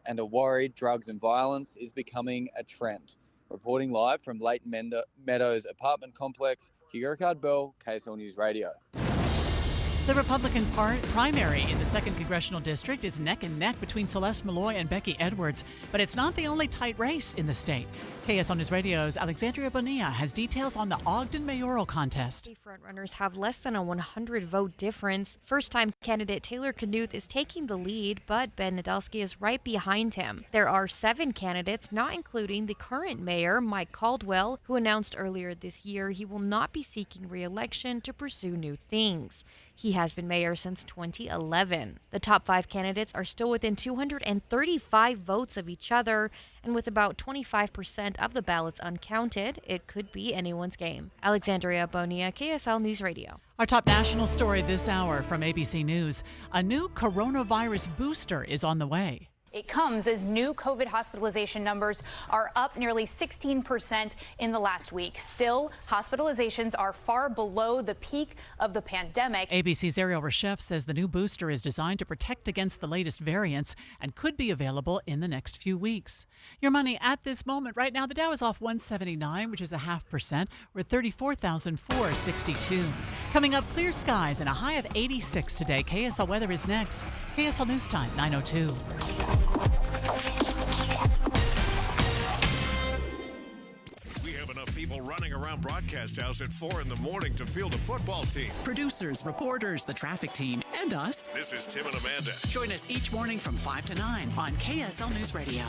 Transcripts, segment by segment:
and are worried drugs and violence is becoming a trend. Reporting live from Leighton Meadows apartment complex, Hugo Cardbell, KSL News Radio. The Republican primary in the 2nd Congressional District is neck and neck between Celeste Malloy and Becky Edwards, but it's not the only tight race in the state. KSL News Radio's Alexandria Bonilla has details on the Ogden mayoral contest. Frontrunners have less than a 100-vote difference. First-time candidate Taylor Knuth is taking the lead, but Ben Nadolski is right behind him. There are 7 candidates, not including the current mayor, Mike Caldwell, who announced earlier this year he will not be seeking re-election to pursue new things. He has been mayor since 2011. The top 5 candidates are still within 235 votes of each other, and with about 25% of the ballots uncounted, it could be anyone's game. Alexandria Bonilla, KSL News Radio. Our top national story this hour from ABC News. A new coronavirus booster is on the way. It comes as new COVID hospitalization numbers are up nearly 16% in the last week. Still, hospitalizations are far below the peak of the pandemic. ABC's Ariel Reshef says the new booster is designed to protect against the latest variants and could be available in the next few weeks. Your money at this moment. Right now, the Dow is off 179, which is 0.5%. We're at 34,462. Coming up, clear skies and a high of 86 today. KSL weather is next. KSL News Time, 9:02. We have enough people running around Broadcast House at 4 in the morning to field a football team. Producers, reporters, the traffic team, and us. This is Tim and Amanda. Join us each morning from 5 to 9 on KSL News Radio.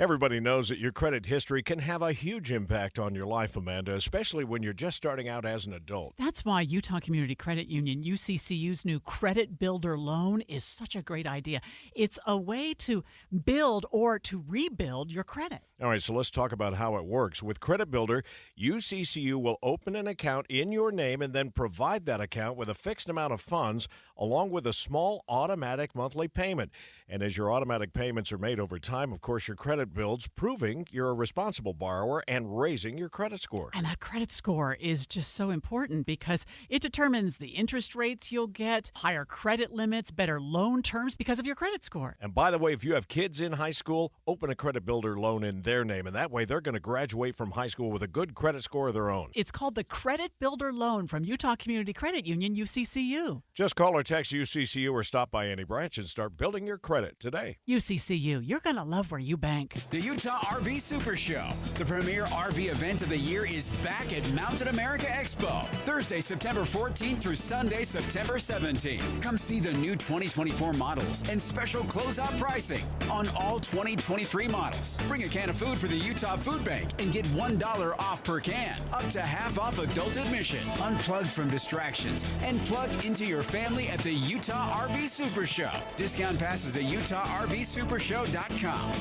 Everybody knows that your credit history can have a huge impact on your life, Amanda, especially when you're just starting out as an adult. That's why Utah Community Credit Union, UCCU's new Credit Builder Loan is such a great idea. It's a way to build or to rebuild your credit. All right, so let's talk about how it works. With Credit Builder, UCCU will open an account in your name and then provide that account with a fixed amount of funds along with a small automatic monthly payment. And as your automatic payments are made over time, of course, your credit builds, proving you're a responsible borrower and raising your credit score. And that credit score is just so important because it determines the interest rates you'll get, higher credit limits, better loan terms because of your credit score. And by the way, if you have kids in high school, open a Credit Builder loan in their name, and that way they're going to graduate from high school with a good credit score of their own. It's called the Credit Builder Loan from Utah Community Credit Union, UCCU. Just call or text UCCU or stop by any branch and start building your credit today. UCCU, you're going to love where you bank. The Utah RV Super Show, the premier RV event of the year, is back at Mountain America Expo, Thursday, September 14th through Sunday, September 17th. Come see the new 2024 models and special closeout pricing on all 2023 models. Bring a can of food for the Utah Food Bank and get $1 off per can, up to half off adult admission. Unplug from distractions and plug into your family at the Utah RV Super Show. Discount passes at UtahRVSupershow.com.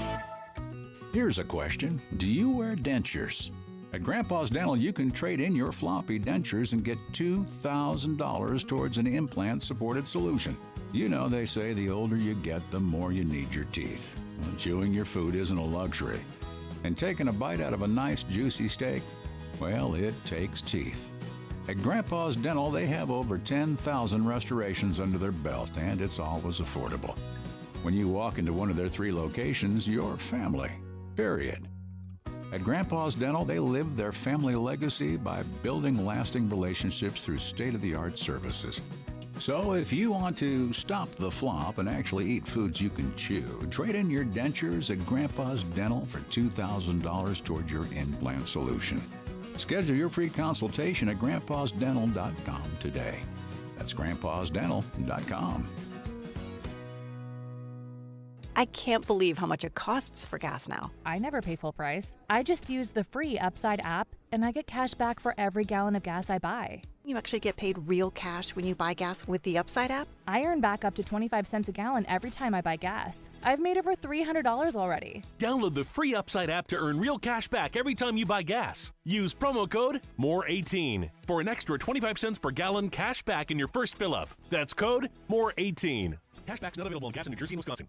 Here's a question. Do you wear dentures? At Grandpa's Dental, you can trade in your floppy dentures and get $2,000 towards an implant-supported solution. You know, they say the older you get, the more you need your teeth. Well, chewing your food isn't a luxury. And taking a bite out of a nice, juicy steak, well, it takes teeth. At Grandpa's Dental, they have over 10,000 restorations under their belt, and it's always affordable. When you walk into one of their 3 locations, you're family. Period. At Grandpa's Dental, they live their family legacy by building lasting relationships through state-of-the-art services. So if you want to stop the flop and actually eat foods you can chew, trade in your dentures at Grandpa's Dental for $2,000 toward your implant solution. Schedule your free consultation at grandpasdental.com today. That's grandpasdental.com. I can't believe how much it costs for gas now. I never pay full price. I just use the free Upside app, and I get cash back for every gallon of gas I buy. You actually get paid real cash when you buy gas with the Upside app? I earn back up to 25 cents a gallon every time I buy gas. I've made over $300 already. Download the free Upside app to earn real cash back every time you buy gas. Use promo code MORE18 for an extra 25 cents per gallon cash back in your first fill-up. That's code MORE18. Cashback's not available in gas in New Jersey and Wisconsin.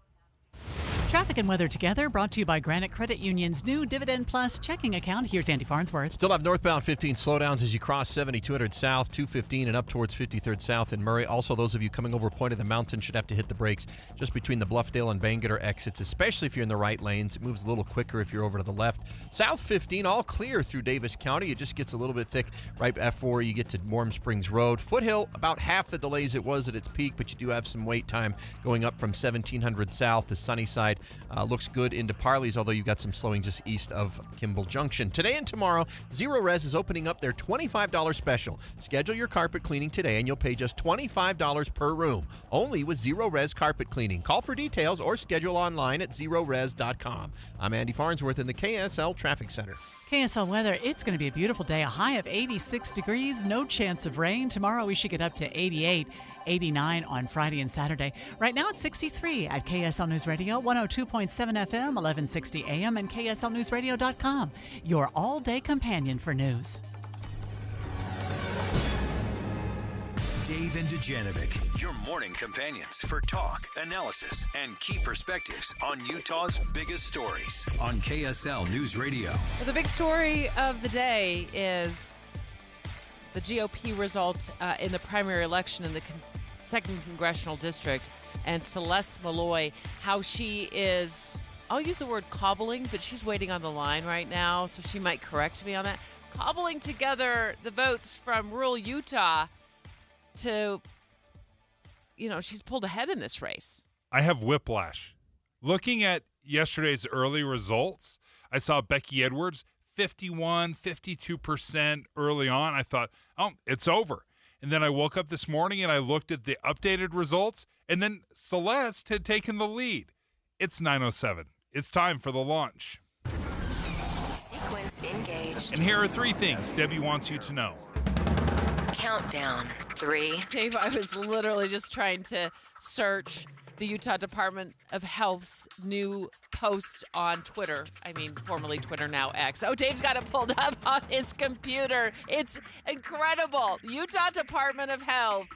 Traffic and weather together, brought to you by Granite Credit Union's new Dividend Plus checking account. Here's Andy Farnsworth. Still have northbound 15 slowdowns as you cross 7200 south, 215 and up towards 53rd south in Murray. Also, those of you coming over Point of the Mountain should have to hit the brakes just between the Bluffdale and Bangerter exits, especially if you're in the right lanes. It moves a little quicker if you're over to the left. South 15, all clear through Davis County. It just gets a little bit thick right before you get to Warm Springs Road. Foothill, about half the delays it was at its peak, but you do have some wait time going up from 1700 south to Sunnyside. Looks good into Parley's, although you've got some slowing just east of Kimball Junction. Today and tomorrow, Zero Res is opening up their $25 special. Schedule your carpet cleaning today, and you'll pay just $25 per room, only with Zero Res Carpet Cleaning. Call for details or schedule online at zerores.com. I'm Andy Farnsworth in the KSL Traffic Center. KSL weather, it's going to be a beautiful day. A high of 86 degrees, no chance of rain. Tomorrow we should get up to 88, 89 on Friday and Saturday. Right now it's 63 at KSL News Radio, 102.7 FM, 1160 AM, and KSLNewsRadio.com. Your all-day companion for news. Dave and Dujanovic, your morning companions for talk, analysis, and key perspectives on Utah's biggest stories on KSL News Radio. Well, the big story of the day is the GOP results in the primary election in the second congressional district, and Celeste Malloy, how she is, I'll use the word cobbling, but she's waiting on the line right now, so she might correct me on that, cobbling together the votes from rural Utah to, she's pulled ahead in this race. I have whiplash. Looking at yesterday's early results, I saw Becky Edwards 51, 52% early on. I thought, oh, it's over. And then I woke up this morning and I looked at the updated results, and then Celeste had taken the lead. It's 9:07. It's time for the launch. Sequence engaged. And here are 3 things Debbie wants you to know. Countdown. 3. Dave, I was literally just trying to search the Utah Department of Health's new post on Twitter. I mean, formerly Twitter, now X. Oh, Dave's got it pulled up on his computer. It's incredible. Utah Department of Health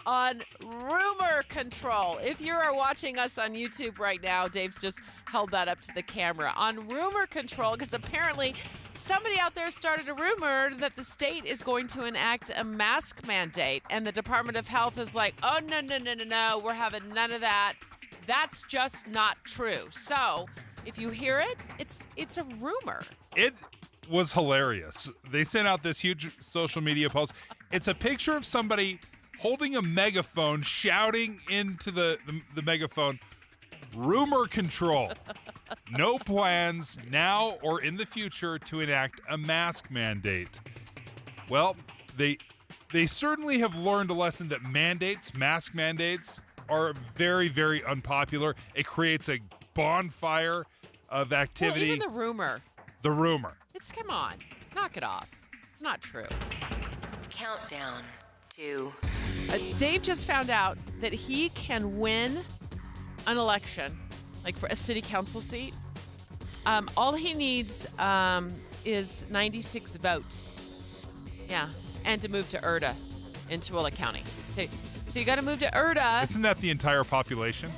on rumor control. If you are watching us on YouTube right now, Dave's just held that up to the camera. On rumor control, because apparently somebody out there started a rumor that the state is going to enact a mask mandate, and the Department of Health is like, oh, no, we're having none of that. That's just not true. So if you hear it, it's a rumor. It was hilarious. They sent out this huge social media post. It's a picture of somebody holding a megaphone, shouting into the megaphone, rumor control. No plans now or in the future to enact a mask mandate. Well, they certainly have learned a lesson that mask mandates, are very, very unpopular. It creates a bonfire of activity. Well, even the rumor. The rumor. Come on, knock it off. It's not true. Countdown. 2. Dave just found out that he can win an election, like for a city council seat. All he needs is 96 votes. Yeah, and to move to Erda in Tooele County. So you got to move to Erda. Isn't that the entire population?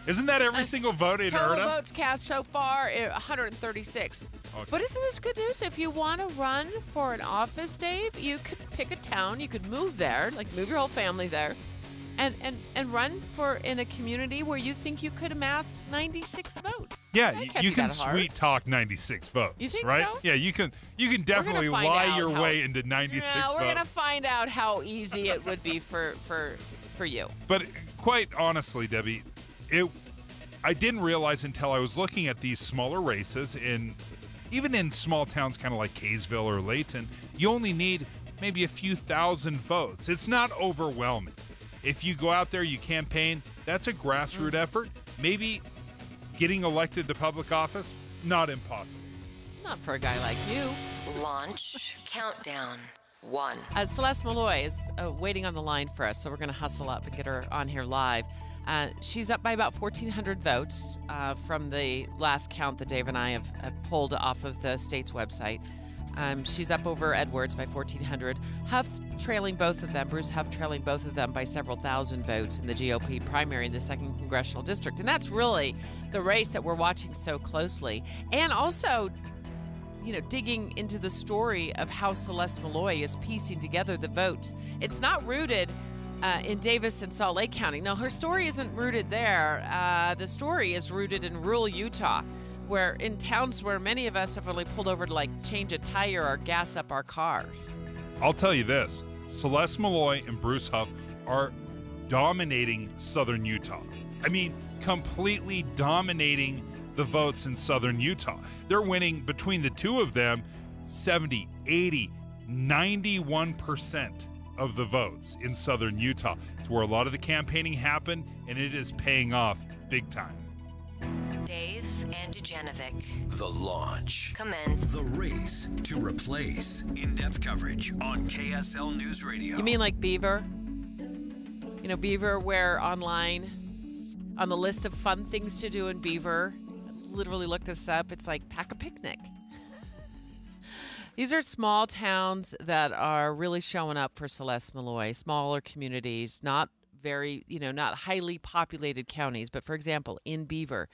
Isn't that every single vote in Total Erda? votes cast so far, 136. Okay. But isn't this good news? If you want to run for an office, Dave, you could pick a town. You could move there, like move your whole family there, and run for in a community where you think you could amass 96 votes. Yeah, you can sweet talk 96 votes. You think right? so? Yeah, you can definitely lie your way into 96 votes. We're going to find out how easy it would be for you. But quite honestly, Debbie, I didn't realize until I was looking at these smaller races, even in small towns kind of like Kaysville or Layton, you only need maybe a few thousand votes. It's not overwhelming. If you go out there, you campaign, that's a grassroots effort. Maybe getting elected to public office, not impossible. Not for a guy like you. Launch. Countdown. 1. Celeste Malloy is waiting on the line for us, so we're going to hustle up and get her on here live. She's up by about 1,400 votes from the last count that Dave and I have pulled off of the state's website. She's up over Edwards by 1,400. Huff trailing both of them, Bruce Huff trailing both of them by several thousand votes in the GOP primary in the 2nd Congressional District. And that's really the race that we're watching so closely. And also, digging into the story of how Celeste Malloy is piecing together the votes. It's not rooted in Davis and Salt Lake County. No, her story isn't rooted there. The story is rooted in rural Utah, where in towns where many of us have only pulled over to change a tire or gas up our car. I'll tell you this, Celeste Malloy and Bruce Huff are dominating southern Utah. I mean, completely dominating the votes in southern Utah. They're winning between the two of them 70, 80, 91% of the votes in southern Utah. It's where a lot of the campaigning happened, and it is paying off big time. Dave and Dujanovic. The Launch. Commence. The race to replace. In-depth coverage on KSL News Radio. You mean like Beaver? Beaver, where online, on the list of fun things to do in Beaver, I literally looked this up, it's like pack a picnic. These are small towns that are really showing up for Celeste Malloy, smaller communities, not very, not highly populated counties. But for example, in Beaver,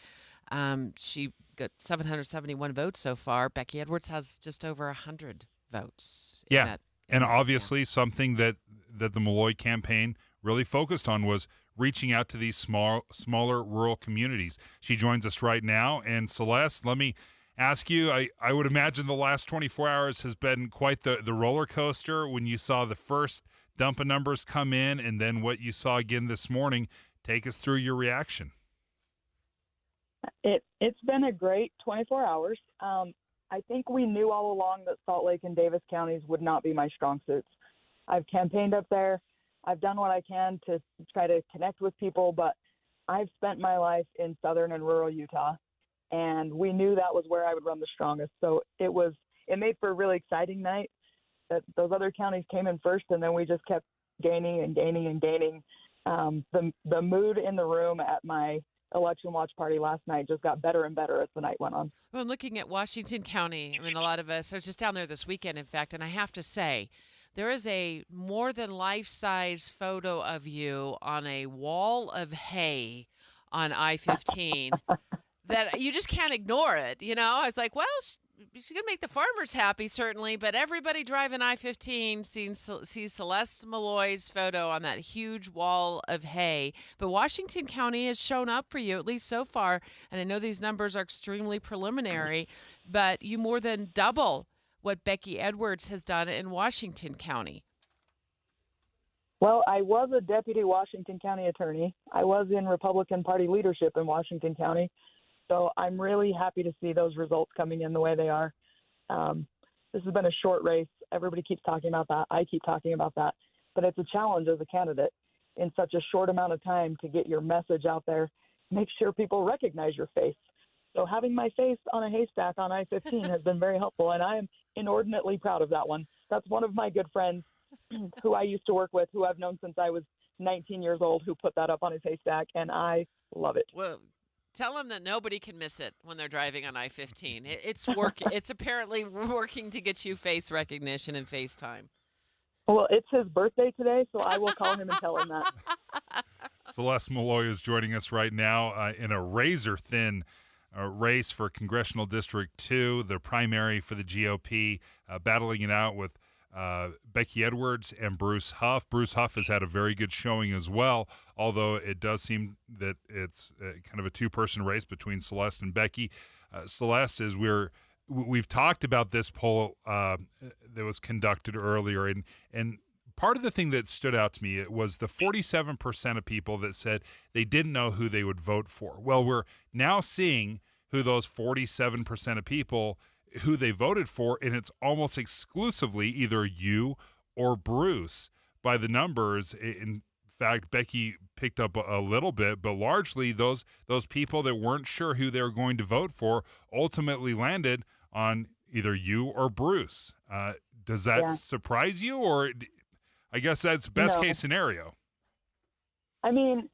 she got 771 votes so far. Becky Edwards has just over 100 votes. Yeah, and obviously something that the Malloy campaign really focused on was reaching out to these smaller rural communities. She joins us right now. And Celeste, let me ask you, I would imagine the last 24 hours has been quite the roller coaster when you saw the first dump of numbers come in and then what you saw again this morning. Take us through your reaction. It's been a great 24 hours. I think we knew all along that Salt Lake and Davis counties would not be my strong suits. I've campaigned up there. I've done what I can to try to connect with people, but I've spent my life in southern and rural Utah, and we knew that was where I would run the strongest. So it made for a really exciting night that those other counties came in first, and then we just kept gaining and gaining and gaining. The mood in the room at my election watch party last night just got better and better as the night went on. Well, looking at Washington County, I mean, a lot of us, I was just down there this weekend, in fact, and I have to say, there is a more than life-size photo of you on a wall of hay on I-15 that you just can't ignore it. I was like, well, she's going to make the farmers happy, certainly, but everybody driving I-15 sees Celeste Malloy's photo on that huge wall of hay. But Washington County has shown up for you, at least so far, and I know these numbers are extremely preliminary, but you more than double what Becky Edwards has done in Washington County. Well, I was a deputy Washington County attorney. I was in Republican Party leadership in Washington County. So I'm really happy to see those results coming in the way they are. This has been a short race. Everybody keeps talking about that. I keep talking about that. But it's a challenge as a candidate in such a short amount of time to get your message out there, make sure people recognize your face. So having my face on a haystack on I-15 has been very helpful, and I am inordinately proud of that one. That's one of my good friends who I used to work with, who I've known since I was 19 years old, who put that up on his haystack, and I love it. Well, tell them that nobody can miss it when they're driving on I-15. It's It's apparently working to get you face recognition and FaceTime. Well, it's his birthday today, so I will call him and tell him that. Celeste Malloy is joining us right now in a razor-thin race for Congressional District 2, the primary for the GOP, battling it out with Becky Edwards and Bruce Huff. Bruce Huff has had a very good showing as well, although it does seem that it's kind of a two-person race between Celeste and Becky. Celeste, as we've talked about this poll that was conducted earlier, and part of the thing that stood out to me was the 47% of people that said they didn't know who they would vote for. Well, we're now seeing who those 47% of people, who they voted for, and it's almost exclusively either you or Bruce by the numbers. In fact, Becky picked up a little bit, but largely those people that weren't sure who they were going to vote for ultimately landed on either you or Bruce. Does that surprise you, or I guess that's best case scenario? I mean,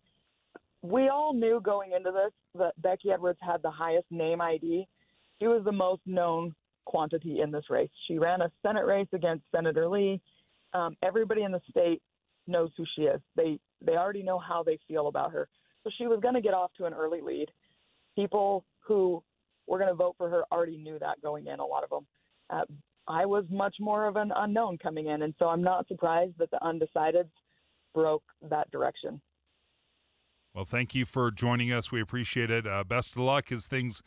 we all knew going into this that Becky Edwards had the highest name ID. She was the most known quantity in this race. She ran a Senate race against Senator Lee. Everybody in the state knows who she is. They already know how they feel about her. So she was going to get off to an early lead. People who were going to vote for her already knew that going in, a lot of them. I was much more of an unknown coming in, and so I'm not surprised that the undecideds broke that direction. Well, thank you for joining us. We appreciate it. Best of luck as things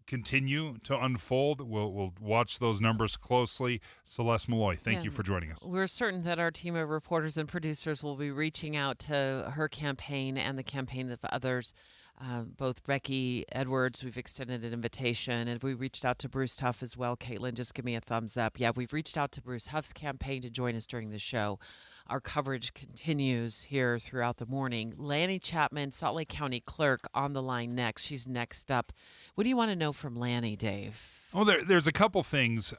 continue to unfold. We'll watch those numbers closely. Celeste Malloy, thank you for joining us. We're certain that our team of reporters and producers will be reaching out to her campaign and the campaign of others. Both Becky Edwards, we've extended an invitation, and we reached out to Bruce Huff as well. Caitlin, just give me a thumbs up. Yeah, we've reached out to Bruce Huff's campaign to join us during the show. Our coverage continues here throughout the morning. Lanny Chapman, Salt Lake County Clerk, on the line next. She's next up. What do you want to know from Lanny, Dave? Well, there's a couple things.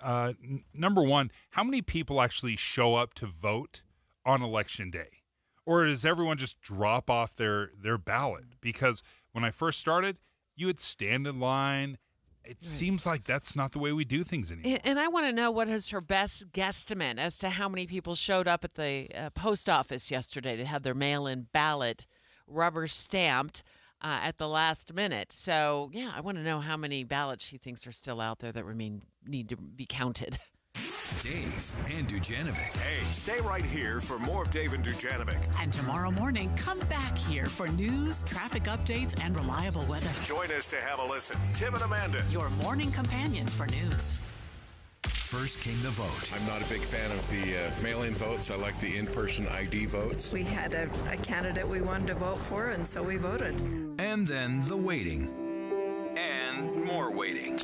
Number one, how many people actually show up to vote on Election Day? Or does everyone just drop off their ballot? Because when I first started, you would stand in line. It seems like that's not the way we do things anymore. And I want to know what is her best guesstimate as to how many people showed up at the post office yesterday to have their mail-in ballot rubber stamped at the last minute. So, yeah, I want to know how many ballots she thinks are still out there that need to be counted. Dave and Dujanovic. Hey, stay right here for more of Dave and Dujanovic. And tomorrow morning, come back here for news, traffic updates, and reliable weather. Join us to have a listen. Tim and Amanda. Your morning companions for news. First came the vote. I'm not a big fan of the mail-in votes. I like the in-person ID votes. We had a candidate we wanted to vote for, and so we voted. And then the waiting. And more waiting.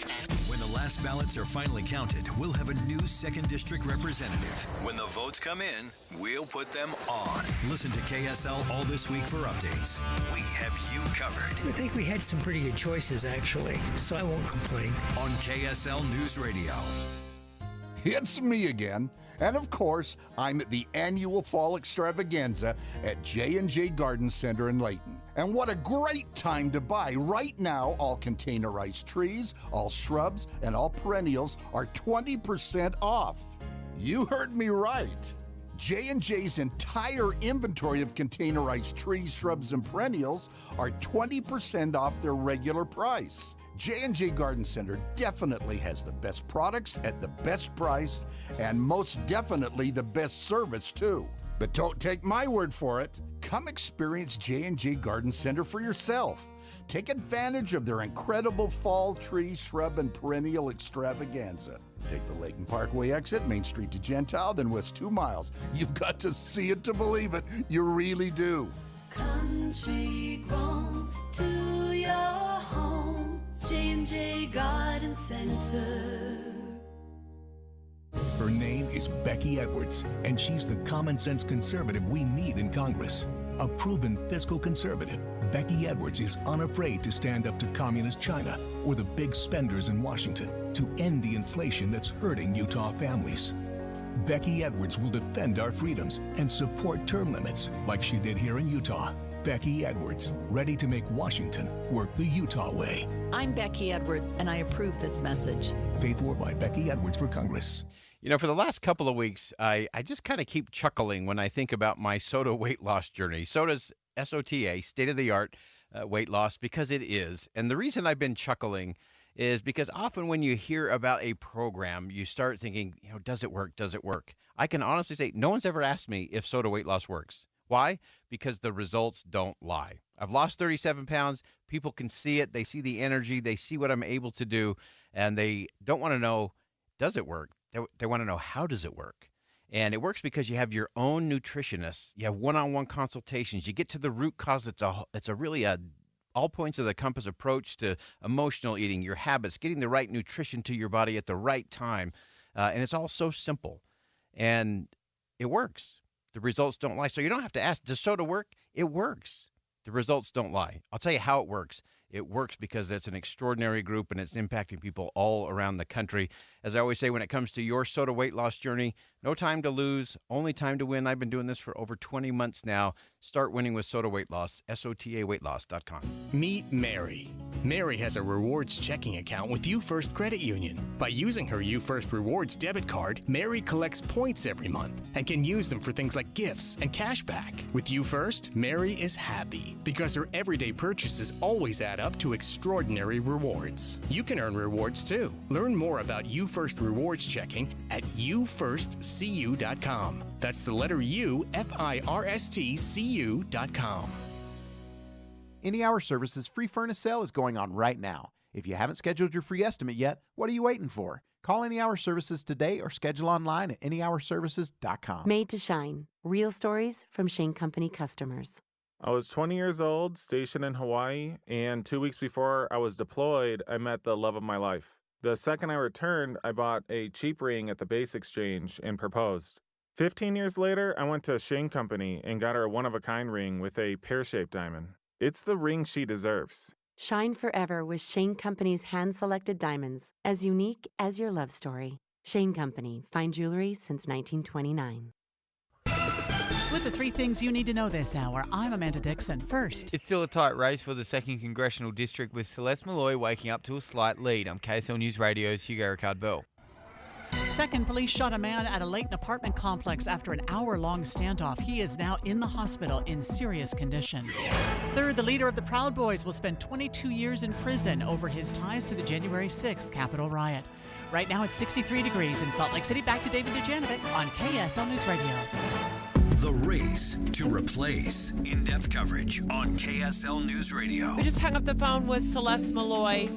When the last ballots are finally counted, we'll have a new 2nd District representative. When the votes come in, we'll put them on. Listen to KSL all this week for updates. We have you covered. I think we had some pretty good choices, actually, so I won't complain. On KSL News Radio. It's me again, and of course, I'm at the annual Fall Extravaganza at J&J Garden Center in Layton. And what a great time to buy. Right now, all containerized trees, all shrubs, and all perennials are 20% off. You heard me right. J&J's entire inventory of containerized trees, shrubs, and perennials are 20% off their regular price. J&J Garden Center definitely has the best products at the best price, and most definitely the best service, too. But don't take my word for it. Come experience J&J Garden Center for yourself. Take advantage of their incredible fall tree, shrub, and perennial extravaganza. Take the Layton Parkway exit, Main Street to Gentile, then west 2 miles. You've got to see it to believe it. You really do. Country grown to your home, J&J Garden Center. Her name is Becky Edwards, and she's the common-sense conservative we need in Congress. A proven fiscal conservative, Becky Edwards is unafraid to stand up to communist China or the big spenders in Washington to end the inflation that's hurting Utah families. Becky Edwards will defend our freedoms and support term limits like she did here in Utah. Becky Edwards, ready to make Washington work the Utah way. I'm Becky Edwards, and I approve this message. Paid for by Becky Edwards for Congress. You know, for the last couple of weeks, I just kind of keep chuckling when I think about my SOTA weight loss journey. SOTA's SOTA, state-of-the-art weight loss, because it is. And the reason I've been chuckling is because often when you hear about a program, you start thinking, you know, does it work? Does it work? I can honestly say no one's ever asked me if SOTA weight loss works. Why? Because the results don't lie. I've lost 37 pounds. People can see it. They see the energy. They see what I'm able to do. And they don't want to know, does it work? They want to know, how does it work? And it works because you have your own nutritionist. You have one-on-one consultations. You get to the root cause. It's a really all points of the compass approach to emotional eating, your habits, getting the right nutrition to your body at the right time. And it's all so simple. And it works. The results don't lie. So you don't have to ask, does SOTA work? It works. The results don't lie. I'll tell you how it works. It works because it's an extraordinary group and it's impacting people all around the country. As I always say, when it comes to your soda weight loss journey, no time to lose, only time to win. I've been doing this for over 20 months now. Start winning with Soda Weight Loss, SOTAweightloss.com. Meet Mary. Mary has a rewards checking account with You First Credit Union. By using her You First Rewards debit card, Mary collects points every month and can use them for things like gifts and cash back. With You First, Mary is happy because her everyday purchases always add up to extraordinary rewards. You can earn rewards too. Learn more about You First Rewards checking at youfirstcu.com. That's the letter U, FIRSTCU.com. Any Hour Services free furnace sale is going on right now. If you haven't scheduled your free estimate yet, what are you waiting for? Call Any Hour Services today or schedule online at anyhourservices.com. Made to Shine. Real stories from Shane Company customers. I was 20 years old, stationed in Hawaii, and 2 weeks before I was deployed, I met the love of my life. The second I returned, I bought a cheap ring at the Base Exchange and proposed. 15 years later, I went to Shane Company and got her a one-of-a-kind ring with a pear-shaped diamond. It's the ring she deserves. Shine forever with Shane Company's hand-selected diamonds, as unique as your love story. Shane Company, fine jewelry since 1929. With the 3 things you need to know this hour, I'm Amanda Dixon. First, it's still a tight race for the 2nd Congressional District with Celeste Malloy waking up to a slight lead. I'm KSL News Radio's Hugo Ricard-Bell. second, police shot a man at a Layton apartment complex after an hour-long standoff. He is now in the hospital in serious condition. Third, the leader of the Proud Boys will spend 22 years in prison over his ties to the January 6th Capitol riot. Right now it's 63 degrees in Salt Lake City. Back to David Dujanovic on KSL News Radio. The race to replace. In-depth coverage on KSL News Radio. We just hung up the phone with Celeste Malloy.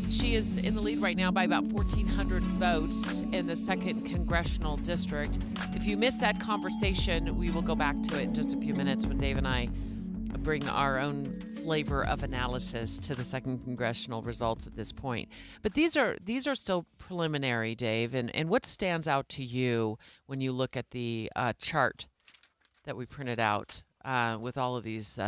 She is in the lead right now by about 1,400 votes in the 2nd Congressional District. If you missed that conversation, we will go back to it in just a few minutes when Dave and I bring our own flavor of analysis to the 2nd Congressional results at this point. But these are still preliminary, Dave. And what stands out to you when you look at the chart that we printed out with all of these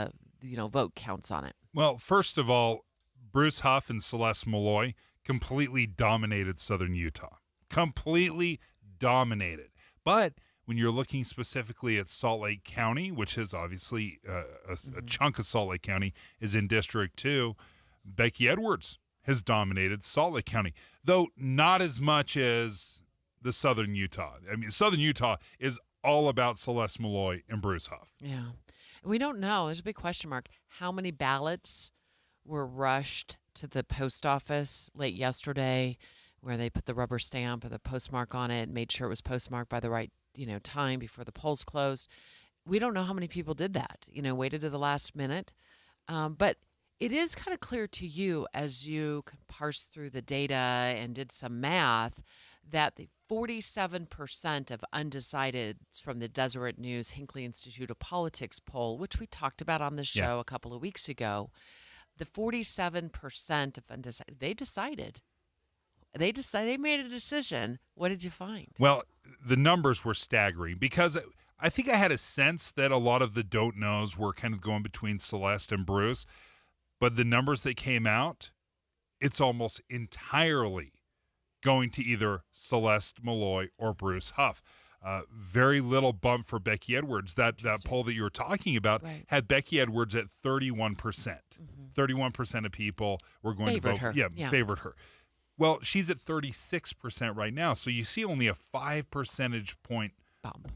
vote counts on it? Well, first of all, Bruce Huff and Celeste Malloy completely dominated Southern Utah. Completely dominated. But when you're looking specifically at Salt Lake County, which is obviously a chunk of Salt Lake County, is in District 2, Becky Edwards has dominated Salt Lake County, though not as much as the Southern Utah. I mean, Southern Utah is all about Celeste Malloy and Bruce Huff. Yeah. We don't know. There's a big question mark. How many ballots were rushed to the post office late yesterday where they put the rubber stamp or the postmark on it and made sure it was postmarked by the right time before the polls closed? We don't know how many people did that, waited to the last minute. But it is kind of clear to you as you parse through the data and did some math that the 47% of undecided from the Deseret News Hinckley Institute of Politics poll, which we talked about on the show a couple of weeks ago, the 47% of undecided, they decided. They made a decision. What did you find? Well, the numbers were staggering because I think I had a sense that a lot of the don't knows were kind of going between Celeste and Bruce, but the numbers that came out, it's almost entirely going to either Celeste Malloy or Bruce Huff. Very little bump for Becky Edwards. That poll that you were talking about had Becky Edwards at 31%. 31% of people were going to vote. Favored her. Well, she's at 36% right now, so you see only a 5 percentage point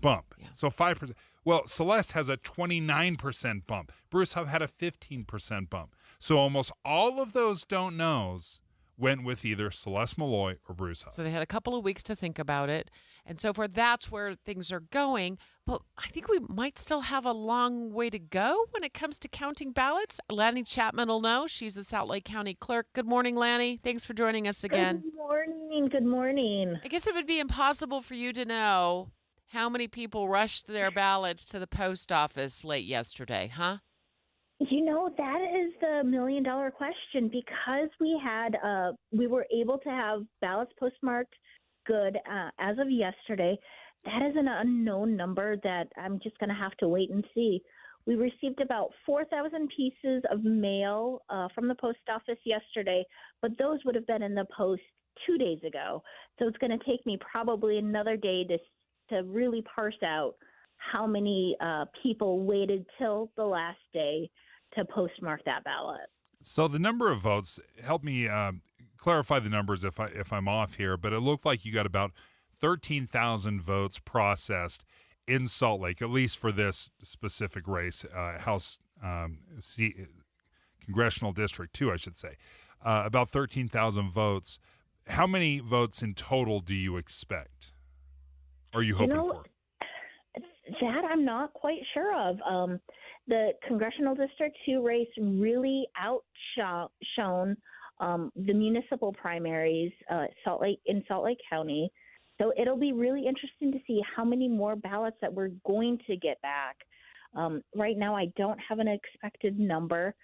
bump. Yeah. So 5%. Well, Celeste has a 29% bump. Bruce Huff had a 15% bump. So almost all of those don't knows went with either Celeste Malloy or Bruce Huff. So they had a couple of weeks to think about it. And so far, that's where things are going. But I think we might still have a long way to go when it comes to counting ballots. Lanny Chapman will know. She's a Salt Lake County clerk. Good morning, Lanny. Thanks for joining us again. Good morning. Good morning. I guess it would be impossible for you to know how many people rushed their ballots to the post office late yesterday, huh? That is the million-dollar question because we were able to have ballots postmarked good as of yesterday. That is an unknown number that I'm just going to have to wait and see We received about 4,000 pieces of mail from the post office yesterday, but those would have been in the post 2 days ago. So it's going to take me probably another day to really parse out how many people waited till the last day to postmark that ballot. So the number of votes, help me clarify the numbers if I'm off here, but it looked like you got about 13,000 votes processed in Salt Lake, at least for this specific race, House Congressional District 2, I should say. About 13,000 votes. How many votes in total do you expect? Are you hoping for? That I'm not quite sure of. The Congressional District 2 race really outshone the municipal primaries Salt Lake County. So it'll be really interesting to see how many more ballots that we're going to get back. Right now, I don't have an expected number,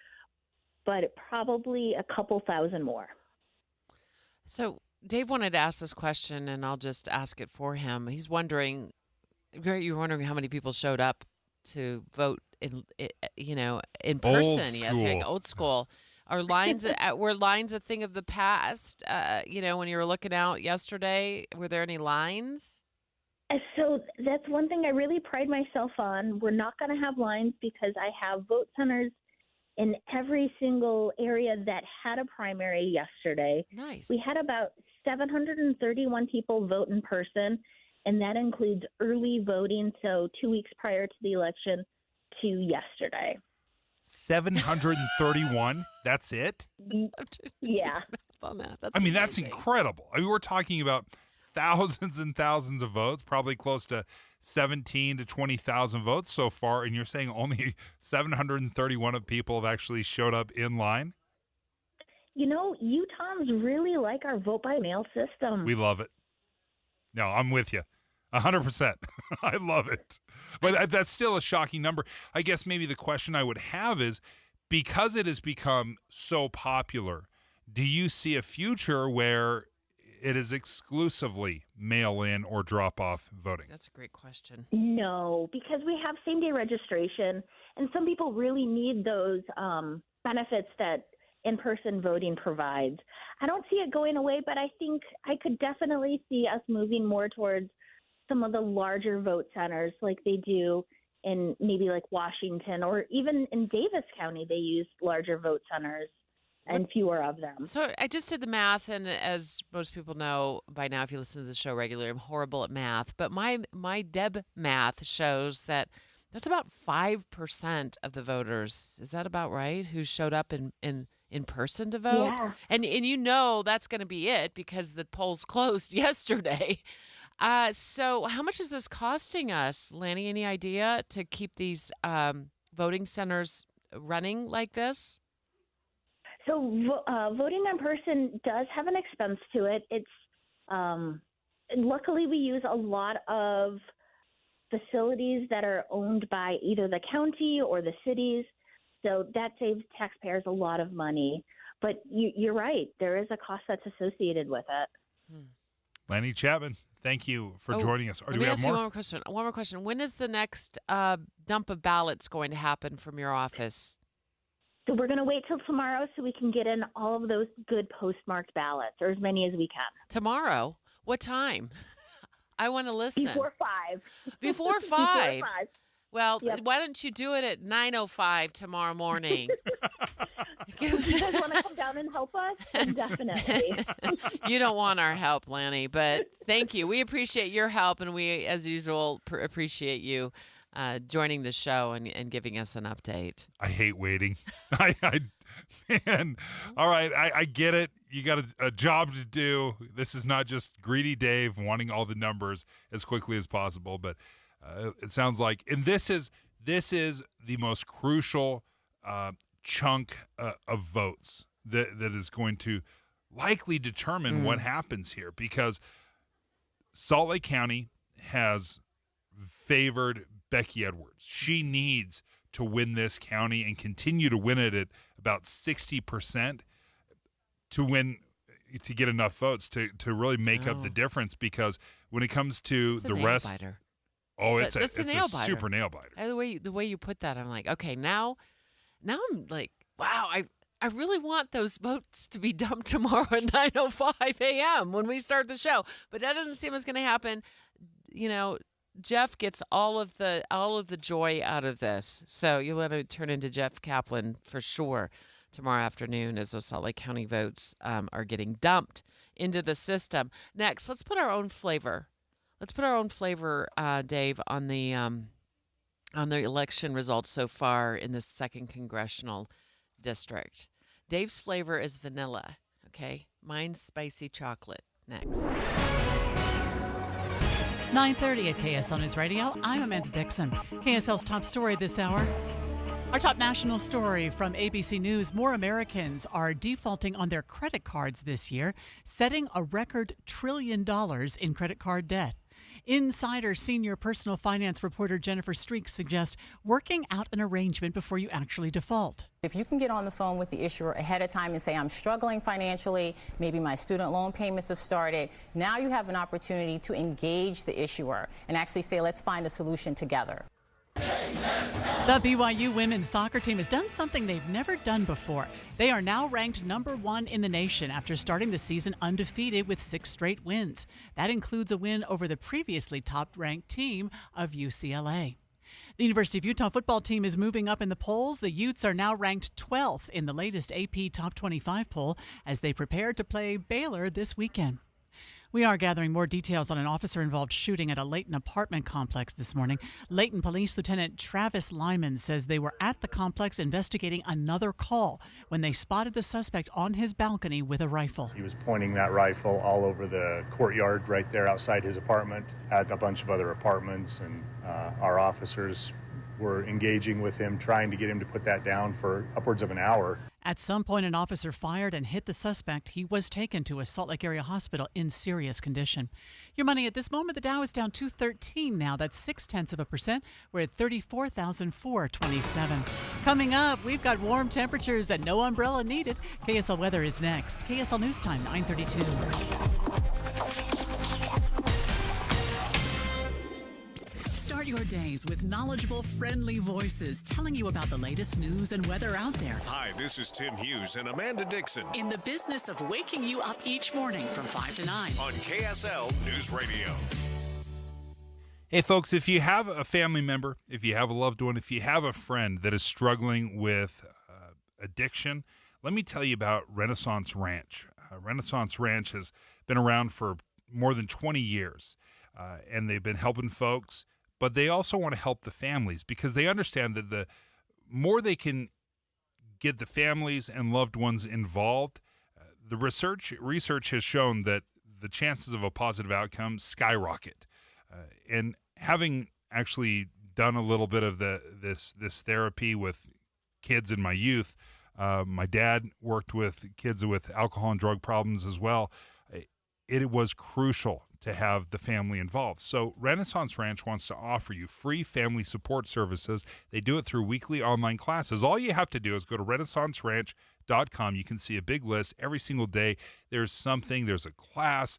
but probably a couple thousand more. So Dave wanted to ask this question, and I'll just ask it for him. He's wondering, you're wondering how many people showed up to vote in person. Old school. Are lines were lines a thing of the past? When you were looking out yesterday, were there any lines? So that's one thing I really pride myself on. We're not going to have lines because I have vote centers in every single area that had a primary yesterday. Nice. We had about 731 people vote in person, and that includes early voting, so 2 weeks prior to the election to yesterday. 731? That's it? Yeah. That's incredible. We're talking about thousands and thousands of votes, probably close to 17 to 20,000 votes so far, and you're saying only 731 of people have actually showed up in line? Utahns really like our vote-by-mail system. We love it. No, I'm with you. 100%. I love it. But that's still a shocking number. I guess maybe the question I would have is, because it has become so popular, do you see a future where it is exclusively mail-in or drop-off voting? That's a great question. No, because we have same-day registration, and some people really need those benefits that in-person voting provides. I don't see it going away, but I think I could definitely see us moving more towards some of the larger vote centers like they do in maybe like Washington, or even in Davis County, they use larger vote centers and fewer of them. So I just did the math, and as most people know by now, if you listen to the show regularly, I'm horrible at math, but my Deb math shows that that's about 5% of the voters. Is that about right? Who showed up in person to vote? Yeah. And that's going to be it because the polls closed yesterday. So how much is this costing us, Lanny? Any idea, to keep these voting centers running like this? So voting in person does have an expense to it. It's luckily we use a lot of facilities that are owned by either the county or the cities, so that saves taxpayers a lot of money. But you're right, there is a cost that's associated with it. Lanny Chapman, thank you for joining us. Let me ask you one more question. When is the next dump of ballots going to happen from your office? So we're going to wait till tomorrow so we can get in all of those good postmarked ballots, or as many as we can. Tomorrow? What time? I want to listen. Before 5. Before 5? Before 5. Well, why don't you do it at 9:05 tomorrow morning? If you guys want to come down and help us, then definitely. You don't want our help, Lanny, but thank you. We appreciate your help, and we, as usual, appreciate you joining the show and giving us an update. I hate waiting. Man, all right, I get it. You got a job to do. This is not just greedy Dave wanting all the numbers as quickly as possible, but it sounds like, and this is the most crucial chunk of votes that is going to likely determine what happens here, because Salt Lake County has favored Becky Edwards. She needs to win this county and continue to win it at about 60% to get enough votes to really make up the difference, because when it comes to the rest, Oh, it's That's a a nail biter. super nail biter. The way you put that, I'm like, okay, now I'm like, wow, I really want those votes to be dumped tomorrow at 9:05 a.m. when we start the show. But that doesn't seem it's going to happen. You know, Jeff gets all of the joy out of this. So you'll let it turn into Jeff Kaplan for sure tomorrow afternoon as those Salt Lake County votes are getting dumped into the system. Next, let's put our own flavor. Dave, on the election results so far in the 2nd Congressional District. Dave's flavor is vanilla, okay? Mine's spicy chocolate. Next. 9:30 at KSL News Radio. I'm Amanda Dixon. KSL's top story this hour. Our top national story from ABC News: more Americans are defaulting on their credit cards this year, setting a record $1 trillion in credit card debt. Insider senior personal finance reporter Jennifer Streak suggests working out an arrangement before you actually default. If you can get on the phone with the issuer ahead of time and say, I'm struggling financially, maybe my student loan payments have started, now you have an opportunity to engage the issuer and actually say, let's find a solution together. The BYU women's soccer team has done something they've never done before. They are now ranked #1 in the nation after starting the season undefeated with 6 straight wins. That includes a win over the previously top-ranked team of UCLA. The University of Utah football team is moving up in the polls. The Utes are now ranked 12th in the latest AP Top 25 poll as they prepare to play Baylor this weekend. We are gathering more details on an officer-involved shooting at a Layton apartment complex this morning. Layton Police Lieutenant Travis Lyman says they were at the complex investigating another call when they spotted the suspect on his balcony with a rifle. He was pointing that rifle all over the courtyard right there outside his apartment, at a bunch of other apartments, and our officers were engaging with him, trying to get him to put that down for upwards of an hour. At some point, an officer fired and hit the suspect. He was taken to a Salt Lake area hospital in serious condition. Your money at this moment, the Dow is down 213 now. That's 0.6%. We're at 34,427. Coming up, we've got warm temperatures and no umbrella needed. KSL weather is next. KSL News Time, 9:32. Start your days with knowledgeable, friendly voices telling you about the latest news and weather out there. Hi, this is Tim Hughes and Amanda Dixon. In the business of waking you up each morning from 5 to 9. On KSL News Radio. Hey, folks, if you have a family member, if you have a loved one, if you have a friend that is struggling with addiction, let me tell you about Renaissance Ranch. Renaissance Ranch has been around for more than 20 years, and they've been helping folks. But they also want to help the families because they understand that the more they can get the families and loved ones involved, the research has shown that the chances of a positive outcome skyrocket. And having actually done a little bit of this therapy with kids in my youth, my dad worked with kids with alcohol and drug problems as well. It was crucial to have the family involved. So Renaissance Ranch wants to offer you free family support services. They do it through weekly online classes. All you have to do is go to renaissanceranch.com. You can see a big list every single day. There's a class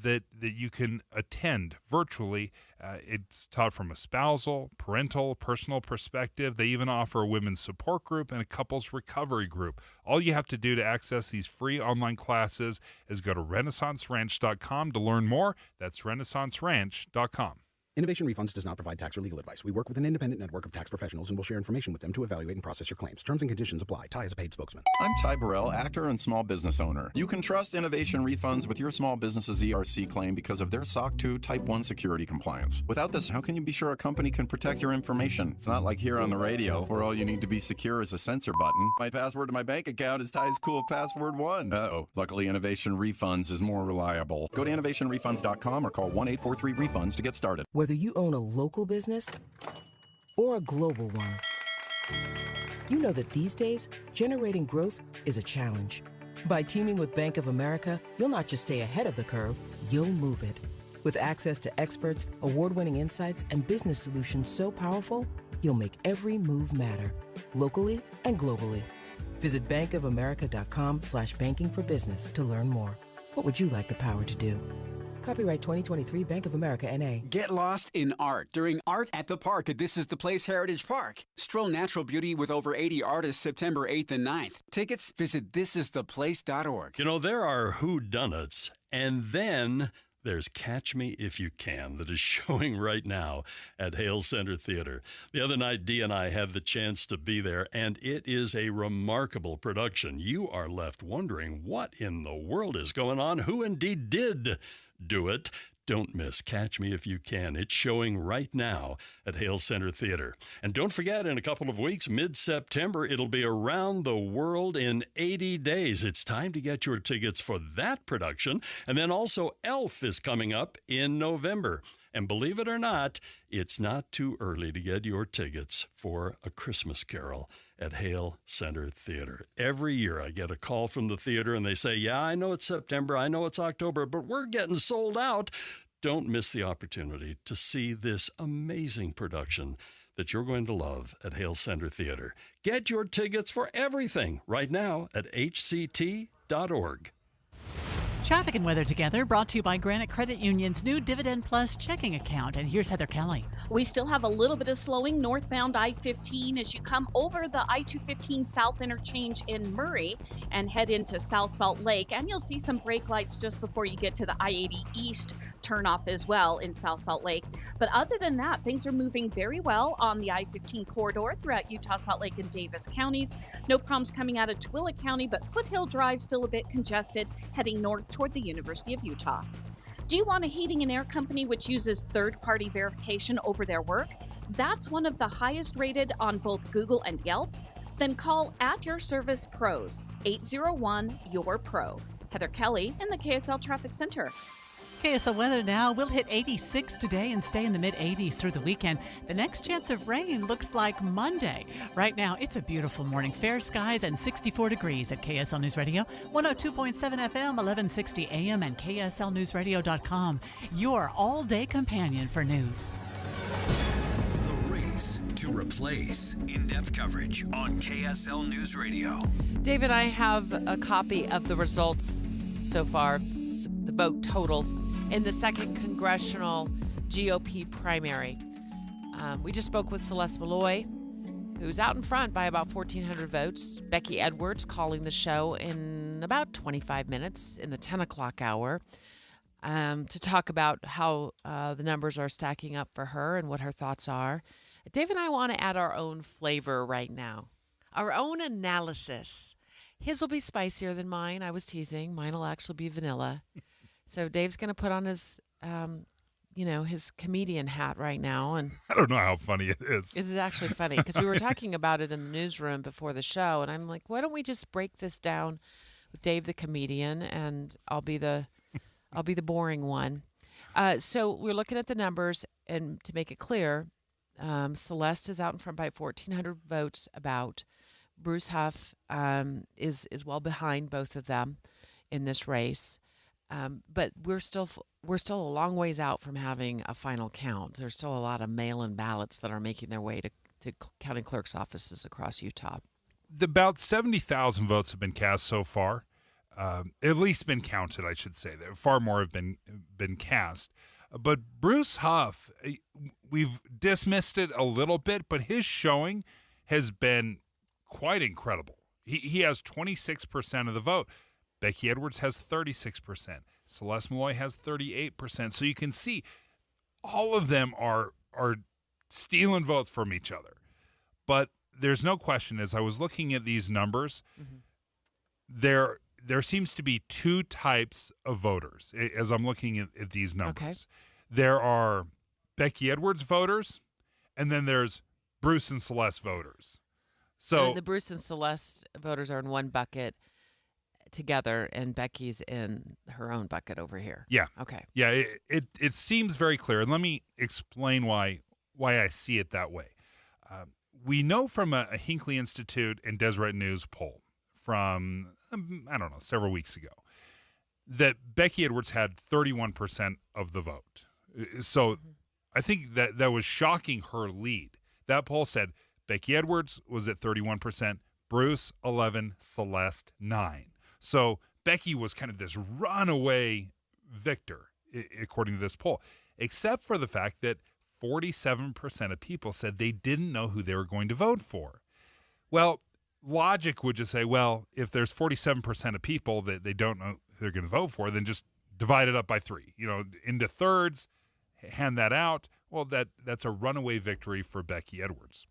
that you can attend virtually. It's taught from a spousal, parental, personal perspective. They even offer a women's support group and a couples recovery group. All you have to do to access these free online classes is go to renaissanceranch.com to learn more. That's renaissanceranch.com. Innovation Refunds does not provide tax or legal advice. We work with an independent network of tax professionals and will share information with them to evaluate and process your claims. Terms and conditions apply. Ty is a paid spokesman. I'm Ty Burrell, actor and small business owner. You can trust Innovation Refunds with your small business's ERC claim because of their SOC 2 Type 1 security compliance. Without this, how can you be sure a company can protect your information? It's not like here on the radio, where all you need to be secure is a censor button. My password to my bank account is Ty's cool password 1. Uh-oh. Luckily, Innovation Refunds is more reliable. Go to innovationrefunds.com or call 1-843-REFUNDS to get started. Whether you own a local business or a global one, you know that these days, generating growth is a challenge. By teaming with Bank of America, you'll not just stay ahead of the curve, you'll move it. With access to experts, award-winning insights, and business solutions so powerful, you'll make every move matter, locally and globally. Visit bankofamerica.com/banking for business to learn more. What would you like the power to do? Copyright 2023 Bank of America, N.A. Get lost in art during Art at the Park at This Is the Place Heritage Park. Stroll natural beauty with over 80 artists September 8th and 9th. Tickets, visit thisistheplace.org. You know, there are whodunits, and then there's Catch Me If You Can that is showing right now at Hale Center Theater. The other night, Dee and I had the chance to be there, and it is a remarkable production. You are left wondering what in the world is going on, who indeed did do it. Don't miss Catch Me If You Can. It's showing right now at Hale Center Theater. And don't forget, in a couple of weeks, mid-September, it'll be Around the World in 80 Days. It's time to get your tickets for that production. And then also Elf is coming up in November. And believe it or not, it's not too early to get your tickets for A Christmas Carol at Hale Center Theater. Every year I get a call from the theater and they say, yeah, I know it's September, I know it's October, but we're getting sold out. Don't miss the opportunity to see this amazing production that you're going to love at Hale Center Theater. Get your tickets for everything right now at hct.org. Traffic and weather together, brought to you by Granite Credit Union's new Dividend Plus checking account. And here's Heather Kelly. We still have a little bit of slowing northbound I-15 as you come over the I-215 South interchange in Murray and head into South Salt Lake. And you'll see some brake lights just before you get to the I-80 East turnoff as well in South Salt Lake. But other than that, things are moving very well on the I-15 corridor throughout Utah, Salt Lake, and Davis counties. No problems coming out of Tooele County, but Foothill Drive still a bit congested heading north toward the University of Utah. Do you want a heating and air company which uses third-party verification over their work? That's one of the highest rated on both Google and Yelp. Then call At Your Service Pros, 801-YOUR-PRO. Heather Kelly in the KSL Traffic Center. KSL weather now. We'll hit 86 today and stay in the mid-80s through the weekend. The next chance of rain looks like Monday. Right now, it's a beautiful morning. Fair skies and 64 degrees at KSL News Radio, 102.7 FM, 1160 AM, and KSLNewsRadio.com. Your all-day companion for news. The race to replace in-depth coverage on KSL News Radio. David, I have a copy of the results so far, the vote totals in the second congressional GOP primary. We just spoke with Celeste Malloy, who's out in front by about 1,400 votes. Becky Edwards calling the show in about 25 minutes in the 10 o'clock hour to talk about how the numbers are stacking up for her and what her thoughts are. Dave and I want to add our own flavor right now, our own analysis. His will be spicier than mine. I was teasing. Mine will actually be vanilla. So Dave's going to put on his, his comedian hat right now. And I don't know how funny it is. It's actually funny because we were talking about it in the newsroom before the show. And I'm like, why don't we just break this down with Dave the comedian and I'll be the boring one. So we're looking at the numbers, and to make it clear, Celeste is out in front by 1,400 votes about. Bruce Huff is well behind both of them in this race, but we're still a long ways out from having a final count. There's still a lot of mail-in ballots that are making their way to county clerk's offices across Utah. About 70,000 votes have been cast so far, at least been counted, I should say. Far more have been cast. But Bruce Huff, we've dismissed it a little bit, but his showing has been quite incredible. He has 26% of the vote. Becky Edwards has 36%. Celeste Malloy has 38%. So you can see all of them are stealing votes from each other. But there's no question, as I was looking at these numbers, there seems to be two types of voters as I'm looking at these numbers. Okay. There are Becky Edwards voters, and then there's Bruce and Celeste voters. So the Bruce and Celeste voters are in one bucket together, and Becky's in her own bucket over here. Yeah. Okay. Yeah, it seems very clear. And let me explain why I see it that way. We know from a Hinckley Institute and Deseret News poll from, several weeks ago, that Becky Edwards had 31% of the vote. So I think that was shocking her lead. That poll said Becky Edwards was at 31%, Bruce 11%, Celeste 9%. So Becky was kind of this runaway victor according to this poll, except for the fact that 47% of people said they didn't know who they were going to vote for. Well, logic would just say, well, if there's 47% of people that they don't know who they're going to vote for, then just divide it up by 3, into thirds, hand that out. Well, that's a runaway victory for Becky Edwards.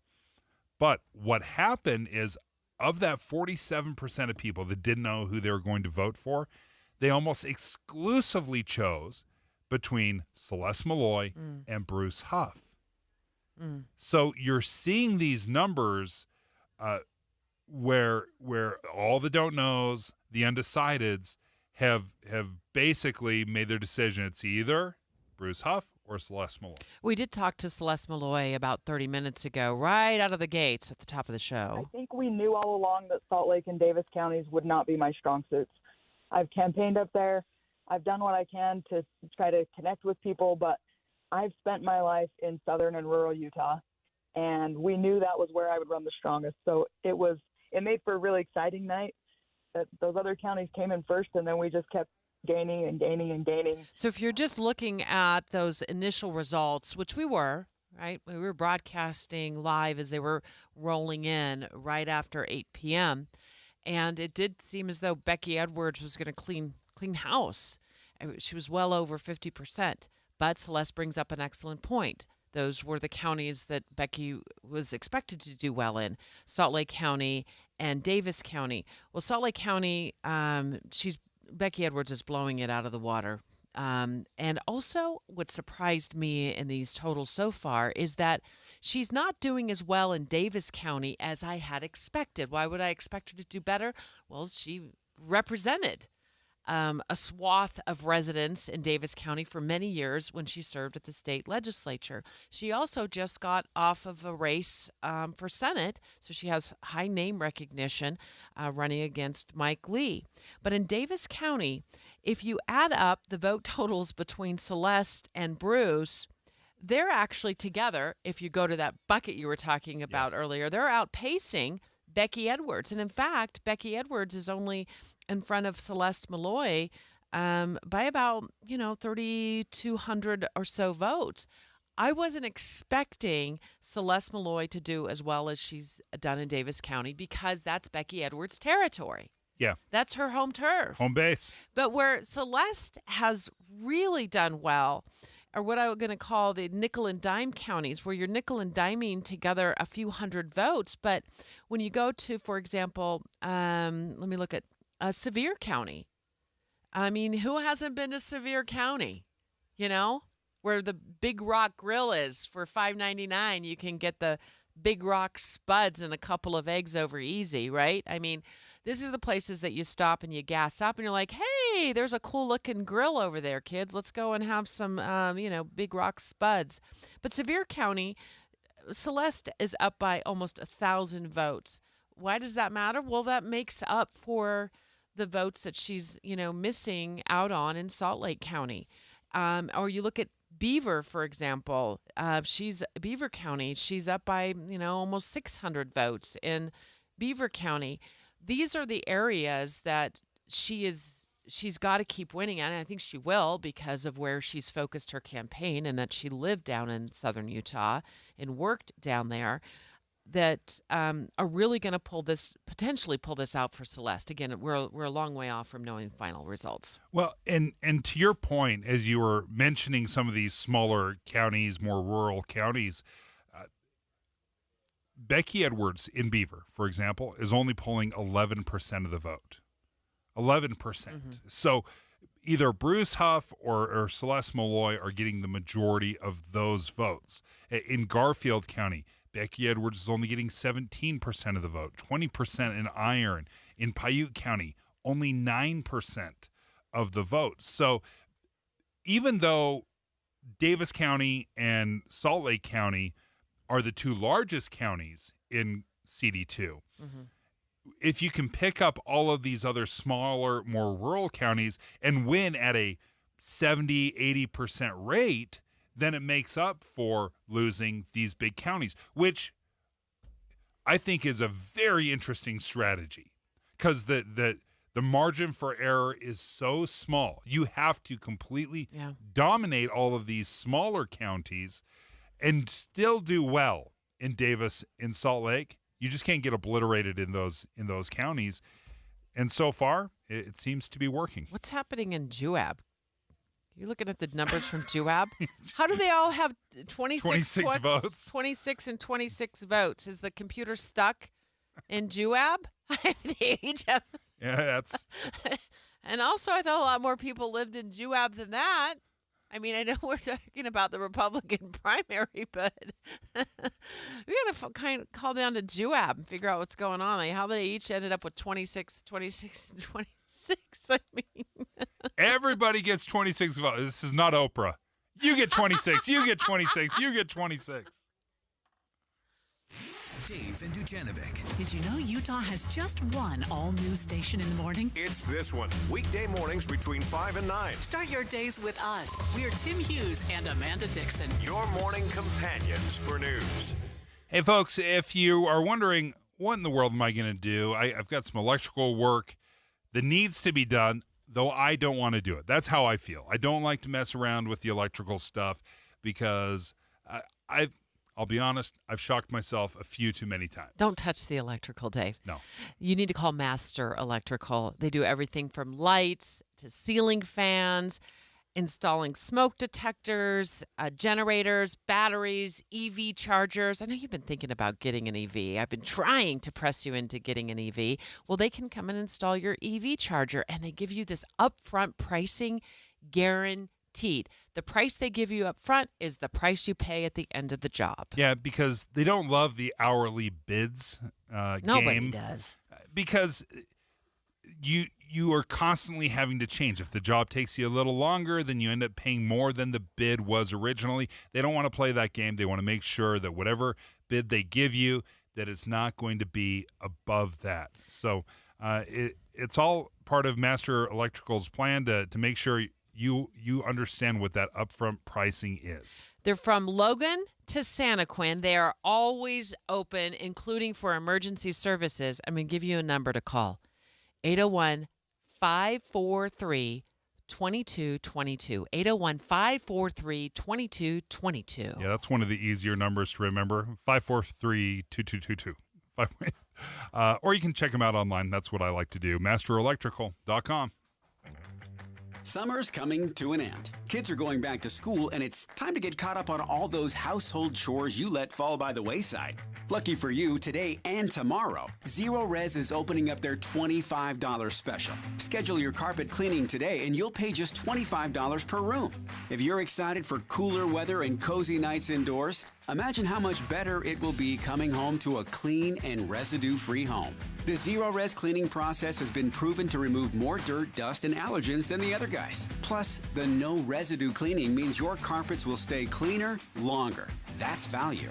But what happened is, of that 47% of people that didn't know who they were going to vote for, they almost exclusively chose between Celeste Malloy and Bruce Huff. So you're seeing these numbers where all the don't knows, the undecideds have basically made their decision. It's either Bruce Huff or Celeste Malloy. We did talk to Celeste Malloy about 30 minutes ago, right out of the gates at the top of the show. I think we knew all along that Salt Lake and Davis counties would not be my strong suits. I've campaigned up there. I've done what I can to try to connect with people, but I've spent my life in southern and rural Utah, and we knew that was where I would run the strongest. So it made for a really exciting night. That those other counties came in first, and then we just kept gaining and gaining and gaining. So if you're just looking at those initial results, which we were, right? We were broadcasting live as they were rolling in right after 8 p.m., and it did seem as though Becky Edwards was going to clean house. She was well over 50%. But Celeste brings up an excellent point. Those were the counties that Becky was expected to do well in, Salt Lake County and Davis County. Well, Salt Lake County, Becky Edwards is blowing it out of the water. And also what surprised me in these totals so far is that she's not doing as well in Davis County as I had expected. Why would I expect her to do better? Well, she represented a swath of residents in Davis County for many years when she served at the state legislature. She also just got off of a race for Senate, so she has high name recognition running against Mike Lee. But in Davis County, if you add up the vote totals between Celeste and Bruce, they're actually together, if you go to that bucket you were talking about earlier, they're outpacing Becky Edwards. And in fact, Becky Edwards is only in front of Celeste Malloy by about, 3,200 or so votes. I wasn't expecting Celeste Malloy to do as well as she's done in Davis County because that's Becky Edwards' territory. Yeah. That's her home turf. Home base. But where Celeste has really done well are what I'm going to call the nickel and dime counties, where you're nickel and diming together a few hundred votes. But when you go to, for example, let me look at Sevier County. I mean, who hasn't been to Sevier County? Where the Big Rock Grill is for $5.99. You can get the Big Rock spuds and a couple of eggs over easy, right? I mean, this is the places that you stop and you gas up and you're like, hey, there's a cool looking grill over there, kids. Let's go and have some, Big Rock spuds. But Sevier County, Celeste is up by almost 1,000 votes. Why does that matter? Well, that makes up for the votes that she's, missing out on in Salt Lake County. Or you look at Beaver, for example. Beaver County. She's up by, almost 600 votes in Beaver County. These are the areas that she's got to keep winning at, and I think she will because of where she's focused her campaign and that she lived down in southern Utah and worked down there, that are really going to potentially pull this out for Celeste. Again, we're a long way off from knowing the final results. Well, and to your point, as you were mentioning some of these smaller counties, more rural counties, Becky Edwards in Beaver, for example, is only polling 11% of the vote. 11%. Mm-hmm. So either Bruce Huff or Celeste Malloy are getting the majority of those votes. In Garfield County, Becky Edwards is only getting 17% of the vote, 20% in Iron. In Paiute County, only 9% of the vote. So even though Davis County and Salt Lake County are the two largest counties in CD2, if you can pick up all of these other smaller, more rural counties and win at a 70, 80% rate, then it makes up for losing these big counties, which I think is a very interesting strategy, because the The margin for error is so small. You have to completely dominate all of these smaller counties and still do well in Davis, in Salt Lake. You just can't get obliterated in those counties. And so far, it seems to be working. What's happening in Juab? You're looking at the numbers from Juab. How do they all have 26 votes? 26 and 26 votes. Is the computer stuck in Juab? They each have. Yeah, that's. And also, I thought a lot more people lived in Juab than that. I mean, I know we're talking about the Republican primary, but we got to kind of call down to Juab and figure out what's going on. Like how they each ended up with 26, and 26. I mean, everybody gets 26 votes. This is not Oprah. You get 26. You get 26. You get 26. Dave and Dujanovic. Did you know Utah has just one all-news station in the morning? It's this one. Weekday mornings between 5 and 9. Start your days with us. We're Tim Hughes and Amanda Dixon. Your morning companions for news. Hey, folks, if you are wondering, what in the world am I going to do? I've got some electrical work that needs to be done, though I don't want to do it. That's how I feel. I don't like to mess around with the electrical stuff because I'll be honest, I've shocked myself a few too many times. Don't touch the electrical, Dave. No. You need to call Master Electrical. They do everything from lights to ceiling fans, installing smoke detectors, generators, batteries, EV chargers. I know you've been thinking about getting an EV. I've been trying to press you into getting an EV. Well, they can come and install your EV charger, and they give you this upfront pricing guaranteed. The price they give you up front is the price you pay at the end of the job. Yeah, because they don't love the hourly bids Nobody game. does. Because you are constantly having to change. If the job takes you a little longer, then you end up paying more than the bid was originally. They don't want to play that game. They want to make sure that whatever bid they give you, that it's not going to be above that. So it's all part of Master Electrical's plan to make sure you understand what that upfront pricing is. They're from Logan to Santaquin. They are always open, including for emergency services. I'm going to give you a number to call. 801-543-2222. 801-543-2222. Yeah, that's one of the easier numbers to remember. 543-2222. Or you can check them out online. That's what I like to do. MasterElectrical.com. Summer's coming to an end. Kids are going back to school, and it's time to get caught up on all those household chores you let fall by the wayside. Lucky for you, today and tomorrow, Zero Res is opening up their $25 special. Schedule your carpet cleaning today, and you'll pay just $25 per room. If you're excited for cooler weather and cozy nights indoors, imagine how much better it will be coming home to a clean and residue-free home. The Zero Res cleaning process has been proven to remove more dirt, dust, and allergens than the other guys. Plus, the no residue cleaning means your carpets will stay cleaner longer. That's value.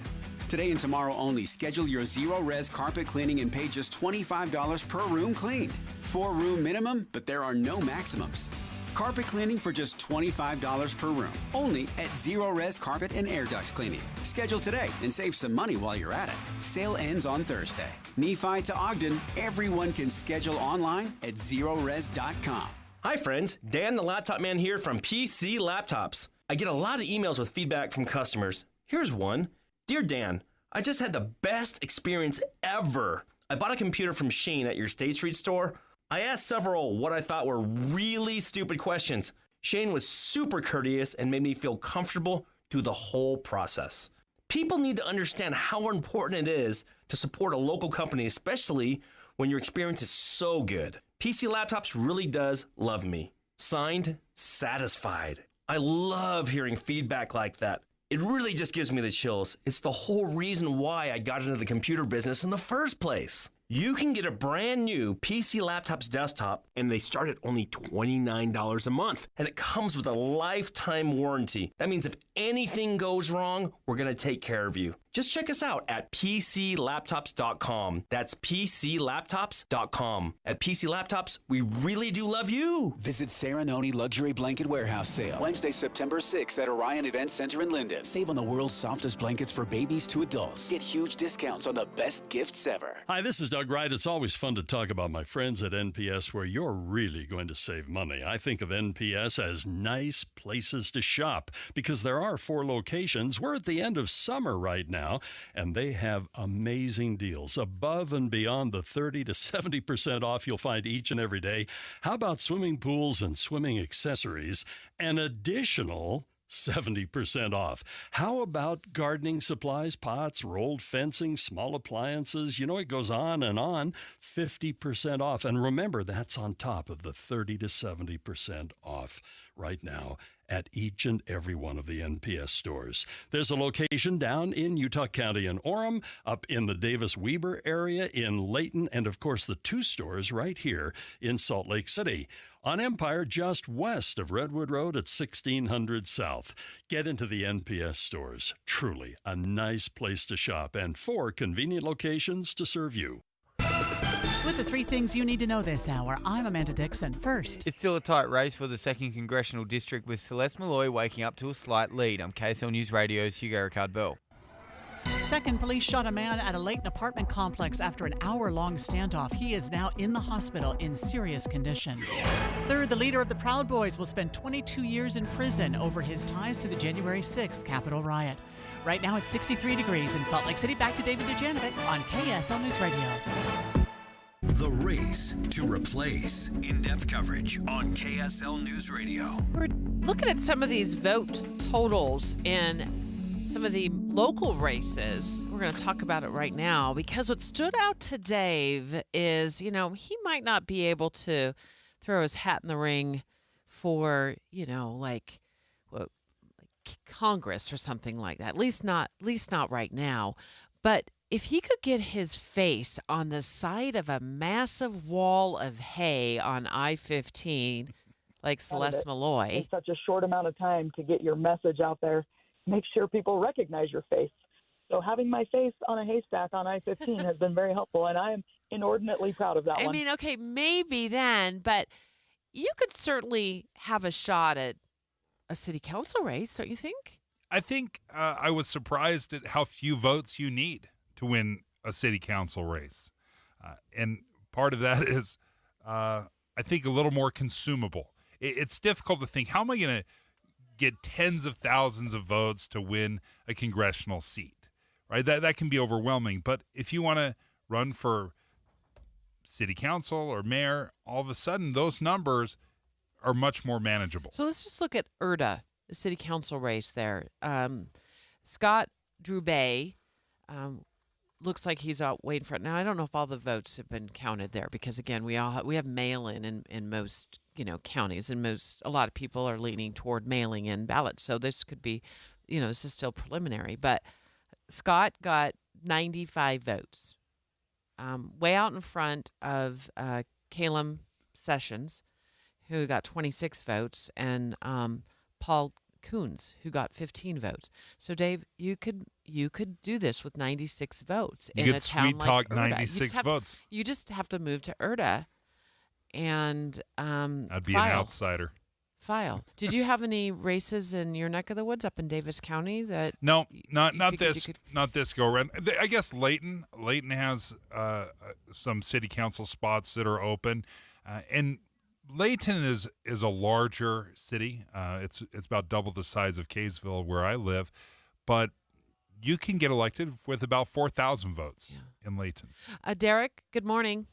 Today and tomorrow only, schedule your Zero Res carpet cleaning and pay just $25 per room cleaned. 4-room minimum, but there are no maximums. Carpet cleaning for just $25 per room. Only at Zero Res Carpet and Air Ducts Cleaning. Schedule today and save some money while you're at it. Sale ends on Thursday. Nephi to Ogden, everyone can schedule online at ZeroRes.com. Hi friends, Dan the Laptop Man here from PC Laptops. I get a lot of emails with feedback from customers. Here's one. Dear Dan, I just had the best experience ever. I bought a computer from Shane at your State Street store. I asked several what I thought were really stupid questions. Shane was super courteous and made me feel comfortable through the whole process. People need to understand how important it is to support a local company, especially when your experience is so good. PC Laptops really does love me. Signed, Satisfied. I love hearing feedback like that. It really just gives me the chills. It's the whole reason why I got into the computer business in the first place. You can get a brand new PC Laptops desktop, and they start at only $29 a month. And it comes with a lifetime warranty. That means if anything goes wrong, we're going to take care of you. Just check us out at PCLaptops.com. That's PCLaptops.com. At PC Laptops, we really do love you. Visit Serenoni Luxury Blanket Warehouse Sale Wednesday, September 6th at Orion Event Center in Linden. Save on the world's softest blankets for babies to adults. Get huge discounts on the best gifts ever. Hi, this is Doug Wright. It's always fun to talk about my friends at NPS where you're really going to save money. I think of NPS as nice places to shop because there are 4 locations. We're at the end of summer right now, and they have amazing deals above and beyond the 30 to 70% off you'll find each and every day. How about swimming pools and swimming accessories? An additional 70% off. How about gardening supplies, pots, rolled fencing, small appliances? You know, it goes on and on. 50% off. And remember, that's on top of the 30 to 70% off right now at each and every one of the NPS stores. There's a location down in Utah County in Orem, up in the Davis-Weber area in Layton, and of course the 2 stores right here in Salt Lake City. On Empire, just west of Redwood Road at 1600 South. Get into the NPS stores. Truly a nice place to shop and 4 convenient locations to serve you. With the 3 things you need to know this hour, I'm Amanda Dixon. First, It's still a tight race for the 2nd Congressional District with Celeste Malloy waking up to a slight lead. I'm KSL News Radio's Hugo Ricard-Bell. second, police shot a man at a Layton apartment complex after an hour-long standoff. He is now in the hospital in serious condition. Third, the leader of the Proud Boys will spend 22 years in prison over his ties to the January 6th Capitol riot. Right now it's 63 degrees in Salt Lake City. Back to David Dujanovic on KSL News Radio. The race to replace. In-depth coverage on KSL News Radio. We're looking at some of these vote totals in some of the local races. We're going to talk about it right now because what stood out to Dave is, he might not be able to throw his hat in the ring for, like Congress or something like that. At least not right now. But if he could get his face on the side of a massive wall of hay on I-15, like Celeste Malloy. In such a short amount of time to get your message out there, make sure people recognize your face. So having my face on a haystack on I-15 has been very helpful, and I am inordinately proud of that one. I mean, okay, maybe then, but you could certainly have a shot at a city council race, don't you think? I think I was surprised at how few votes you need to win a city council race. And part of that is, I think, a little more consumable. It's difficult to think, how am I going to get tens of thousands of votes to win a congressional seat, right? That can be overwhelming. But if you want to run for city council or mayor, all of a sudden those numbers are much more manageable. So let's just look at Erda, the city council race there. Scott Drew-Bay looks like he's out waiting for it. Now, I don't know if all the votes have been counted there because, again, we have mail-in in most counties, and a lot of people are leaning toward mailing in ballots. So this could be, this is still preliminary. But Scott got 95 votes, way out in front of Calum Sessions, who got 26 votes, and Paul Coons, who got 15 votes. So, Dave, you could do this with 96 votes in a town like talk Erda. 96 votes. You just have to move to Erda, and I'd be an outsider. File. Did you have any races in your neck of the woods up in Davis County that? No, not this go around. I guess Layton has some city council spots that are open, and Layton is a larger city. It's about double the size of Kaysville, where I live, but you can get elected with about 4,000 votes in Layton. Derek, good morning.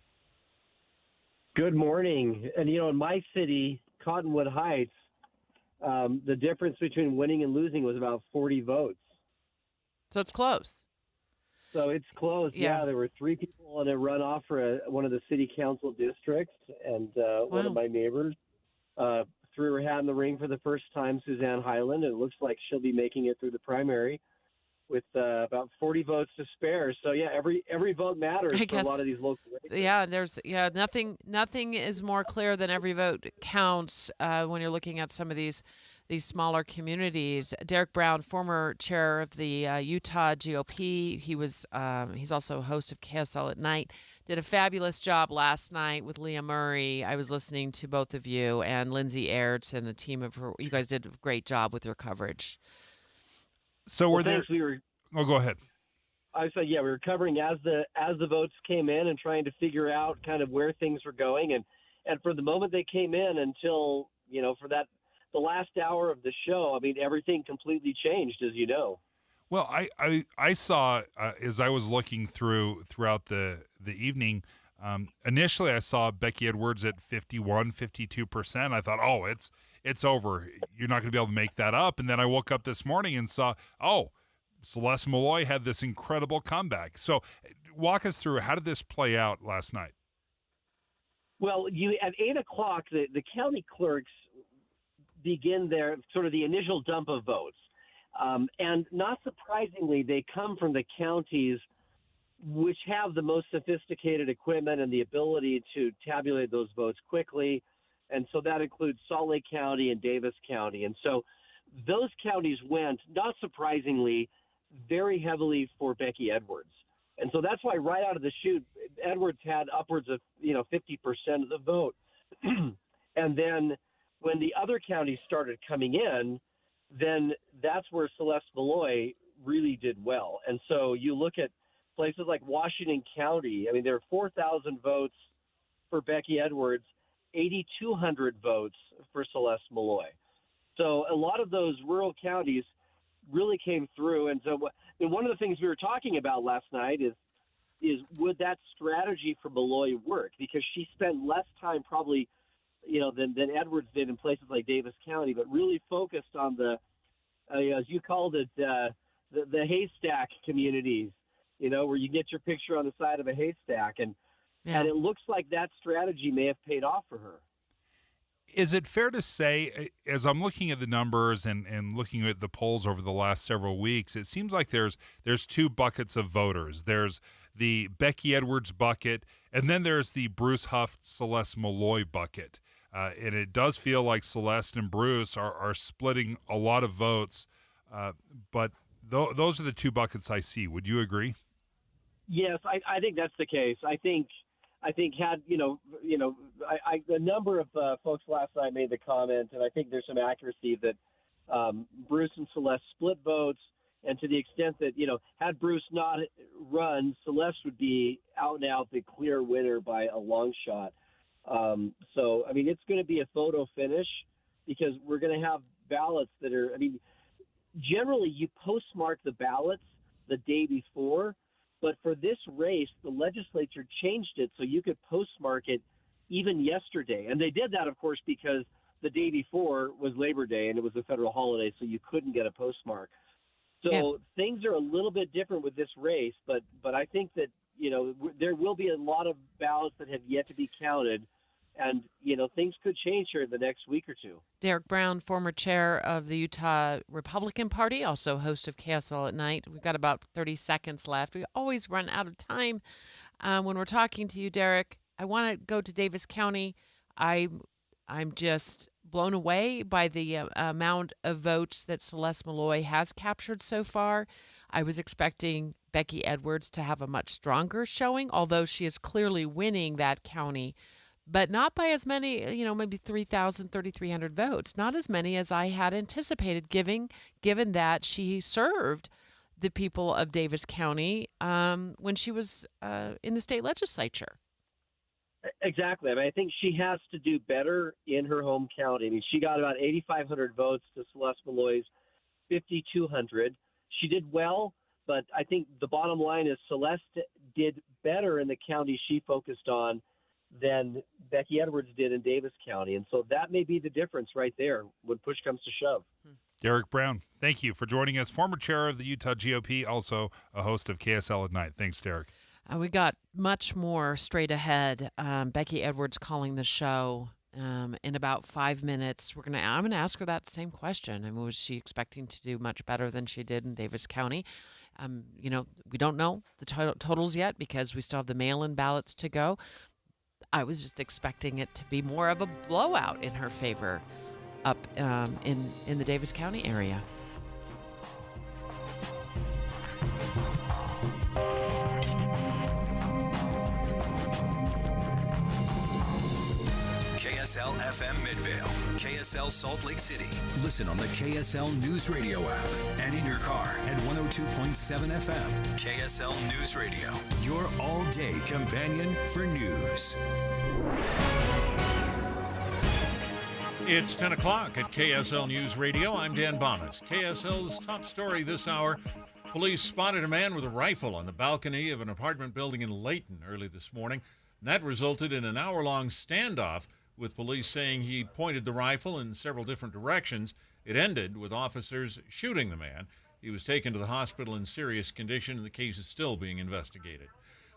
Good morning. And in my city, Cottonwood Heights, the difference between winning and losing was about 40 votes. So it's close. So it's close. Yeah, there were 3 people in a runoff for one of the city council districts, and one of my neighbors threw her hat in the ring for the first time, Suzanne Highland. It looks like she'll be making it through the primary with about 40 votes to spare. So yeah, every vote matters for a lot of these local races. Yeah, nothing is more clear than every vote counts when you're looking at some of these these smaller communities. Derek Brown, former chair of the Utah GOP, he's also host of KSL at Night, did a fabulous job last night with Leah Murray. I was listening to both of you and Lindsay Aerts and the team of her. You guys did a great job with your coverage. So well, thanks, we were. Oh, go ahead. I said, we were covering as the votes came in and trying to figure out kind of where things were going, and from the moment they came in until for the last hour of the show, I mean, everything completely changed, as you know. Well, I saw as I was looking throughout the evening. Initially, I saw Becky Edwards at 52%. I thought, oh, it's over. You're not going to be able to make that up. And then I woke up this morning and saw, oh, Celeste Malloy had this incredible comeback. So walk us through, how did this play out last night? Well, at 8 o'clock, the county clerks begin their sort of the initial dump of votes. And not surprisingly, they come from the counties which have the most sophisticated equipment and the ability to tabulate those votes quickly. And so that includes Salt Lake County and Davis County. And so those counties went, not surprisingly, very heavily for Becky Edwards. And so that's why right out of the chute, Edwards had upwards of 50% of the vote. And then when the other counties started coming in, then that's where Celeste Malloy really did well. And so you look at places like Washington County. I mean, there are 4,000 votes for Becky Edwards, 8,200 votes for Celeste Malloy. So a lot of those rural counties really came through. And so one of the things we were talking about last night is would that strategy for Malloy work? Because she spent less time probably than Edwards did in places like Davis County, but really focused on the, as you called it, the haystack communities, where you get your picture on the side of a haystack. And it looks like that strategy may have paid off for her. Is it fair to say, as I'm looking at the numbers and looking at the polls over the last several weeks, it seems like there's two buckets of voters. There's the Becky Edwards bucket, and then there's the Bruce Huff, Celeste Malloy bucket. And it does feel like Celeste and Bruce are splitting a lot of votes, but those are the two buckets I see. Would you agree? Yes, I think that's the case. I think had a number of folks last night made the comment, and I think there's some accuracy that Bruce and Celeste split votes, and to the extent that had Bruce not run, Celeste would be out and out the clear winner by a long shot. So, I mean, it's going to be a photo finish because we're going to have ballots that are, generally you postmark the ballots the day before, but for this race, the legislature changed it so you could postmark it even yesterday. And they did that, of course, because the day before was Labor Day and it was a federal holiday, so you couldn't get a postmark. So things are a little bit different with this race, but I think that, there will be a lot of ballots that have yet to be counted, and, things could change here in the next week or two. Derek Brown, former chair of the Utah Republican Party, also host of KSL at Night. We've got about 30 seconds left. We always run out of time when we're talking to you, Derek. I want to go to Davis County. I'm just blown away by the amount of votes that Celeste Malloy has captured so far. I was expecting Becky Edwards to have a much stronger showing, although she is clearly winning that county, but not by as many, maybe 3,000, 3,300 votes, not as many as I had anticipated, given that she served the people of Davis County when she was in the state legislature. Exactly. I think she has to do better in her home county. She got about 8,500 votes to Celeste Malloy's 5,200. She did well, but I think the bottom line is Celeste did better in the county she focused on than Becky Edwards did in Davis County. And so that may be the difference right there when push comes to shove. Derek Brown, thank you for joining us. Former chair of the Utah GOP, also a host of KSL at Night. Thanks, Derek. We got much more straight ahead. Becky Edwards calling the show in about 5 minutes. I'm gonna ask her that same question. Was she expecting to do much better than she did in Davis County? We don't know the totals yet because we still have the mail-in ballots to go. I was just expecting it to be more of a blowout in her favor. up in the Davis County area. KSL FM Midvale, KSL Salt Lake City. Listen on the KSL News Radio app and in your car at 102.7 FM. KSL News Radio, your all-day companion for news. It's 10 o'clock at KSL News Radio. I'm Dan Bonas. KSL's top story this hour. Police spotted a man with a rifle on the balcony of an apartment building in Layton early this morning. That resulted in an hour-long standoff, with police saying he pointed the rifle in several different directions. It ended with officers shooting the man. He was taken to the hospital in serious condition, and the case is still being investigated.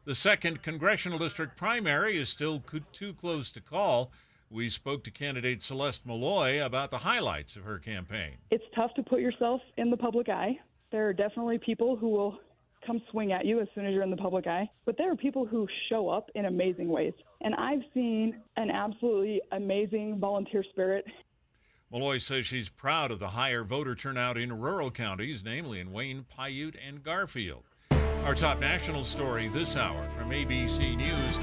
The 2nd Congressional District primary is still too close to call. We spoke to candidate Celeste Malloy about the highlights of her campaign. It's tough to put yourself in the public eye. There are definitely people who will come swing at you as soon as you're in the public eye. But there are people who show up in amazing ways. And I've seen an absolutely amazing volunteer spirit. Malloy says she's proud of the higher voter turnout in rural counties, namely in Wayne, Paiute, and Garfield. Our top national story this hour from ABC News.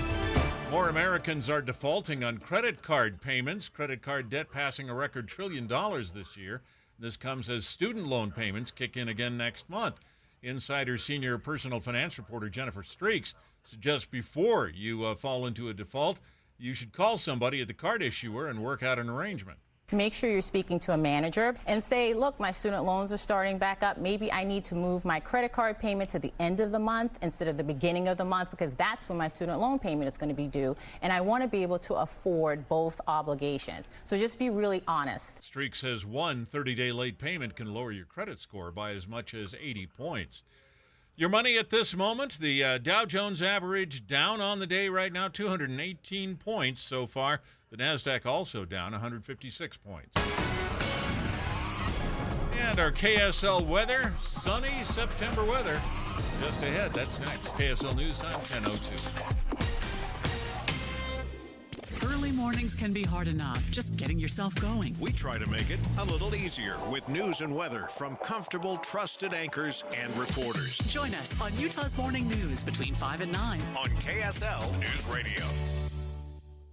More Americans are defaulting on credit card payments. Credit card debt passing a record $1 trillion this year. This comes as student loan payments kick in again next month. Insider senior personal finance reporter Jennifer Streaks suggests before you fall into a default, you should call somebody at the card issuer and work out an arrangement. Make sure you're speaking to a manager and say, look, my student loans are starting back up. Maybe I need to move my credit card payment to the end of the month instead of the beginning of the month, because that's when my student loan payment is going to be due. And I want to be able to afford both obligations. So just be really honest. Streak says one 30-day late payment can lower your credit score by as much as 80 points. Your money at this moment, the Dow Jones average down on the day right now, 218 points so far. The NASDAQ also down 156 points. And our KSL weather, sunny September weather. Just ahead, that's next. KSL News Time, 10:02. Early mornings can be hard enough, just getting yourself going. We try to make it a little easier with news and weather from comfortable, trusted anchors and reporters. Join us on Utah's Morning News between 5 and 9 on KSL News Radio.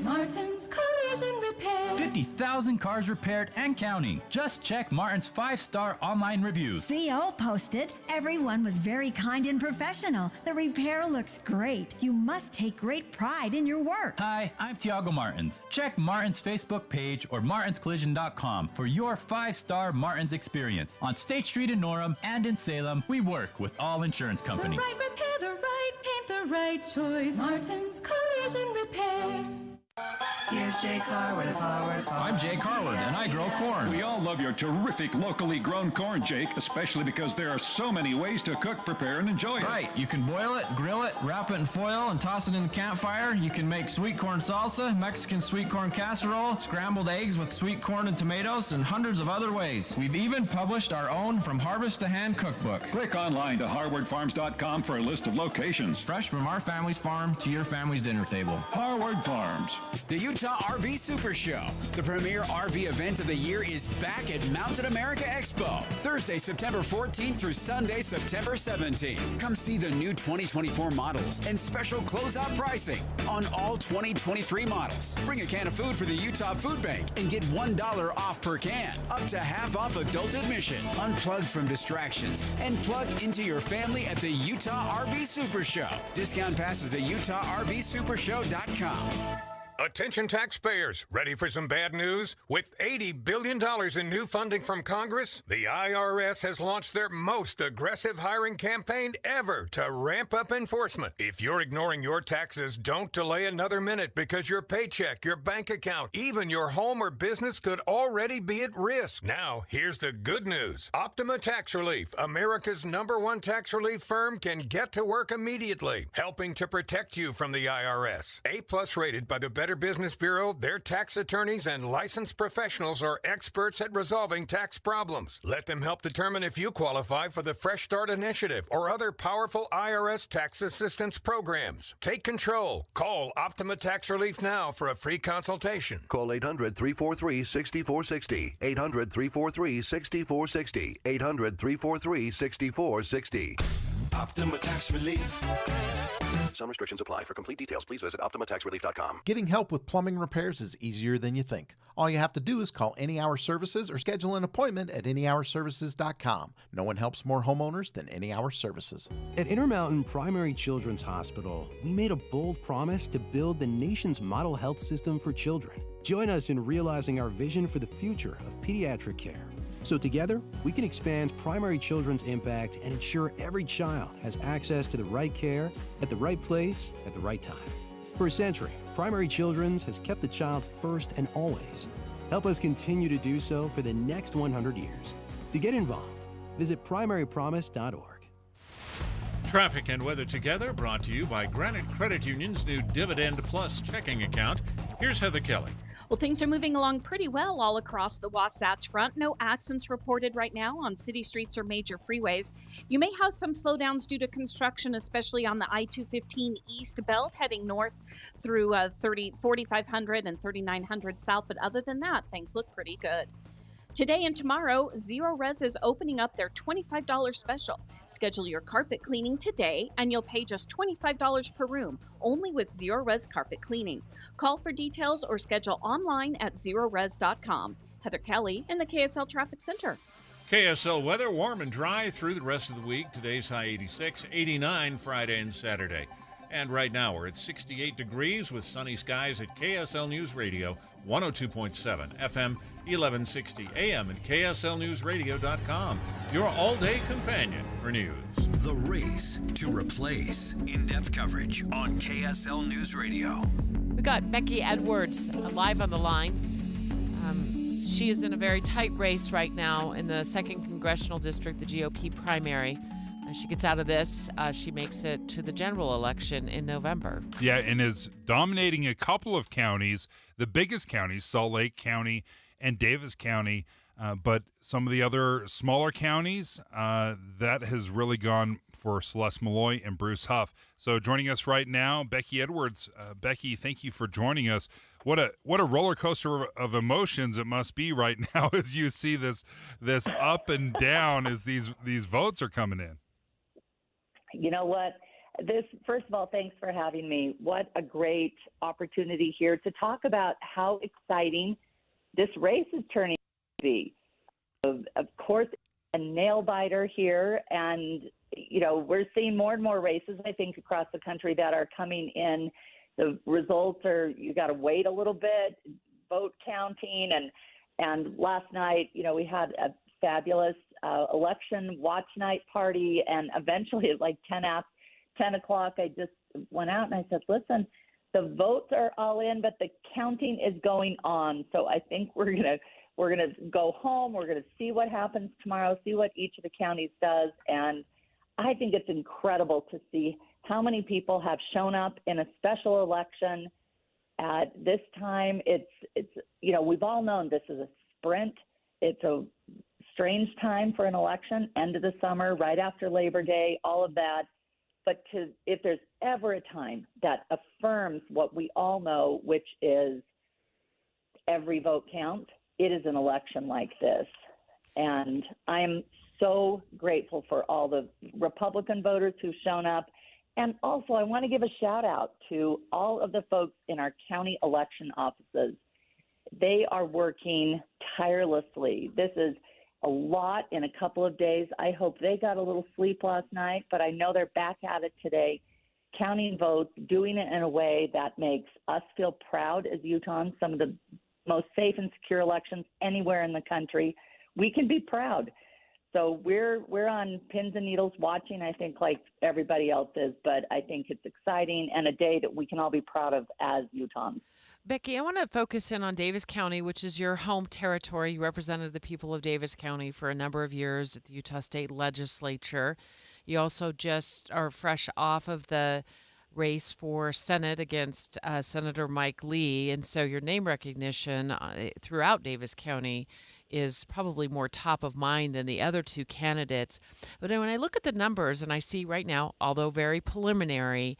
Martin's Collision Repair. 50,000 cars repaired and counting. Just check Martin's 5-star online reviews. CO posted, everyone was very kind and professional. The repair looks great. You must take great pride in your work. Hi, I'm Tiago Martins. Check Martin's Facebook page or martinscollision.com for your 5-star Martins experience. On State Street in Norham and in Salem, we work with all insurance companies. The right repair, the right paint, the right choice. Martin's Collision Repair. Here's Jay Carwood. I'm Jay Carwood, and I grow corn. We all love your terrific locally grown corn, Jake, especially because there are so many ways to cook, prepare, and enjoy it. Right. You can boil it, grill it, wrap it in foil, and toss it in the campfire. You can make sweet corn salsa, Mexican sweet corn casserole, scrambled eggs with sweet corn and tomatoes, and hundreds of other ways. We've even published our own From Harvest to Hand cookbook. Click online to harwardfarms.com for a list of locations. Fresh from our family's farm to your family's dinner table. Harward Farms. The Utah RV Super Show, the premier RV event of the year, is back at Mountain America Expo, Thursday, September 14th through Sunday, September 17th. Come see the new 2024 models and special closeout pricing on all 2023 models. Bring a can of food for the Utah Food Bank and get $1 off per can, up to half off adult admission. Unplug from distractions and plug into your family at the Utah RV Super Show. Discount passes at utahRVSupershow.com. Attention taxpayers, ready for some bad news? With $80 billion in new funding from Congress, the IRS has launched their most aggressive hiring campaign ever to ramp up enforcement. If you're ignoring your taxes, don't delay another minute, because your paycheck, your bank account, even your home or business could already be at risk. Now, here's the good news. Optima Tax Relief, America's #1 tax relief firm, can get to work immediately, helping to protect you from the IRS. A+ rated by the Better Better Business Bureau, their tax attorneys and licensed professionals are experts at resolving tax problems. Let them help determine if you qualify for the Fresh Start Initiative or other powerful IRS tax assistance programs. Take control. Call Optima Tax Relief now for a free consultation. Call 800-343-6460. 800-343-6460. 800-343-6460. Optima Tax Relief. Some restrictions apply. For complete details, please visit OptimaTaxRelief.com. Getting help with plumbing repairs is easier than you think. All you have to do is call Any Hour Services or schedule an appointment at anyhourservices.com. No one helps more homeowners than Any Hour Services. At Intermountain Primary Children's Hospital, we made a bold promise to build the nation's model health system for children. Join us in realizing our vision for the future of pediatric care. So together, we can expand primary children's impact and ensure every child has access to the right care at the right place at the right time. For a century, Primary Children's has kept the child first and always. Help us continue to do so for the next 100 years. To get involved, visit primarypromise.org. Traffic and weather together, brought to you by Granite Credit Union's new Dividend Plus checking account. Here's Heather Kelly. Well, things are moving along pretty well all across the Wasatch Front. No accidents reported right now on city streets or major freeways. You may have some slowdowns due to construction, especially on the I-215 East Belt heading north through 4500 and 3900 south. But other than that, things look pretty good. Today and tomorrow, Zero Res is opening up their $25 special. Schedule your carpet cleaning today, and you'll pay just $25 per room, only with Zero Res Carpet Cleaning. Call for details or schedule online at zerores.com. Heather Kelly in the KSL Traffic Center. KSL weather, warm and dry through the rest of the week. Today's high 86, 89 Friday and Saturday. And right now we're at 68 degrees with sunny skies at KSL News Radio, 102.7 FM, 1160 AM, and KSLNewsRadio.com. Your all-day companion for news. The race to replace. In-depth coverage on KSL News Radio. We got Becky Edwards live on the line. She is in a very tight race right now in the 2nd Congressional District, the GOP primary. She gets out of this, she makes it to the general election in November. Yeah, and is dominating a couple of counties, the biggest counties, Salt Lake County and Davis County, but some of the other smaller counties, that has really gone for Celeste Malloy and Bruce Huff. So joining us right now, Becky Edwards. Becky, thank you for joining us. What a roller coaster of emotions it must be right now as you see this up and down as these votes are coming in. You know what? First of all, thanks for having me. What a great opportunity here to talk about how exciting this race is turning out to be. Of course, a nail biter here, and we're seeing more and more races, I think, across the country that are coming in. The results are, you got to wait a little bit, vote counting, and last night, we had a fabulous election watch night party, and eventually at like 10 o'clock, I just went out and I said, listen, the votes are all in, but the counting is going on. So I think we're gonna go home. We're gonna see what happens tomorrow, see what each of the counties does, and I think it's incredible to see how many people have shown up in a special election. At this time, it's we've all known this is a sprint. It's a strange time for an election, end of the summer, right after Labor Day, all of that. But if there's ever a time that affirms what we all know, which is every vote counts, it is an election like this. And I'm so grateful for all the Republican voters who've shown up. And also, I want to give a shout out to all of the folks in our county election offices. They are working tirelessly. This is a lot in a couple of days. I hope they got a little sleep last night, but I know they're back at it today, counting votes, doing it in a way that makes us feel proud as Utahns, some of the most safe and secure elections anywhere in the country. We can be proud. So we're on pins and needles watching, I think, like everybody else is, but I think it's exciting and a day that we can all be proud of as Utahns. Becky, I want to focus in on Davis County, which is your home territory. You represented the people of Davis County for a number of years at the Utah State Legislature. You also just are fresh off of the race for Senate against Senator Mike Lee. And so your name recognition throughout Davis County is probably more top of mind than the other two candidates. But when I look at the numbers and I see right now, although very preliminary,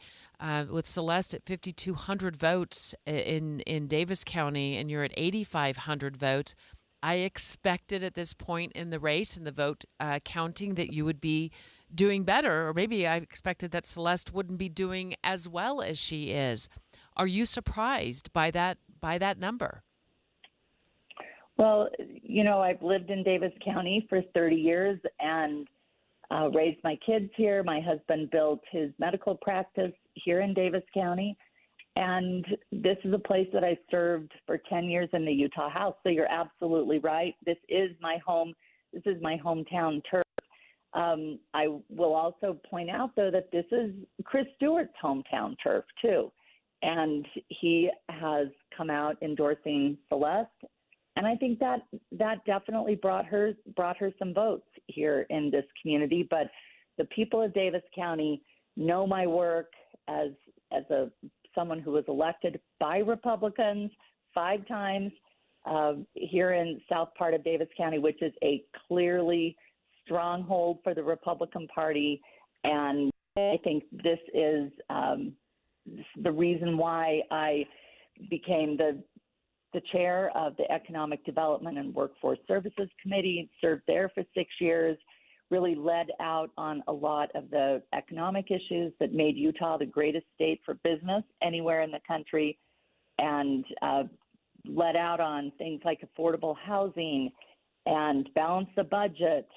with Celeste at 5,200 votes in Davis County and you're at 8,500 votes, I expected at this point in the race and the vote counting that you would be doing better, or maybe I expected that Celeste wouldn't be doing as well as she is. Are you surprised by that number? Well, I've lived in Davis County for 30 years and raised my kids here. My husband built his medical practice here in Davis County. And this is a place that I served for 10 years in the Utah House. So you're absolutely right. This is my home. This is my hometown turf. I will also point out, though, that this is Chris Stewart's hometown turf, too. And he has come out endorsing Celeste. And I think that definitely brought her some votes here in this community. But the people of Davis County know my work as someone who was elected by Republicans 5 times here in south part of Davis County, which is a clearly stronghold for the Republican Party. And I think this is the reason why I became the chair of the Economic Development and Workforce Services Committee, served there for 6 years, really led out on a lot of the economic issues that made Utah the greatest state for business anywhere in the country, and led out on things like affordable housing and balance the budget,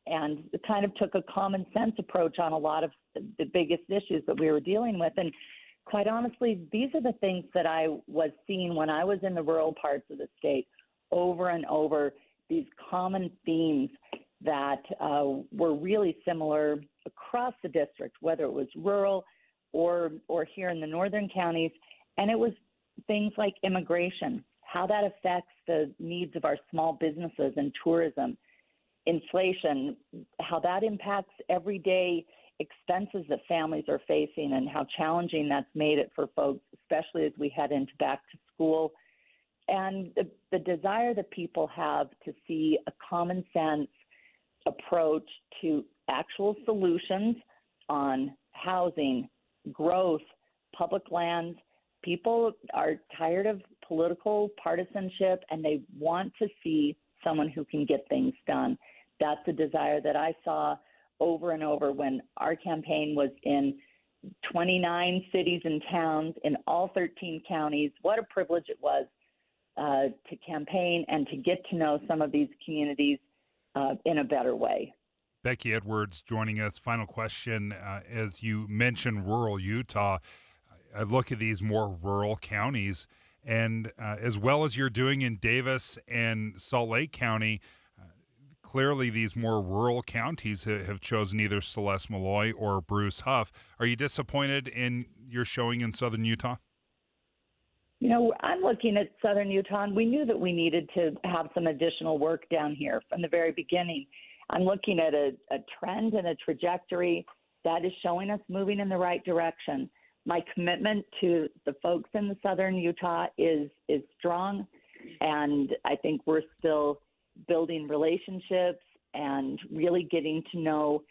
and kind of took a common sense approach on a lot of the biggest issues that we were dealing with. And quite honestly, these are the things that I was seeing when I was in the rural parts of the state over and over, these common themes that were really similar across the district, whether it was rural or here in the northern counties. And it was things like immigration, how that affects the needs of our small businesses and tourism, inflation, how that impacts everyday expenses that families are facing, and how challenging that's made it for folks, especially as we head into back to school. And the desire that people have to see a common sense approach to actual solutions on housing, growth, public lands. People are tired of political partisanship, and they want to see someone who can get things done. That's a desire that I saw over and over when our campaign was in 29 cities and towns in all 13 counties. What a privilege it was to campaign and to get to know some of these communities in a better way. Becky Edwards joining us. Final question. As you mentioned rural Utah, I look at these more rural counties, and as well as you're doing in Davis and Salt Lake County, clearly these more rural counties have chosen either Celeste Malloy or Bruce Huff. Are you disappointed in your showing in southern Utah? I'm looking at southern Utah, and we knew that we needed to have some additional work down here from the very beginning. I'm looking at a trend and a trajectory that is showing us moving in the right direction. My commitment to the folks in the southern Utah is strong, and I think we're still building relationships and really getting to know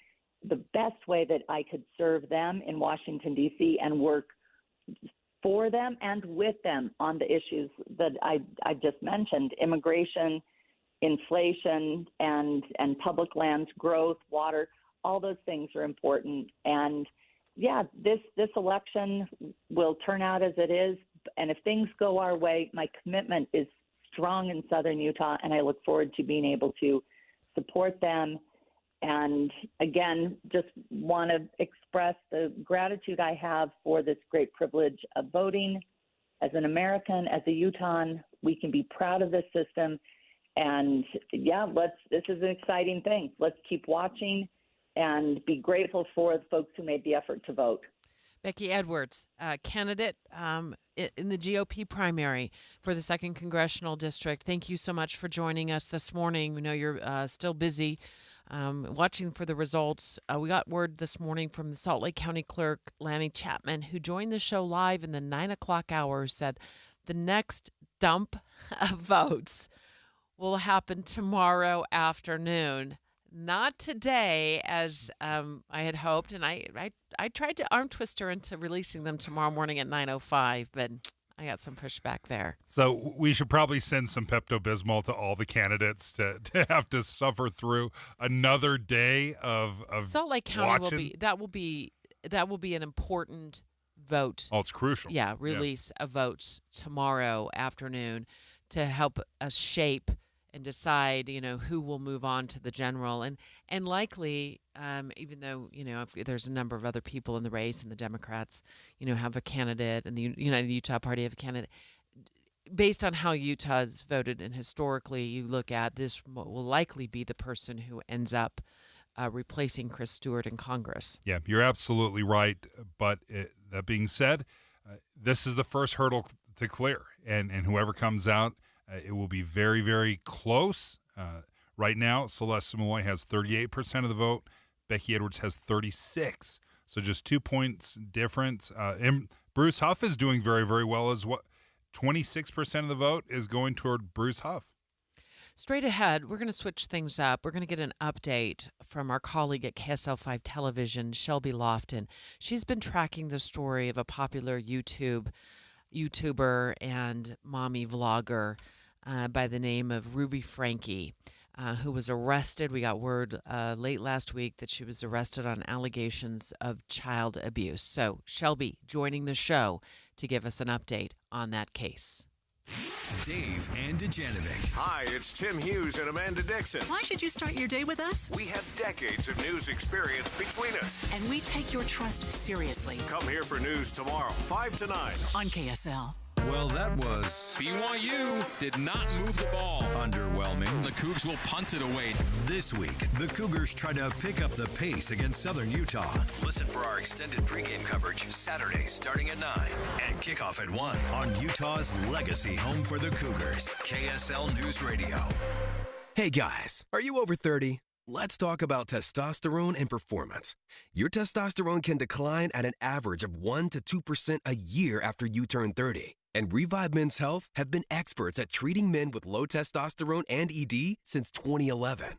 the best way that I could serve them in Washington, D.C., and work for them and with them on the issues that I just mentioned: immigration, inflation, and public lands, growth, water. All those things are important. And yeah, this election will turn out as it is. And if things go our way, my commitment is strong in southern Utah, and I look forward to being able to support them. And again, just want to express the gratitude I have for this great privilege of voting. As an American, as a Utahn, we can be proud of this system. And yeah, this is an exciting thing. Let's keep watching and be grateful for the folks who made the effort to vote. Becky Edwards, candidate in the GOP primary for the 2nd Congressional District. Thank you so much for joining us this morning. We know you're still busy watching for the results. We got word this morning from the Salt Lake County Clerk, Lanny Chapman, who joined the show live in the 9 o'clock hour, said the next dump of votes will happen tomorrow afternoon. Not today, as I had hoped, and I tried to arm twist her into releasing them tomorrow morning at 9:05, but I got some pushback there. So we should probably send some Pepto-Bismol to all the candidates to have to suffer through another day of Salt Lake County watching. will be an important vote. Oh, it's crucial. Yeah, release of votes tomorrow afternoon to help us shape and decide, who will move on to the general. And likely, even though, if there's a number of other people in the race and the Democrats, have a candidate and the United Utah Party have a candidate, based on how Utah's voted and historically you look at, this will likely be the person who ends up replacing Chris Stewart in Congress. Yeah, you're absolutely right. But that being said, this is the first hurdle to clear. And whoever comes out, it will be very, very close. Right now, Celeste Simoy has 38% of the vote. Becky Edwards has 36%. So just 2 points difference. And Bruce Huff is doing very, very well as what 26% of the vote is going toward Bruce Huff. Straight ahead, we're going to switch things up. We're going to get an update from our colleague at KSL5 Television, Shelby Lofton. She's been tracking the story of a popular YouTuber and mommy vlogger by the name of Ruby Frankie, who was arrested. We got word late last week that she was arrested on allegations of child abuse. So Shelby joining the show to give us an update on that case. Dave and Dujanovic. Hi, it's Tim Hughes and Amanda Dixon. Why should you start your day with us? We have decades of news experience between us. And we take your trust seriously. Come here for news tomorrow, 5 to 9. On KSL. Well, that was BYU did not move the ball. underwhelming. The Cougs will punt it away. This week, the Cougars try to pick up the pace against Southern Utah. Listen for our extended pregame coverage Saturday starting at 9 and kickoff at 1 on Utah's legacy home for the Cougars, KSL News Radio. Hey guys, are you over 30? Let's talk about testosterone and performance. Your testosterone can decline at an average of 1 to 2% a year after you turn 30. And Revive Men's Health have been experts at treating men with low testosterone and ED since 2011.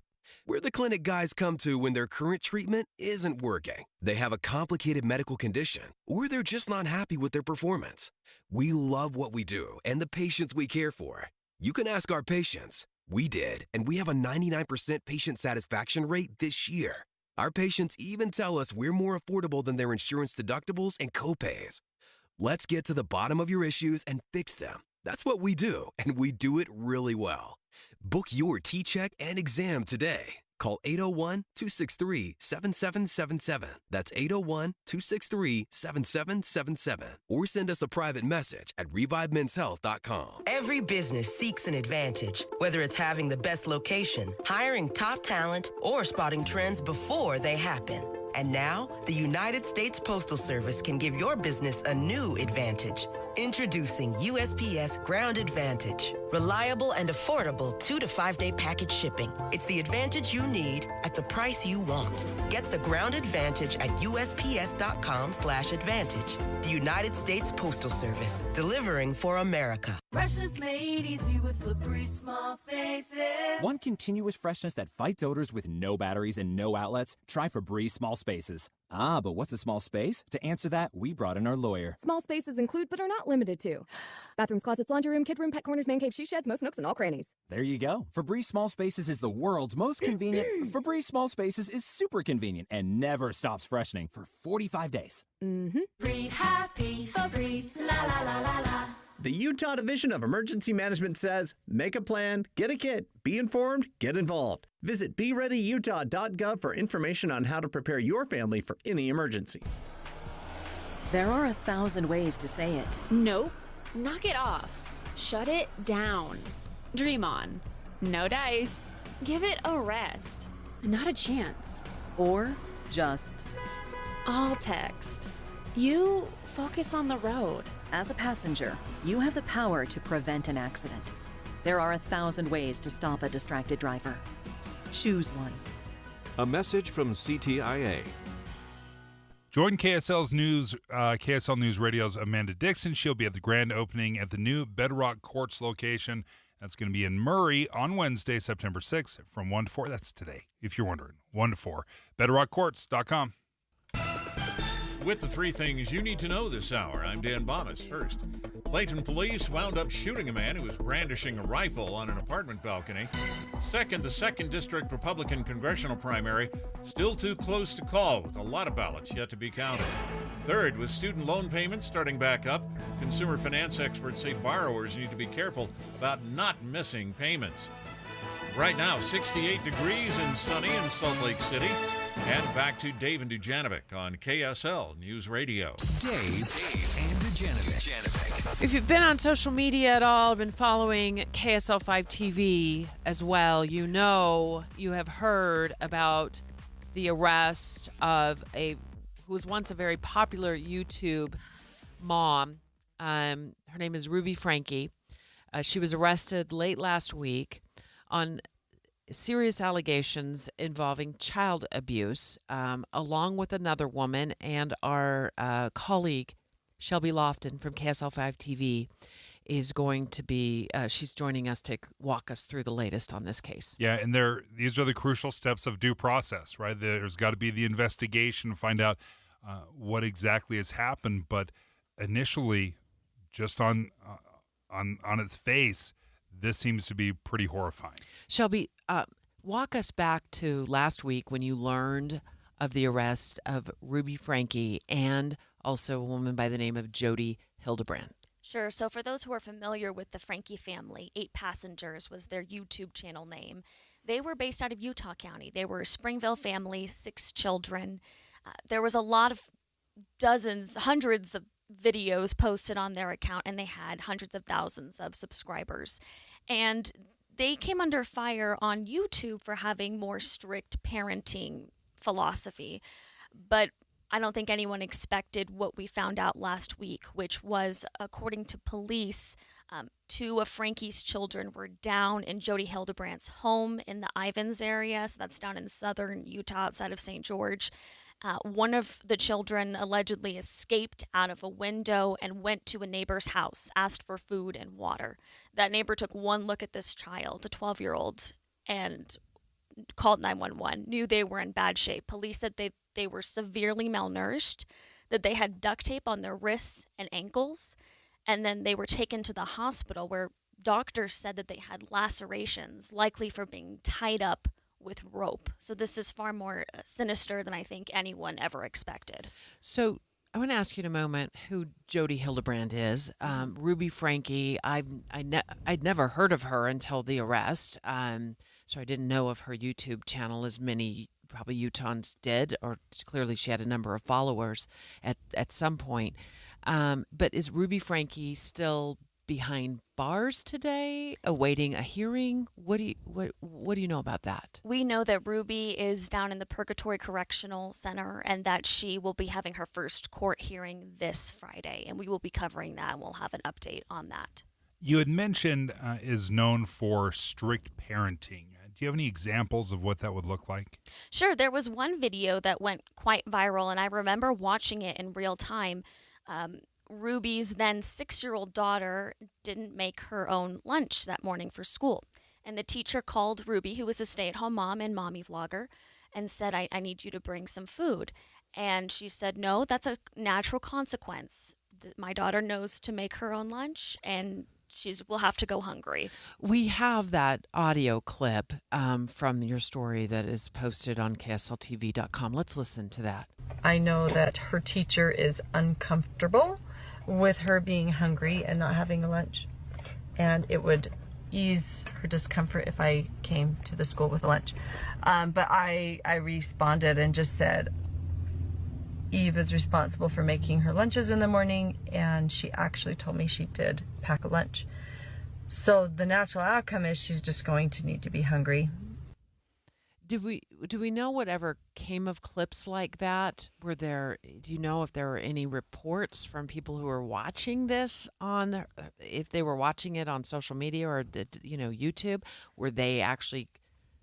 We're the clinic guys come to when their current treatment isn't working. They have a complicated medical condition, or they're just not happy with their performance. We love what we do and the patients we care for. You can ask our patients. We did, and we have a 99% patient satisfaction rate this year. Our patients even tell us we're more affordable than their insurance deductibles and copays. Let's get to the bottom of your issues and fix them. That's what we do, and we do it really well. Book your T-check and exam today. Call 801-263-7777. That's 801-263-7777. Or send us a private message at revivemenshealth.com. Every business seeks an advantage, whether it's having the best location, hiring top talent, or spotting trends before they happen. And now, the United States Postal Service can give your business a new advantage. Introducing USPS Ground Advantage. Reliable and affordable 2 to 5 day package shipping. It's the advantage you need at the price you want. Get the Ground Advantage at USPS.com/advantage. The United States Postal Service, delivering for America. Freshness made easy with Febreze Small Spaces. Want continuous freshness that fights odors with no batteries and no outlets? Try Febreze Small Spaces. Ah, but what's a small space? To answer that, we brought in our lawyer. Small spaces include, but are not limited to, bathrooms, closets, laundry room, kid room, pet corners, man cave, she sheds, most nooks, and all crannies. There you go. Febreze Small Spaces is the world's most convenient. Febreze Small Spaces is super convenient and never stops freshening for 45 days. Breathe happy, Febreze, la la la la la. The Utah Division of Emergency Management says, make a plan, get a kit, be informed, get involved. Visit BeReadyUtah.gov for information on how to prepare your family for any emergency. There are 1,000 ways to say it. Nope. Knock it off. Shut it down. Dream on. No dice. Give it a rest. Not a chance. Or just. All text. You focus on the road. As a passenger, you have the power to prevent an accident. There are 1,000 ways to stop a distracted driver. Choose one. A message from CTIA. Join KSL News Radio's Amanda Dixon. She'll be at the grand opening at the new Bedrock Courts location. That's going to be in Murray on Wednesday, September 6th from 1 to 4. That's today, if you're wondering. 1 to 4. BedrockCourts.com. With the three things you need to know this hour, I'm Dan Bomas. First, Clayton police wound up shooting a man who was brandishing a rifle on an apartment balcony. Second, the 2nd District Republican congressional primary still too close to call, with a lot of ballots yet to be counted. Third, with student loan payments starting back up, consumer finance experts say borrowers need to be careful about not missing payments. Right now, 68 degrees and sunny in Salt Lake City. And back to Dave and Dujanovic on KSL News Radio. Dave and Dujanovic. If you've been on social media at all, been following KSL5 TV as well, you know you have heard about the arrest of who was once a very popular YouTube mom. Her name is Ruby Franke. She was arrested late last week on serious allegations involving child abuse, along with another woman, and our colleague Shelby Lofton from KSL5 TV is going to be, she's joining us to walk us through the latest on this case. Yeah, and these are the crucial steps of due process, right? There's got to be the investigation, find out what exactly has happened, but initially, just on its face, this seems to be pretty horrifying. Shelby, walk us back to last week when you learned of the arrest of Ruby Franke and also a woman by the name of Jody Hildebrand. Sure. So for those who are familiar with the Franke family, 8 Passengers was their YouTube channel name. They were based out of Utah County. They were a Springville family, 6 children. There was a lot of hundreds of videos posted on their account, and they had hundreds of thousands of subscribers. And they came under fire on YouTube for having more strict parenting philosophy. But I don't think anyone expected what we found out last week, which was, according to police, 2 of Franke's children were down in Jody Hildebrand's home in the Ivins area. So that's down in southern Utah outside of St. George. One of the children allegedly escaped out of a window and went to a neighbor's house, asked for food and water. That neighbor took one look at this child, a 12-year-old, and called 911, knew they were in bad shape. Police said they were severely malnourished, that they had duct tape on their wrists and ankles, and then they were taken to the hospital where doctors said that they had lacerations, likely from being tied up with rope. So this is far more sinister than I think anyone ever expected. So I want to ask you in a moment who Jody Hildebrand is. Ruby Franke, I'd never heard of her until the arrest. So I didn't know of her YouTube channel as many probably Utahns did, or clearly she had a number of followers at some point. But is Ruby Franke still behind bars today, awaiting a hearing? What do you know about that? We know that Ruby is down in the Purgatory Correctional Center and that she will be having her first court hearing this Friday, and we will be covering that, and we'll have an update on that. You had mentioned is known for strict parenting. Do you have any examples of what that would look like? Sure. There was one video that went quite viral, and I remember watching it in real time. Ruby's then 6-year-old daughter didn't make her own lunch that morning for school. And the teacher called Ruby, who was a stay-at-home mom and mommy vlogger, and said, I need you to bring some food. And she said, no, that's a natural consequence. My daughter knows to make her own lunch, and will have to go hungry. We have that audio clip from your story that is posted on KSLTV.com. Let's listen to that. I know that her teacher is uncomfortable with her being hungry and not having a lunch, and it would ease her discomfort if I came to the school with a lunch. But I responded and just said, Eve is responsible for making her lunches in the morning, and she actually told me she did pack a lunch. So the natural outcome is she's just going to need to be hungry. Do we know whatever came of clips like that? Do you know if there were any reports from people who were watching this if they were watching it on social media or YouTube? Were they actually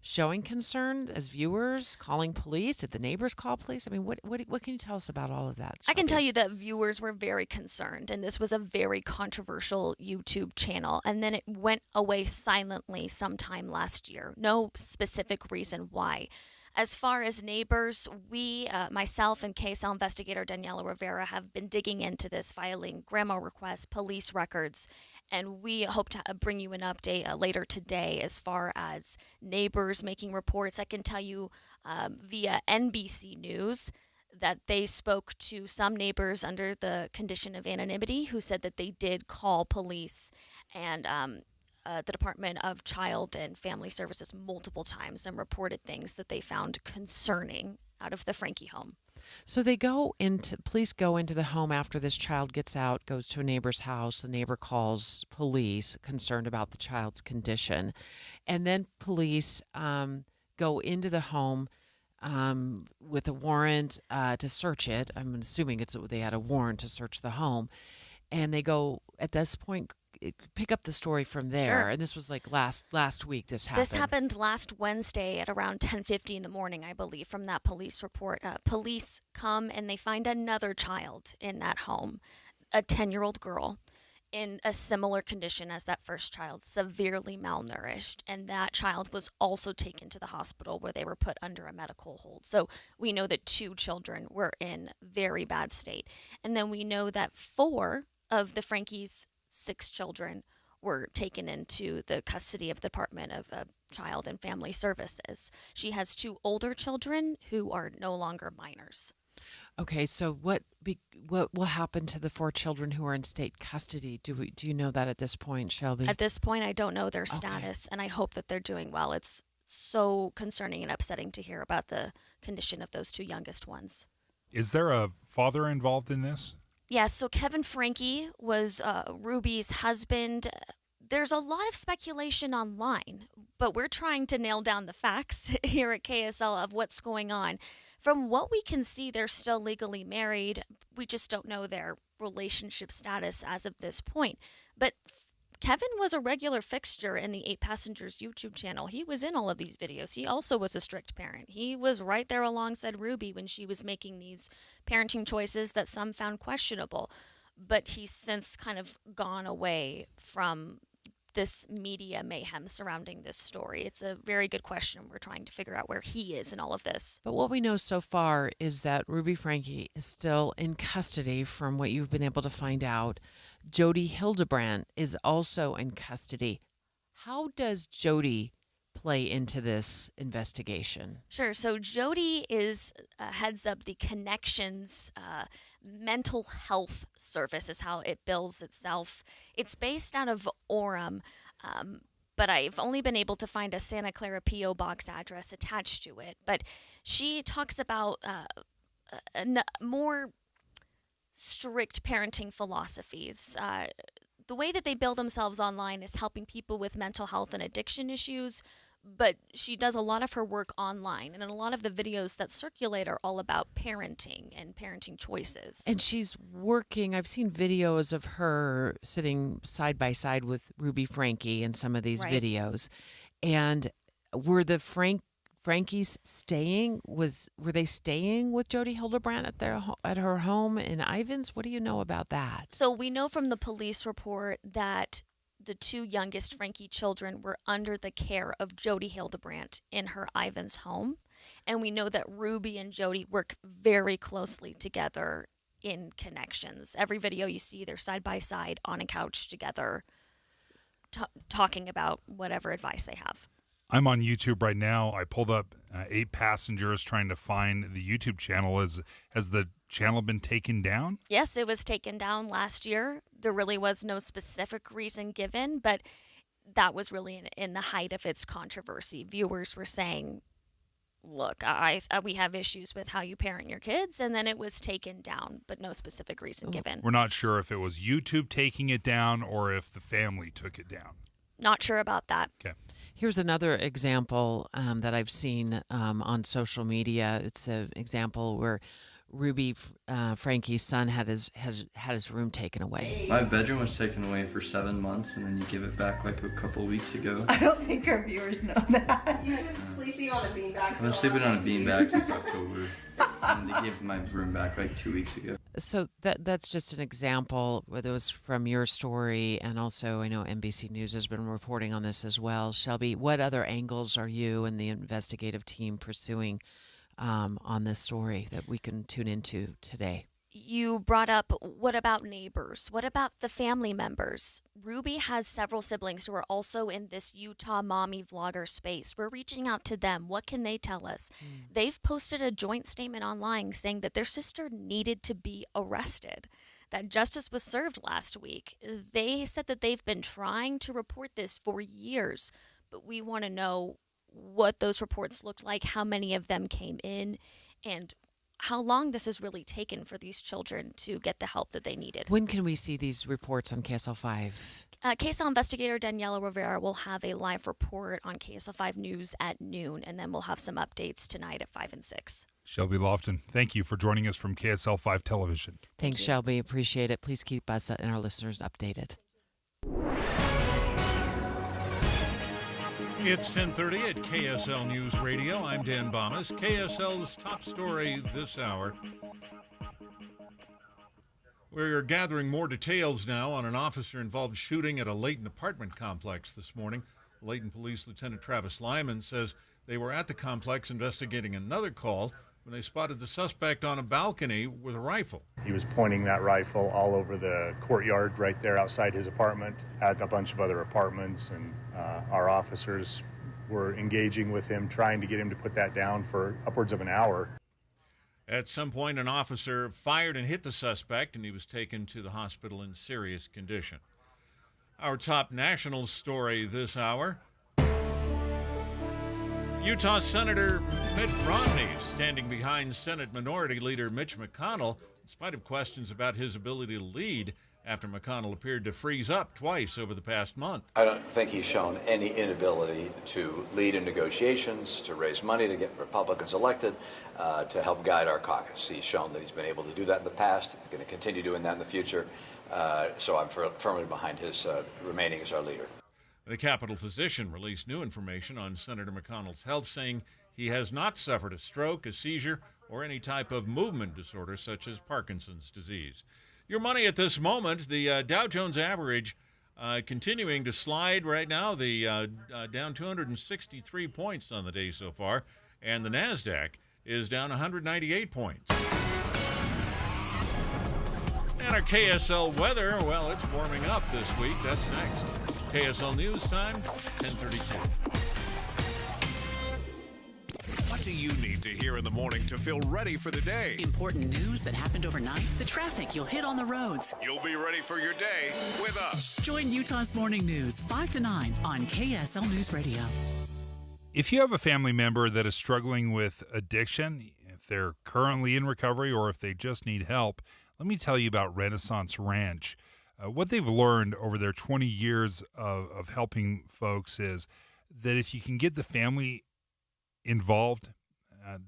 showing concern as viewers, calling police? Did the neighbors call police? I mean, what can you tell us about all of that? I can tell you that viewers were very concerned, and this was a very controversial YouTube channel. And then it went away silently sometime last year. No specific reason why. As far as neighbors, we, myself and KSL investigator Daniela Rivera, have been digging into this, filing grandma requests, police records, and we hope to bring you an update later today as far as neighbors making reports. I can tell you via NBC News that they spoke to some neighbors under the condition of anonymity who said that they did call police and the Department of Child and Family Services multiple times and reported things that they found concerning out of the Frankie home. So police go into the home after this child gets out, goes to a neighbor's house. The neighbor calls police concerned about the child's condition. And then police go into the home with a warrant to search it. I'm assuming they had a warrant to search the home. And they go, at this point, pick up the story from there. Sure. And this was like last week this happened. This happened last Wednesday at around 10:50 in the morning, I believe, from that police report. Police come and they find another child in that home, a 10-year-old girl, in a similar condition as that first child, severely malnourished. And that child was also taken to the hospital where they were put under a medical hold. So we know that 2 children were in very bad state. And then we know that 4 of the Frankie's 6 children were taken into the custody of the Department of Child and Family Services. She has 2 older children who are no longer minors. Okay, so what will happen to the 4 children who are in state custody? Do you know that at this point, Shelby? At this point, I don't know their status, and I hope that they're doing well. It's so concerning and upsetting to hear about the condition of those 2 youngest ones. Is there a father involved in this? Yes, so Kevin Frankie was Ruby's husband. There's a lot of speculation online, but we're trying to nail down the facts here at KSL of what's going on. From what we can see, they're still legally married. We just don't know their relationship status as of this point. But Kevin was a regular fixture in the 8 Passengers YouTube channel. He was in all of these videos. He also was a strict parent. He was right there alongside Ruby when she was making these parenting choices that some found questionable. But he's since kind of gone away from this media mayhem surrounding this story. It's a very good question. We're trying to figure out where he is in all of this. But what we know so far is that Ruby Frankie is still in custody from what you've been able to find out. Jody Hildebrandt is also in custody. How does Jody play into this investigation? Sure. So Jody is heads up the Connections mental health service is how it bills itself. It's based out of Orem, but I've only been able to find a Santa Clara P.O. box address attached to it. But she talks about more strict parenting philosophies. The way that they bill themselves online is helping people with mental health and addiction issues, but she does a lot of her work online, and a lot of the videos that circulate are all about parenting and parenting choices. And she's working, I've seen videos of her sitting side by side with Ruby Frankie in some of these videos. And were the Frankies staying? Were they staying with Jody Hildebrandt at her home in Ivins? What do you know about that? So we know from the police report that the 2 youngest Frankie children were under the care of Jody Hildebrandt in her Ivins home. And we know that Ruby and Jody work very closely together in Connections. Every video you see, they're side by side on a couch together, talking about whatever advice they have. I'm on YouTube right now. I pulled up 8 Passengers trying to find the YouTube channel. Has the channel been taken down? Yes, it was taken down last year. There really was no specific reason given, but that was really in the height of its controversy. Viewers were saying, look, we have issues with how you parent your kids, and then it was taken down, but no specific reason given. We're not sure if it was YouTube taking it down or if the family took it down. Not sure about that. Okay. Here's another example that I've seen on social media. It's an example where Ruby Frankie's son had his room taken away. My bedroom was taken away for 7 months, and then you give it back like a couple weeks ago. I don't think our viewers know that. sleeping on a beanbag? I've been sleeping on a beanbag since October, and they gave my room back like 2 weeks ago. So that's just an example, whether it was from your story, and also I know NBC News has been reporting on this as well. Shelby, what other angles are you and the investigative team pursuing on this story that we can tune into today? You brought up, what about neighbors? What about the family members? Ruby has several siblings who are also in this Utah mommy vlogger space. We're reaching out to them. What can they tell us? They've posted a joint statement online saying that their sister needed to be arrested, that justice was served last week. They said that they've been trying to report this for years, but we want to know what those reports looked like, how many of them came in, and how long this has really taken for these children to get the help that they needed. When can we see these reports on KSL 5? KSL investigator Daniela Rivera will have a live report on KSL 5 News at noon, and then we'll have some updates tonight at 5 and 6. Shelby Lofton, thank you for joining us from KSL 5 Television. Thanks, Shelby. Appreciate it. Please keep us and our listeners updated. It's 10:30 at KSL News Radio. I'm Dan Bomas. KSL's top story this hour. We're gathering more details now on an officer-involved shooting at a Layton apartment complex this morning. Layton Police Lieutenant Travis Lyman says they were at the complex investigating another call when they spotted the suspect on a balcony with a rifle. He was pointing that rifle all over the courtyard right there outside his apartment, at a bunch of other apartments, and our officers were engaging with him, trying to get him to put that down for upwards of an hour. At some point, an officer fired and hit the suspect, and he was taken to the hospital in serious condition. Our top national story this hour: Utah Senator Mitt Romney standing behind Senate Minority Leader Mitch McConnell in spite of questions about his ability to lead after McConnell appeared to freeze up twice over the past month. I don't think he's shown any inability to lead in negotiations, to raise money to get Republicans elected, to help guide our caucus. He's shown that he's been able to do that in the past. He's going to continue doing that in the future. So I'm firmly behind his remaining as our leader. The Capitol physician released new information on Senator McConnell's health, saying he has not suffered a stroke, a seizure, or any type of movement disorder such as Parkinson's disease. Your money at this moment: the Dow Jones average continuing to slide right now, the down 263 points on the day so far, and the NASDAQ is down 198 points. And our KSL weather, well, it's warming up this week. That's next. KSL News Time, 10:32. What do you need to hear in the morning to feel ready for the day? Important news that happened overnight, the traffic you'll hit on the roads. You'll be ready for your day with us. Join Utah's Morning News 5 to 9 on KSL News Radio. If you have a family member that is struggling with addiction, if they're currently in recovery or if they just need help, let me tell you about Renaissance Ranch. What they've learned over their 20 years of helping folks is that if you can get the family involved,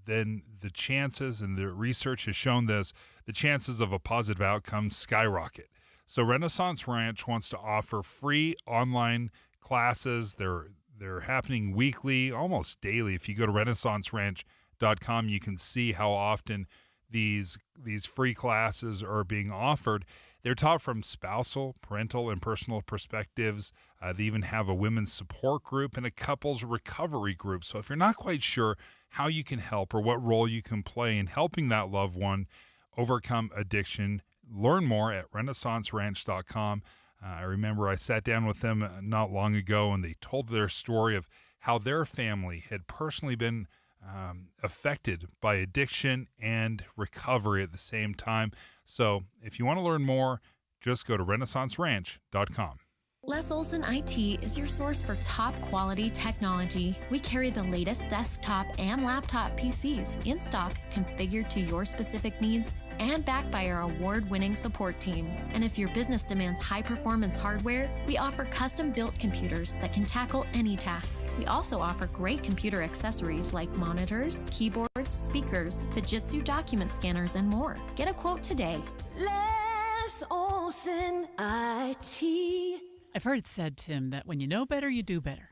then the chances, and the research has shown this, the chances of a positive outcome skyrocket. So Renaissance Ranch wants to offer free online classes. They're happening weekly, almost daily. If you go to renaissanceranch.com, you can see how often these free classes are being offered. They're taught from spousal, parental, and personal perspectives. They even have a women's support group and a couples recovery group. So if you're not quite sure how you can help or what role you can play in helping that loved one overcome addiction, learn more at renaissanceranch.com. I remember I sat down with them not long ago, and they told their story of how their family had personally been affected by addiction and recovery at the same time. So if you want to learn more, just go to renaissanceranch.com. Les Olson IT is your source for top quality technology. We carry the latest desktop and laptop PCs in stock, configured to your specific needs, and backed by our award-winning support team. And if your business demands high-performance hardware, we offer custom-built computers that can tackle any task. We also offer great computer accessories like monitors, keyboards, speakers, Fujitsu document scanners, and more. Get a quote today. Les Olson IT. I've heard it said, Tim, that when you know better, you do better.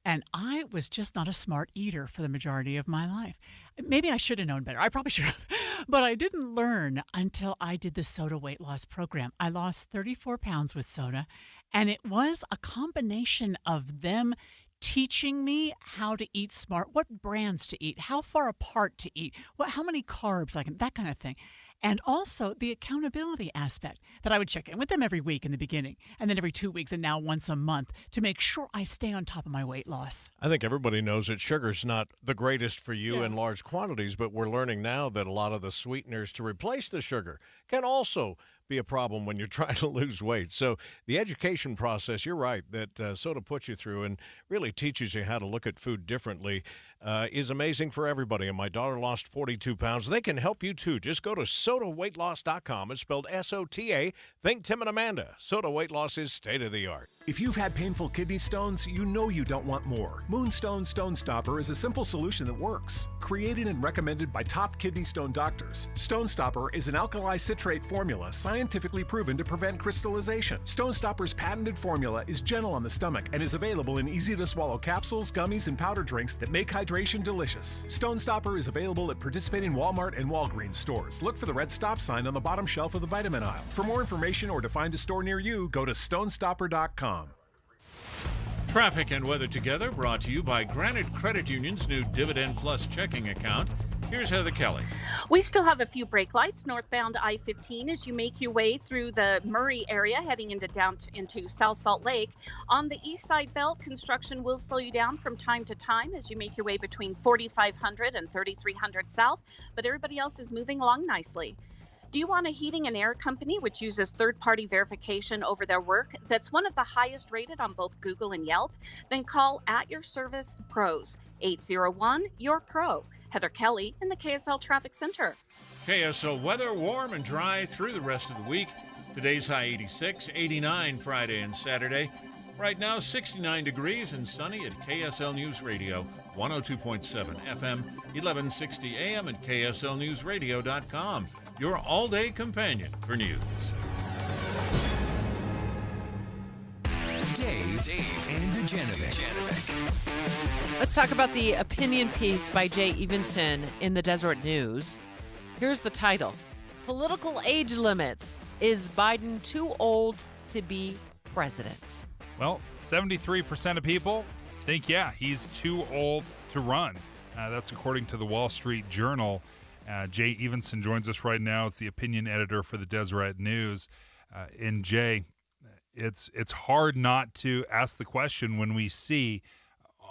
And I was just not a smart eater for the majority of my life. Maybe I should have known better. I probably should have. But I didn't learn until I did the soda weight loss program. I lost 34 pounds with soda, and it was a combination of them teaching me how to eat smart, what brands to eat, how far apart to eat, how many carbs I can, that kind of thing. And also the accountability aspect that I would check in with them every week in the beginning, and then every 2 weeks, and now once a month to make sure I stay on top of my weight loss. I think everybody knows that sugar's not the greatest for you in large quantities, but we're learning now that a lot of the sweeteners to replace the sugar can also be a problem when you're trying to lose weight. So the education process, you're right, that soda puts you through and really teaches you how to look at food differently is amazing for everybody. And my daughter lost 42 pounds. They can help you too. Just go to sodaweightloss.com. It's spelled S-O-T-A. Think Tim and Amanda. Soda weight loss is state of the art. If you've had painful kidney stones, you know you don't want more. Moonstone Stone Stopper is a simple solution that works. Created and recommended by top kidney stone doctors, Stone Stopper is an alkali citrate formula scientifically proven to prevent crystallization. Stone Stopper's patented formula is gentle on the stomach and is available in easy-to-swallow capsules, gummies, and powder drinks that make hydration delicious. Stone Stopper is available at participating Walmart and Walgreens stores. Look for the red stop sign on the bottom shelf of the vitamin aisle. For more information or to find a store near you, go to stonestopper.com. Traffic and weather together brought to you by Granite Credit Union's new Dividend Plus checking account. Here's Heather Kelly. We still have a few brake lights northbound I-15 as you make your way through the Murray area heading into South Salt Lake. On the east side belt, construction will slow you down from time to time as you make your way between 4500 and 3300 south, but everybody else is moving along nicely. Do you want a heating and air company which uses third-party verification over their work that's one of the highest rated on both Google and Yelp? Then call At Your Service Pros, 801-YOUR-PRO. Heather Kelly in the KSL Traffic Center. KSL weather, warm and dry through the rest of the week. Today's high 86, 89 Friday and Saturday. Right now, 69 degrees and sunny at KSL News Radio, 102.7 FM, 1160 AM at KSLNewsRadio.com. Your all-day companion for news. Dave and Dujanovic. Let's talk about the opinion piece by Jay Evenson in the Deseret News. Here's the title. Political age limits. Is Biden too old to be president? Well, 73% of people think, yeah, he's too old to run. That's according to the Wall Street Journal. Jay Evenson joins us right now as the opinion editor for the Deseret News. And Jay, it's hard not to ask the question when we see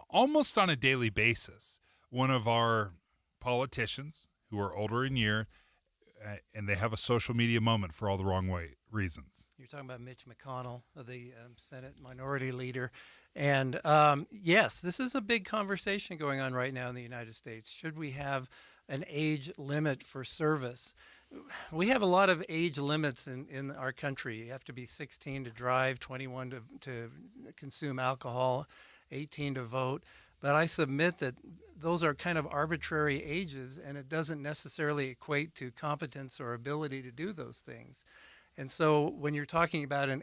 almost on a daily basis one of our politicians who are older in year and they have a social media moment for all the wrong reasons. You're talking about Mitch McConnell, the Senate Minority Leader. And yes, this is a big conversation going on right now in the United States. Should we have an age limit for service? We have a lot of age limits in our country. You have to be 16 to drive, 21 to consume alcohol, 18 to vote. But I submit that those are kind of arbitrary ages, and it doesn't necessarily equate to competence or ability to do those things. And so when you're talking about an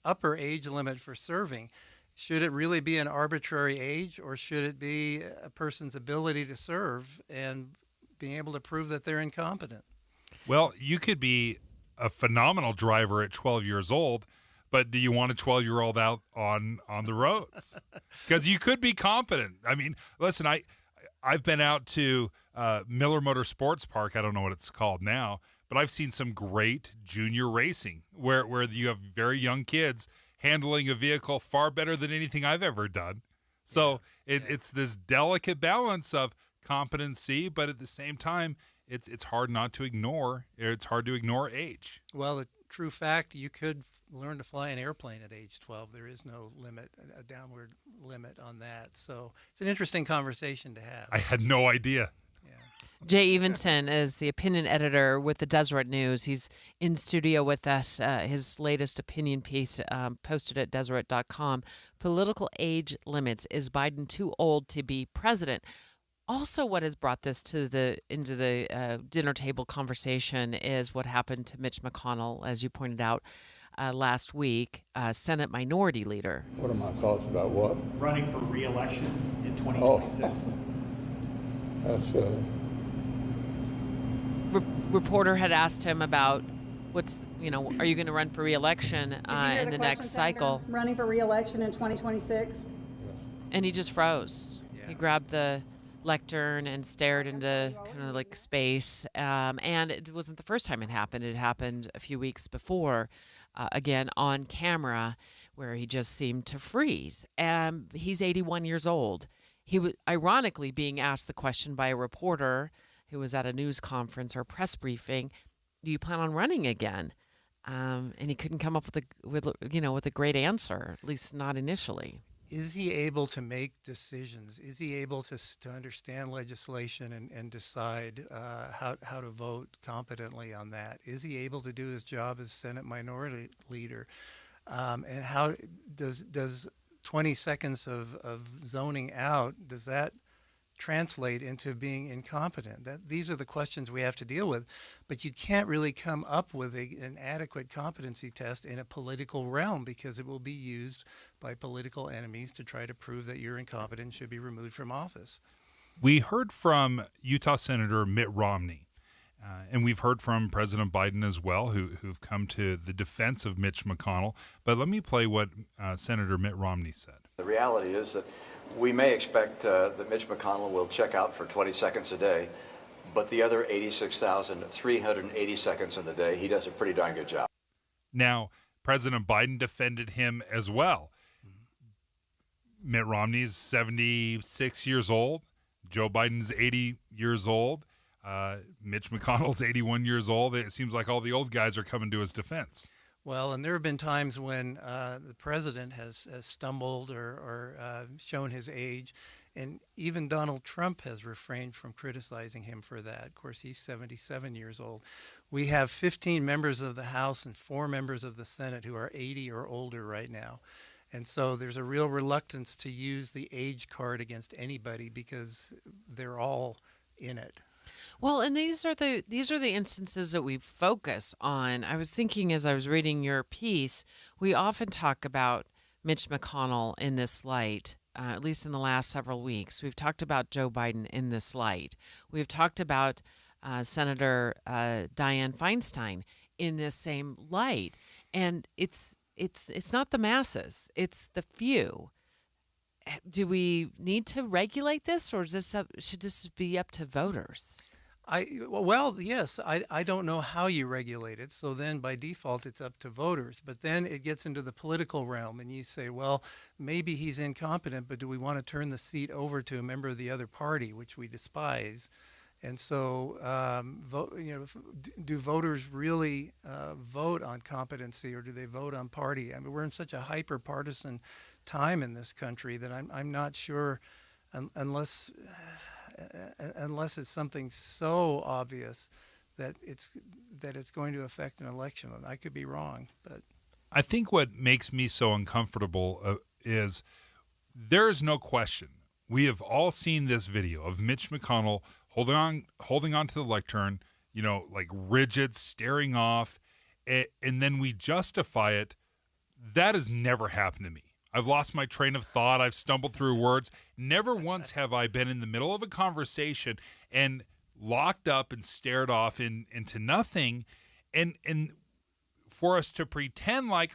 upper age limit for serving, should it really be an arbitrary age, or should it be a person's ability to serve and being able to prove that they're incompetent? Well, you could be a phenomenal driver at 12 years old, but do you want a 12-year-old out on the roads? Because you could be competent. I mean, listen, I've been out to Miller Motor Sports Park. I don't know what it's called now, but I've seen some great junior racing where you have very young kids handling a vehicle far better than anything I've ever done. So it's this delicate balance of competency, but at the same time, it's hard not to ignore. It's hard to ignore age. Well, the true fact, you could learn to fly an airplane at age 12. There is no limit, a downward limit on that. So it's an interesting conversation to have. I had no idea. Jay Evenson is the opinion editor with the Deseret News. He's in studio with us. His latest opinion piece posted at Deseret.com. Political age limits. Is Biden too old to be president? Also, what has brought this into the dinner table conversation is what happened to Mitch McConnell, as you pointed out. last week, Senate Minority Leader. What are my thoughts about what? Running for re-election in 2026. That's Reporter had asked him about are you going to run for re-election in the next cycle? Running for re-election in 2026. And he just froze. Yeah. He grabbed the lectern and stared into kind of like space. And it wasn't the first time it happened. It happened a few weeks before, again on camera, where he just seemed to freeze. He's 81 years old. He was ironically being asked the question by a reporter who was at a news conference or press briefing, do you plan on running again? And he couldn't come up with a great answer, at least not initially. Is he able to make decisions? Is he able to understand legislation and decide how to vote competently on that? Is he able to do his job as Senate Minority Leader? And how does 20 seconds of zoning out, does that translate into being incompetent? These are the questions we have to deal with, but you can't really come up with an adequate competency test in a political realm, because it will be used by political enemies to try to prove that you're incompetent and should be removed from office. We heard from Utah Senator Mitt Romney, and we've heard from President Biden as well, who've come to the defense of Mitch McConnell. But let me play what Senator Mitt Romney said. The reality is that we may expect that Mitch McConnell will check out for 20 seconds a day, but the other 86,380 seconds in the day, he does a pretty darn good job. Now, President Biden defended him as well. Mitt Romney's 76 years old. Joe Biden's 80 years old. Mitch McConnell's 81 years old. It seems like all the old guys are coming to his defense. Well, and there have been times when the president has stumbled or shown his age, and even Donald Trump has refrained from criticizing him for that. Of course, he's 77 years old. We have 15 members of the House and 4 members of the Senate who are 80 or older right now. And so there's a real reluctance to use the age card against anybody because they're all in it. Well, and these are the instances that we focus on. I was thinking as I was reading your piece, we often talk about Mitch McConnell in this light, at least in the last several weeks. We've talked about Joe Biden in this light. We've talked about Senator Dianne Feinstein in this same light. And it's not the masses, it's the few. Do we need to regulate this, or should this be up to voters? Yes, I don't know how you regulate it. So then by default, it's up to voters. But then it gets into the political realm, and you say, well, maybe he's incompetent, but do we want to turn the seat over to a member of the other party, which we despise? And so, do voters really vote on competency, or do they vote on party? I mean, we're in such a hyper-partisan time in this country that I'm not sure, unless it's something so obvious that it's going to affect an election. I could be wrong, but I think what makes me so uncomfortable is there is no question. We have all seen this video of Mitch McConnell holding on to the lectern, like rigid, staring off, and then we justify it. That has never happened to me. I've lost my train of thought. I've stumbled through words. Never once have I been in the middle of a conversation and locked up and stared off into nothing. And for us to pretend like,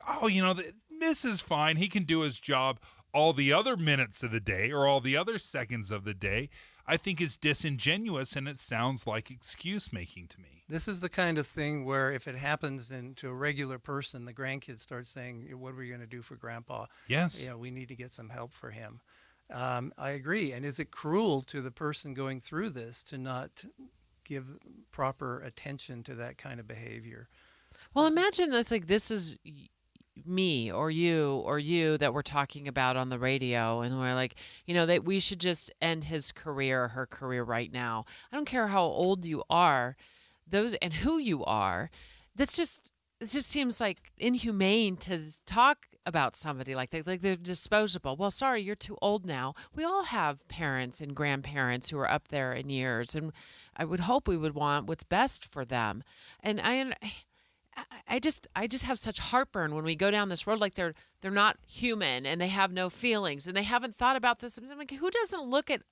this is fine. He can do his job all the other minutes of the day or all the other seconds of the day, I think is disingenuous, and it sounds like excuse making to me. This is the kind of thing where if it happens to a regular person, the grandkids start saying, what are we going to do for Grandpa? Yes. We need to get some help for him. I agree. And is it cruel to the person going through this to not give proper attention to that kind of behavior? Well, imagine this is me or you that we're talking about on the radio, and we're like, that we should just end his career or her career right now. I don't care how old you are, and who you are. It just seems like inhumane to talk about somebody like that, like they're disposable. Well, sorry, you're too old now. We all have parents and grandparents who are up there in years, and I would hope we would want what's best for them. And I just have such heartburn when we go down this road, like they're not human and they have no feelings and they haven't thought about this. I'm like, who doesn't look at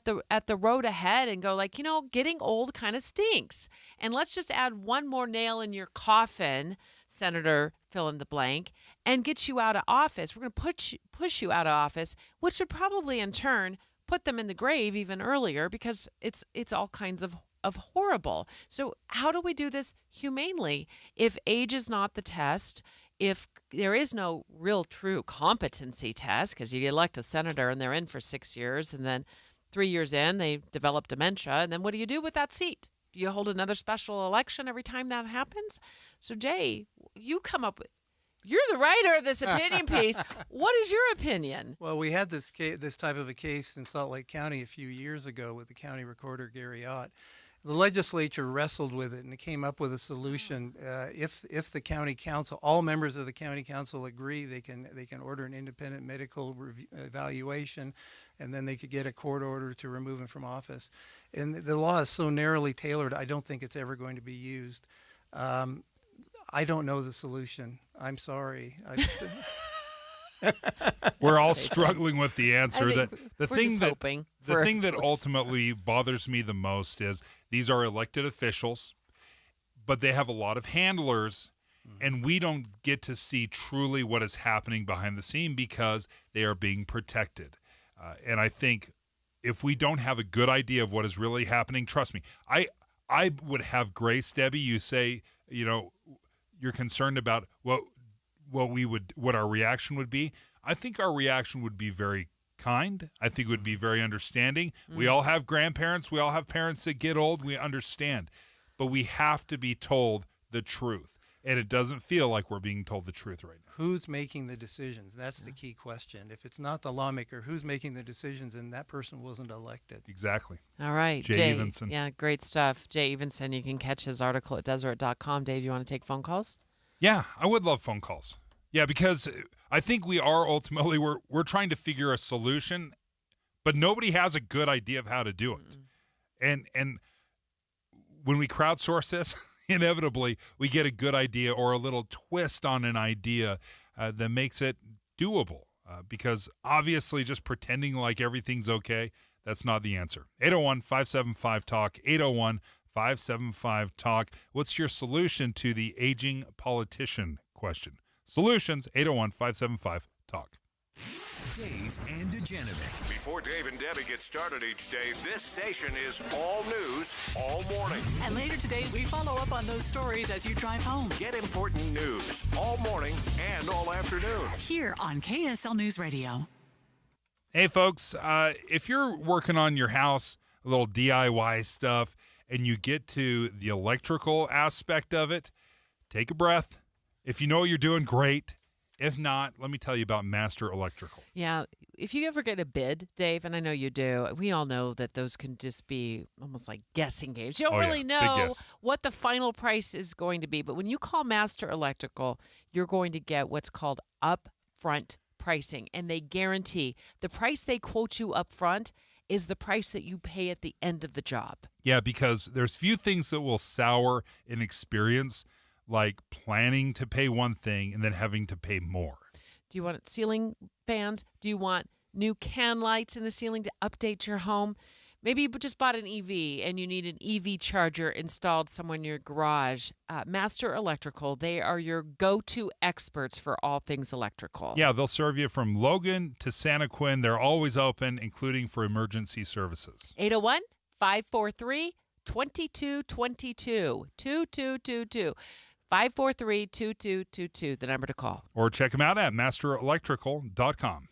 the road ahead and go like, getting old kind of stinks, and let's just add one more nail in your coffin, Senator fill in the blank, and get you out of office. We're going to push you out of office, which would probably in turn put them in the grave even earlier, because it's all kinds of horrible. So how do we do this humanely? If age is not the test, if there is no real true competency test, because you elect a senator and they're in for 6 years, and then 3 years in they develop dementia, and then what do you do with that seat? Do you hold another special election every time that happens? So Jay, you're the writer of this opinion piece. What is your opinion? Well, we had this type of a case in Salt Lake County a few years ago with the county recorder, Gary Ott. The legislature wrestled with it and came up with a solution. If the county council, all members of the county council agree, they can order an independent medical evaluation, and then they could get a court order to remove him from office. And the law is so narrowly tailored, I don't think it's ever going to be used. I don't know the solution. I'm sorry. We're all struggling with the answer. The thing that ultimately bothers me the most is these are elected officials, but they have a lot of handlers, and we don't get to see truly what is happening behind the scene because they are being protected. And I think if we don't have a good idea of what is really happening, trust me, I would have grace, Debbie. You say, you're concerned about what our reaction would be. I think our reaction would be very kind. I think it would be very understanding. We all have grandparents. We all have parents that get old. We understand. But we have to be told the truth. And it doesn't feel like we're being told the truth right now. Who's making the decisions? That's the key question. If it's not the lawmaker, who's making the decisions, and that person wasn't elected? Exactly. All right. Jay Evenson. Yeah, great stuff. Jay Evenson, you can catch his article at Deseret.com. Dave, you want to take phone calls? Yeah, I would love phone calls. Yeah, because I think we are ultimately, we're trying to figure a solution, but nobody has a good idea of how to do it. And when we crowdsource this, inevitably we get a good idea or a little twist on an idea that makes it doable. Because obviously just pretending like everything's okay, that's not the answer. 801-575-TALK, 801-575-TALK. What's your solution to the aging politician question? Solutions, 801-575-TALK. Dave and Dujanovic. Before Dave and Debbie get started each day, this station is all news all morning. And later today, we follow up on those stories as you drive home. Get important news all morning and all afternoon. Here on KSL News Radio. Hey, folks, if you're working on your house, a little DIY stuff, and you get to the electrical aspect of it, take a breath. If you know what you're doing, great. If not, let me tell you about Master Electrical. Yeah, if you ever get a bid, Dave, and I know you do, we all know that those can just be almost like guessing games. You don't really know what the final price is going to be. But when you call Master Electrical, you're going to get what's called upfront pricing. And they guarantee the price they quote you up front is the price that you pay at the end of the job. Yeah, because there's few things that will sour an experience like planning to pay one thing and then having to pay more. Do you want ceiling fans? Do you want new can lights in the ceiling to update your home? Maybe you just bought an EV and you need an EV charger installed somewhere in your garage. Master Electrical, they are your go-to experts for all things electrical. Yeah, they'll serve you from Logan to Santa Quin. They're always open, including for emergency services. 801-543-2222. 2222. 543-2222, the number to call. Or check them out at masterelectrical.com.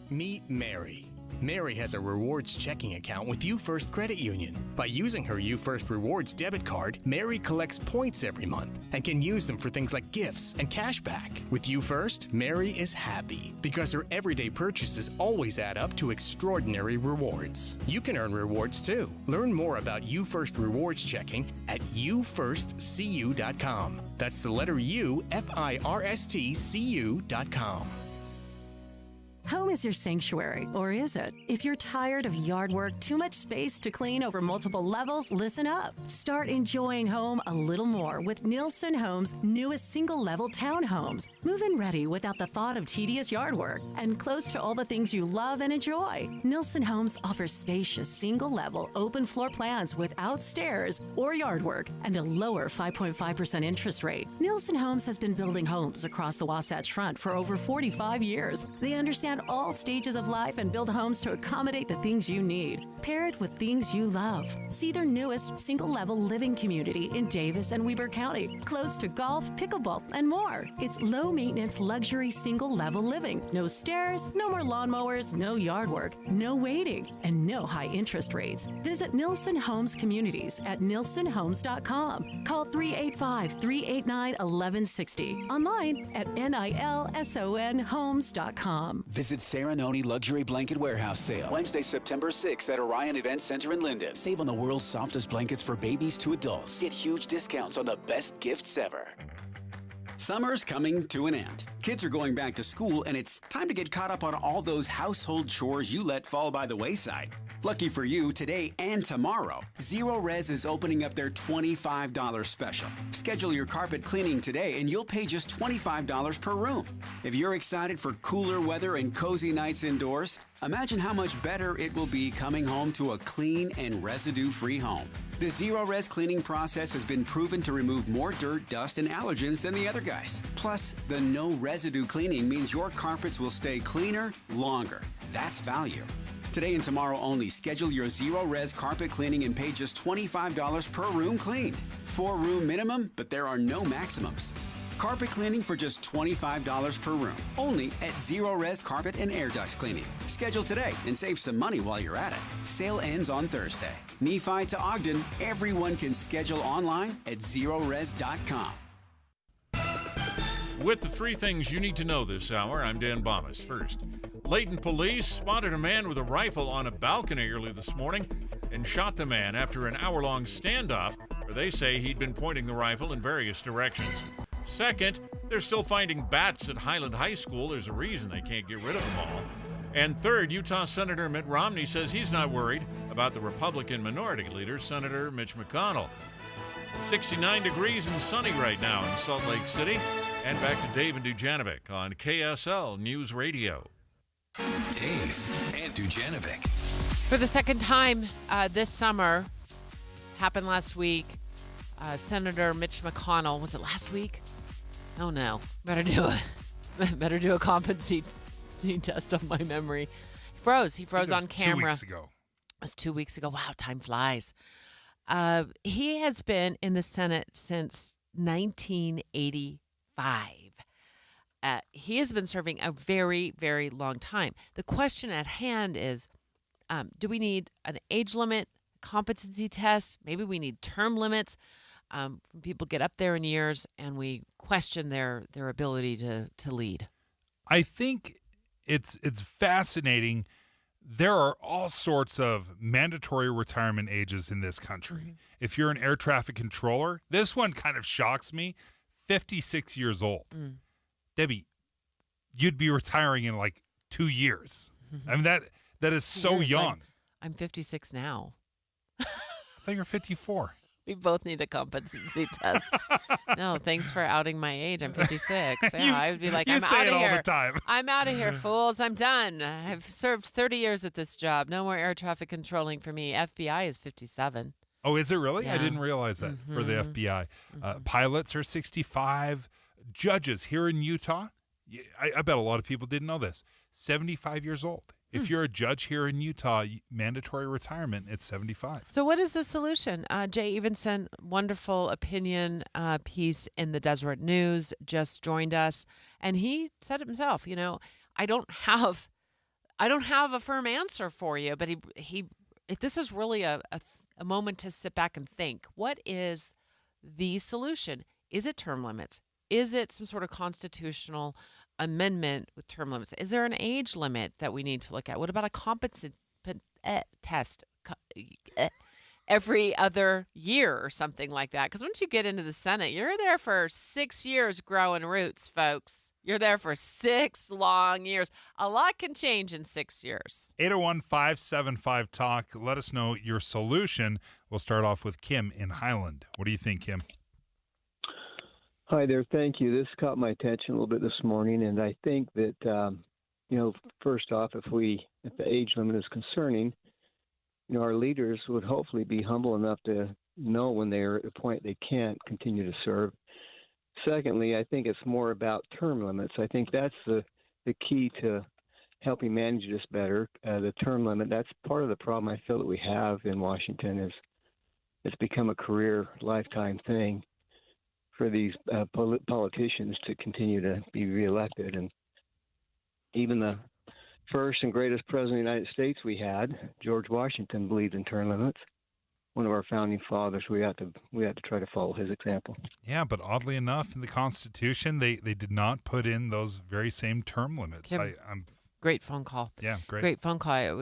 Meet Mary. Mary has a rewards checking account with You First Credit Union. By using her You First Rewards debit card, Mary collects points every month and can use them for things like gifts and cash back. With You First, Mary is happy because her everyday purchases always add up to extraordinary rewards. You can earn rewards too. Learn more about You First Rewards checking at youfirstcu.com. That's the letter U, FIRSTCU.com. Home is your sanctuary, or is it? If you're tired of yard work, too much space to clean over multiple levels, listen up. Start enjoying home a little more with Nielsen Homes' newest single-level townhomes. Move-in ready without the thought of tedious yard work and close to all the things you love and enjoy. Nielsen Homes offers spacious single-level open floor plans without stairs or yard work and a lower 5.5% interest rate. Nielsen Homes has been building homes across the Wasatch Front for over 45 years. They understand all stages of life and build homes to accommodate the things you need. Pair it with things you love. See their newest single-level living community in Davis and Weber County, close to golf, pickleball, and more. It's low-maintenance luxury single-level living. No stairs, no more lawnmowers, no yard work, no waiting, and no high interest rates. Visit Nielsen Homes Communities at nielsenhomes.com. Call 385-389-1160. Online at nilsonhomes.com. Visit Serenoni Luxury Blanket Warehouse Sale Wednesday, September 6th at Orion Event Center in Linden. Save on the world's softest blankets for babies to adults. Get huge discounts on the best gifts ever. Summer's coming to an end. Kids are going back to school, and it's time to get caught up on all those household chores you let fall by the wayside. Lucky for you, today and tomorrow, Zero Res is opening up their $25 special. Schedule your carpet cleaning today and you'll pay just $25 per room. If you're excited for cooler weather and cozy nights indoors, imagine how much better it will be coming home to a clean and residue-free home. The Zero Res cleaning process has been proven to remove more dirt, dust, and allergens than the other guys. Plus, the no residue cleaning means your carpets will stay cleaner longer. That's value. Today and tomorrow only, schedule your Zero Res carpet cleaning and pay just $25 per room cleaned. 4-room minimum, but there are no maximums. Carpet cleaning for just $25 per room, only at Zero Res Carpet and Air Ducts Cleaning. Schedule today and save some money while you're at it. Sale ends on Thursday. Nephi to Ogden, everyone can schedule online at zerores.com. With the 3 things you need to know this hour, I'm Dan Bomas. First, Layton police spotted a man with a rifle on a balcony early this morning and shot the man after an hour-long standoff where they say he'd been pointing the rifle in various directions. Second, they're still finding bats at Highland High School. There's a reason they can't get rid of them all. And third, Utah Senator Mitt Romney says he's not worried about the Republican minority leader, Senator Mitch McConnell. 69 degrees and sunny right now in Salt Lake City. And back to Dave and Dujanovic on KSL News Radio. Dave and Dujanovic. For the second time this summer, happened last week, Senator Mitch McConnell, was it last week? Oh no, better do a competency test on my memory. He froze on camera. 2 weeks ago. It was 2 weeks ago. Wow, time flies. He has been in the Senate since 1985. He has been serving a very, very long time. The question at hand is, do we need an age limit, competency test? Maybe we need term limits. People get up there in years and we question their ability to lead. I think it's fascinating. There are all sorts of mandatory retirement ages in this country. Mm-hmm. If you're an air traffic controller, this one kind of shocks me. 56 years old. Mm. Debbie, you'd be retiring in like 2 years. Mm-hmm. I mean, that is so young. I'm 56 now. I thought you're 54. We both need a competency test. No, thanks for outing my age. I'm 56. Yeah, I would be like, I'm out of here. All the time. I'm out of here, fools. I'm done. I've served 30 years at this job. No more air traffic controlling for me. FBI is 57. Oh, is it really? Yeah. I didn't realize that for the FBI. Pilots are 65. Judges here in Utah, I bet a lot of people didn't know this, 75 years old. If you're a judge here in Utah, mandatory retirement, it's 75. So what is the solution? Jay Evenson, wonderful opinion piece in the Deseret News, just joined us. And he said it himself, I don't have a firm answer for you, but this is really a moment to sit back and think. What is the solution? Is it term limits? Is it some sort of constitutional amendment with term limits? Is there an age limit that we need to look at? What about a competency test? every other year or something like that. Because once you get into the Senate, you're there for 6 years growing roots, folks. You're there for 6 long years. A lot can change in 6 years. 801-575-TALK. Let us know your solution. We'll start off with Kim in Highland. What do you think, Kim? Hi there. Thank you. This caught my attention a little bit this morning, and I think that, first off, if the age limit is concerning, our leaders would hopefully be humble enough to know when they're at a point they can't continue to serve. Secondly, I think it's more about term limits. I think that's the key to helping manage this better. The term limit, that's part of the problem I feel that we have in Washington is it's become a career lifetime thing for these politicians to continue to be reelected. And even the first and greatest president of the United States we had, George Washington, believed in term limits. One of our founding fathers, we had to try to follow his example. Yeah, but oddly enough, in the Constitution, they did not put in those very same term limits. Kim, great phone call. Yeah, great. Great phone call.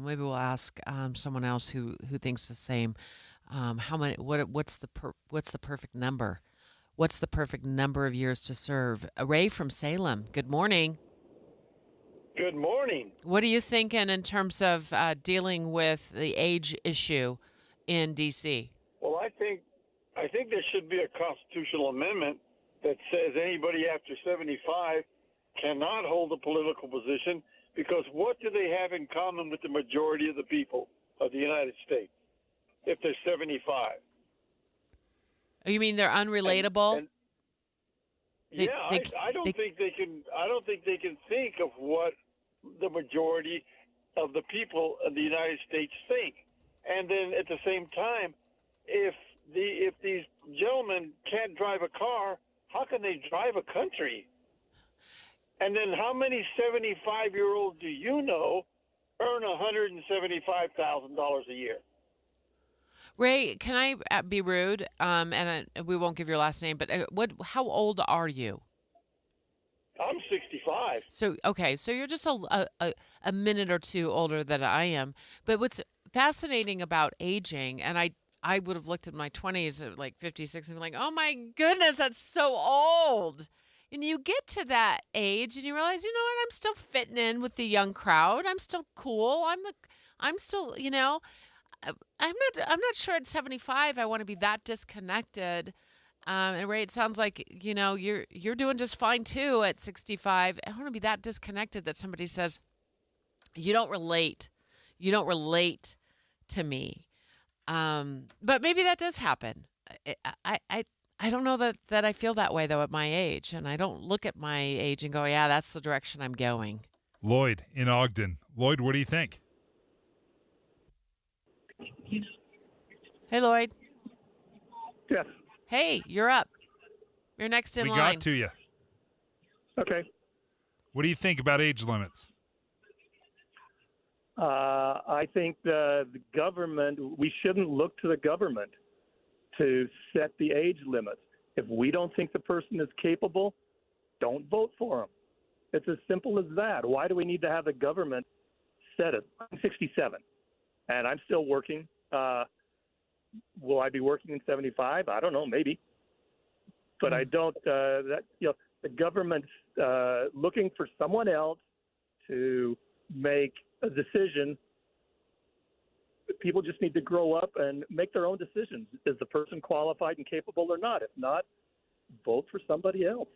Maybe we'll ask someone else who thinks the same. How many? What's the perfect number? What's the perfect number of years to serve? Ray from Salem. Good morning. Good morning. What are you thinking in terms of dealing with the age issue in D.C.? Well, I think there should be a constitutional amendment that says anybody after 75 cannot hold a political position because what do they have in common with the majority of the people of the United States if they're 75? You mean they're unrelatable? I don't think they can think of what the majority of the people of the United States think. And then at the same time, if these gentlemen can't drive a car, how can they drive a country? And then how many 75-year-olds do you know earn $175,000 a year? Ray, can I be rude? And we won't give your last name, but how old are you? I'm 65. So you're just a minute or two older than I am. But what's fascinating about aging, and I would have looked at my 20s at like 56 and be like, oh my goodness, that's so old. And you get to that age and you realize, you know what, I'm still fitting in with the young crowd. I'm still cool. I'm still, I'm not sure at 75 I want to be that disconnected. And Ray, it sounds like you're doing just fine too at 65. I want to be that disconnected that somebody says you don't relate to me. But maybe that does happen. I don't know that I feel that way though at my age, and I don't look at my age and go, yeah, that's the direction I'm going. Lloyd in Ogden. Lloyd, what do you think? Hey, Lloyd. Yes. Hey, you're up. You're next in line. We got to you. Okay. What do you think about age limits? I think the government, we shouldn't look to the government to set the age limits. If we don't think the person is capable, don't vote for them. It's as simple as that. Why do we need to have the government set it? I'm 67, and I'm still working. Will I be working in 75? I don't know, maybe. But I don't. The government's looking for someone else to make a decision. People just need to grow up and make their own decisions. Is the person qualified and capable or not? If not, vote for somebody else.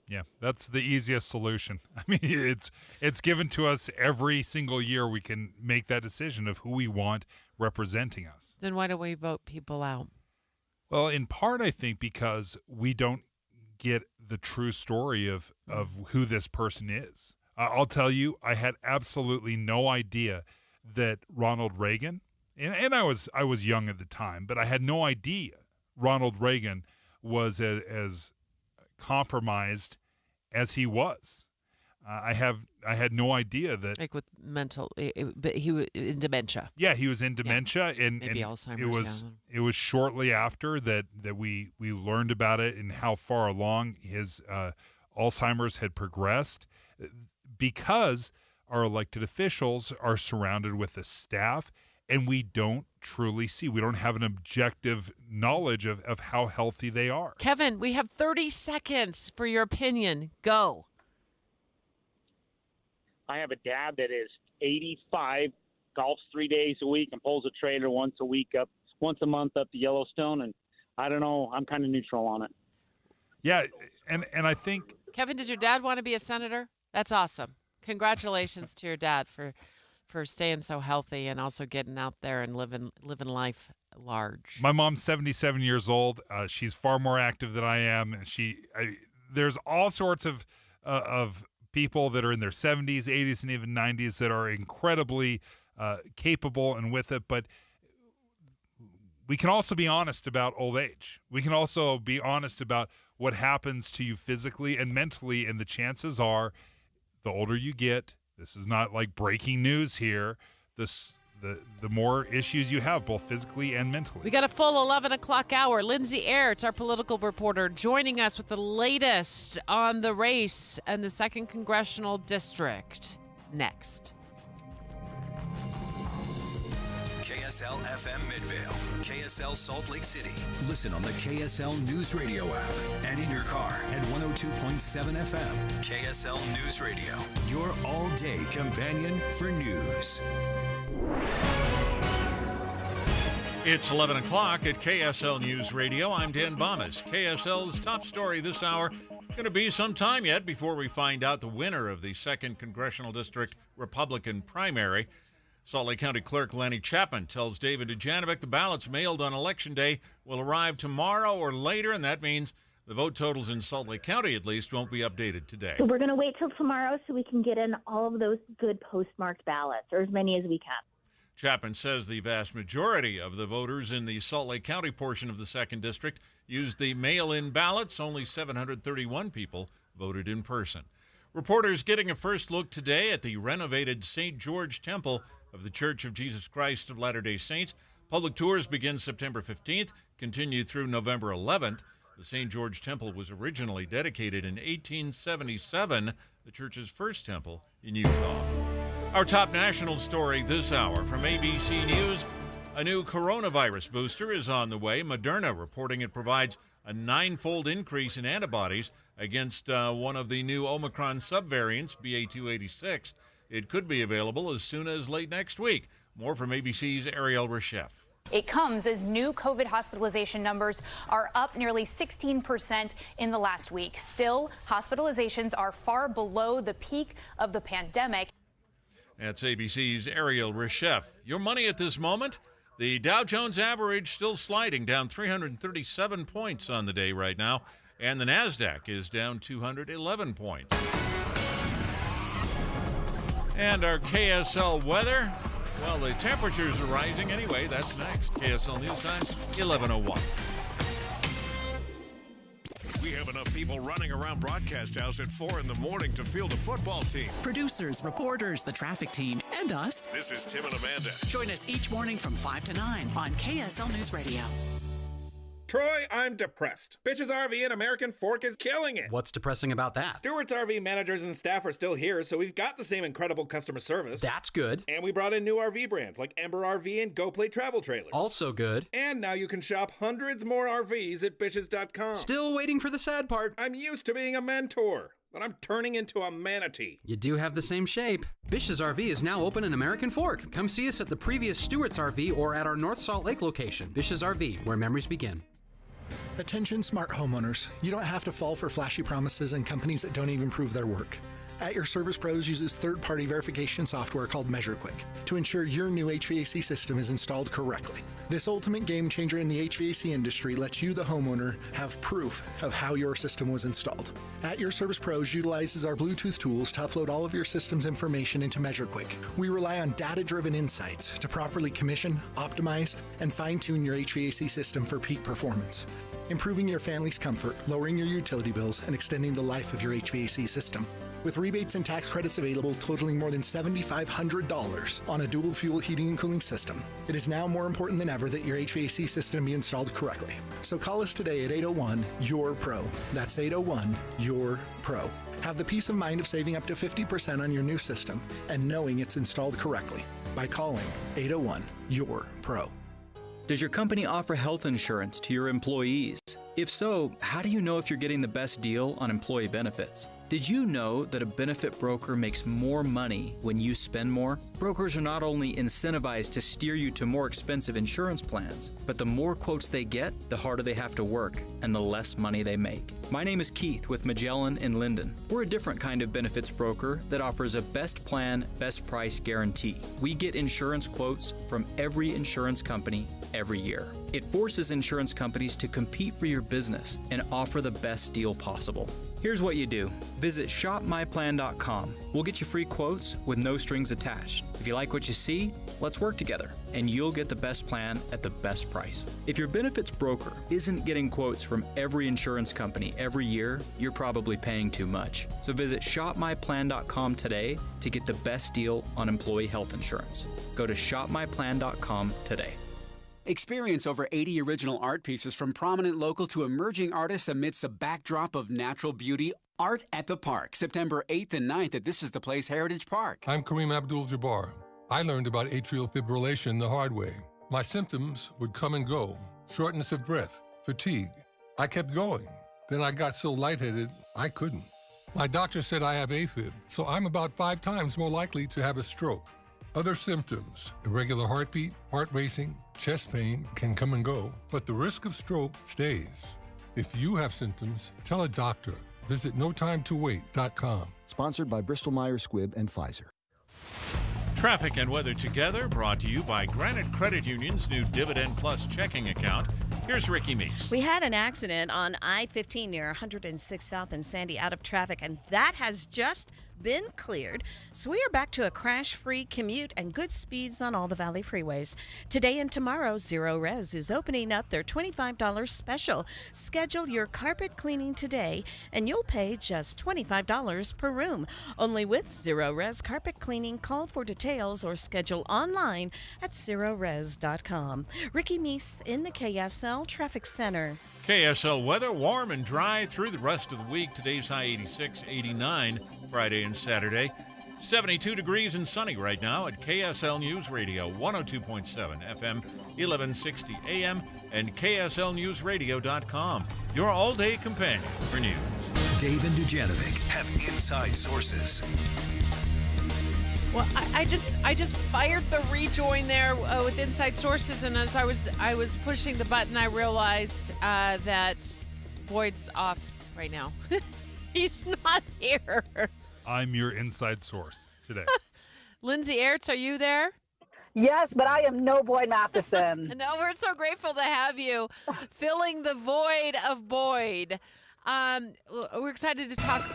Yeah, that's the easiest solution. I mean, it's given to us every single year. We can make that decision of who we want representing us. Then why don't we vote people out? Well, in part, I think because we don't get the true story of who this person is. I'll tell you, I had absolutely no idea that Ronald Reagan, and I was young at the time, but I had no idea Ronald Reagan was as compromised as he was. I had no idea that, like with mental, but he was in dementia. Yeah, he was in dementia, and maybe Alzheimer's. It was shortly after that we learned about it and how far along his Alzheimer's had progressed, because our elected officials are surrounded with a staff and we don't truly see. We don't have an objective knowledge of how healthy they are. Kevin, we have 30 seconds for your opinion. Go. I have a dad that is 85, golfs 3 days a week, and pulls a trailer once a month up to Yellowstone. And I don't know, I'm kind of neutral on it. Yeah, and I think... Kevin, does your dad want to be a senator? That's awesome. Congratulations to your dad for staying so healthy and also getting out there and living life large. My mom's 77 years old. She's far more active than I am. And there's all sorts of people that are in their 70s, 80s, and even 90s that are incredibly capable and with it. But we can also be honest about old age. We can also be honest about what happens to you physically and mentally. And the chances are, the older you get, this is not like breaking news here, the more issues you have, both physically and mentally. We got a full 11 o'clock hour. Lindsay Aerts, our political reporter, joining us with the latest on the race and the 2nd Congressional District. Next. KSL FM Midvale, KSL Salt Lake City. Listen on the KSL News Radio app and in your car at 102.7 FM. KSL News Radio, your all-day companion for news. It's 11 o'clock at KSL News Radio. I'm Dan Bomas. KSL's top story this hour. Going to be some time yet before we find out the winner of the 2nd Congressional District Republican primary. Salt Lake County Clerk Lenny Chapman tells David Dujanovic the ballots mailed on Election Day will arrive tomorrow or later, and that means the vote totals in Salt Lake County, at least, won't be updated today. So we're going to wait till tomorrow so we can get in all of those good postmarked ballots, or as many as we can. Chapman says the vast majority of the voters in the Salt Lake County portion of the 2nd District used the mail-in ballots. Only 731 people voted in person. Reporters getting a first look today at the renovated St. George Temple of the Church of Jesus Christ of Latter-day Saints. Public tours begin September 15th, continue through November 11th. The St. George Temple was originally dedicated in 1877, the church's first temple in Utah. Our top national story this hour from ABC News. A new coronavirus booster is on the way. Moderna reporting it provides a 9-fold increase in antibodies against one of the new Omicron subvariants, BA.2.86. It could be available as soon as late next week. More from ABC's Ariel Reshef. It comes as new COVID hospitalization numbers are up nearly 16% in the last week. Still, hospitalizations are far below the peak of the pandemic. That's ABC's Ariel Reshef. Your money at this moment? The Dow Jones average still sliding down 337 points on the day right now, and the NASDAQ is down 211 points. And our KSL weather, well, the temperatures are rising anyway. That's next. KSL News Time, 11:01. We have enough people running around Broadcast House at 4 in the morning to field a football team. Producers, reporters, the traffic team, and us. This is Tim and Amanda. Join us each morning from 5 to 9 on KSL News Radio. Troy, I'm depressed. Bitches RV and American Fork is killing it. What's depressing about that? Stewart's RV managers and staff are still here, so we've got the same incredible customer service. That's good. And we brought in new RV brands like Ember RV and GoPlay Travel Trailers. Also good. And now you can shop hundreds more RVs at bitches.com. Still waiting for the sad part. I'm used to being a mentor, but I'm turning into a manatee. You do have the same shape. Bish's RV is now open in American Fork. Come see us at the previous Stewart's RV or at our North Salt Lake location. Bish's RV, where memories begin. Attention smart homeowners. You don't have to fall for flashy promises and companies that don't even prove their work. At Your Service Pros uses third-party verification software called MeasureQuick to ensure your new HVAC system is installed correctly. This ultimate game changer in the HVAC industry lets you, the homeowner, have proof of how your system was installed. At Your Service Pros utilizes our Bluetooth tools to upload all of your system's information into MeasureQuick. We rely on data-driven insights to properly commission, optimize, and fine-tune your HVAC system for peak performance, improving your family's comfort, lowering your utility bills, and extending the life of your HVAC system. With rebates and tax credits available totaling more than $7,500 on a dual fuel heating and cooling system, it is now more important than ever that your HVAC system be installed correctly. So call us today at 801-YOUR-PRO. That's 801-YOUR-PRO. Have the peace of mind of saving up to 50% on your new system and knowing it's installed correctly. by calling 801-YOUR-PRO. Does your company offer health insurance to your employees? If so, how do you know if you're getting the best deal on employee benefits? Did you know that a benefit broker makes more money when you spend more? Brokers are not only incentivized to steer you to more expensive insurance plans, but the more quotes they get, the harder they have to work and the less money they make. My name is Keith with Magellan and Linden. We're a different kind of benefits broker that offers a best plan, best price guarantee. We get insurance quotes from every insurance company every year. It forces insurance companies to compete for your business and offer the best deal possible. Here's what you do. Visit shopmyplan.com. We'll get you free quotes with no strings attached. If you like what you see, let's work together and you'll get the best plan at the best price. If your benefits broker isn't getting quotes from every insurance company every year, you're probably paying too much. So visit shopmyplan.com today to get the best deal on employee health insurance. Go to shopmyplan.com today. Experience over 80 original art pieces from prominent local to emerging artists amidst a backdrop of natural beauty. Art at the Park, September 8th and 9th at This Is the Place Heritage Park. I'm Kareem Abdul-Jabbar. I learned about atrial fibrillation the hard way. My symptoms would come and go, shortness of breath, fatigue. I kept going. Then I got so lightheaded, I couldn't. My doctor said I have AFib, so I'm about 5 times more likely to have a stroke. Other symptoms, irregular heartbeat, heart racing, chest pain can come and go, but the risk of stroke stays. If you have symptoms, tell a doctor. Visit notimetowait.com. Sponsored by Bristol-Myers Squibb and Pfizer. Traffic and weather together, brought to you by Granite Credit Union's new Dividend Plus checking account. Here's Ricky Meeks. We had an accident on I-15 near 106 South and Sandy, out of traffic, and that has just been cleared. So we are back to a crash-free commute and good speeds on all the Valley freeways. Today and tomorrow, Zero Res is opening up their $25 special. Schedule your carpet cleaning today, and you'll pay just $25 per room. Only with Zero Res Carpet Cleaning. Call for details or schedule online at zerores.com. Ricky Meese in the KSL Traffic Center. KSL weather, warm and dry through the rest of the week. Today's high 86, 89, Friday and Saturday. 72 degrees and sunny right now at KSL News Radio, 102.7 FM, 1160 AM, and KSLNewsRadio.com. Your all-day companion for news. Dave and Dujanovic have inside sources. Well, I just fired the rejoin there with Inside Sources, and as I was pushing the button, I realized that Boyd's off right now. He's not here. I'm your inside source today. Lindsay Aerts, are you there? Yes, but I am no Boyd Matheson. No, we're so grateful to have you filling the void of Boyd. We're excited to talk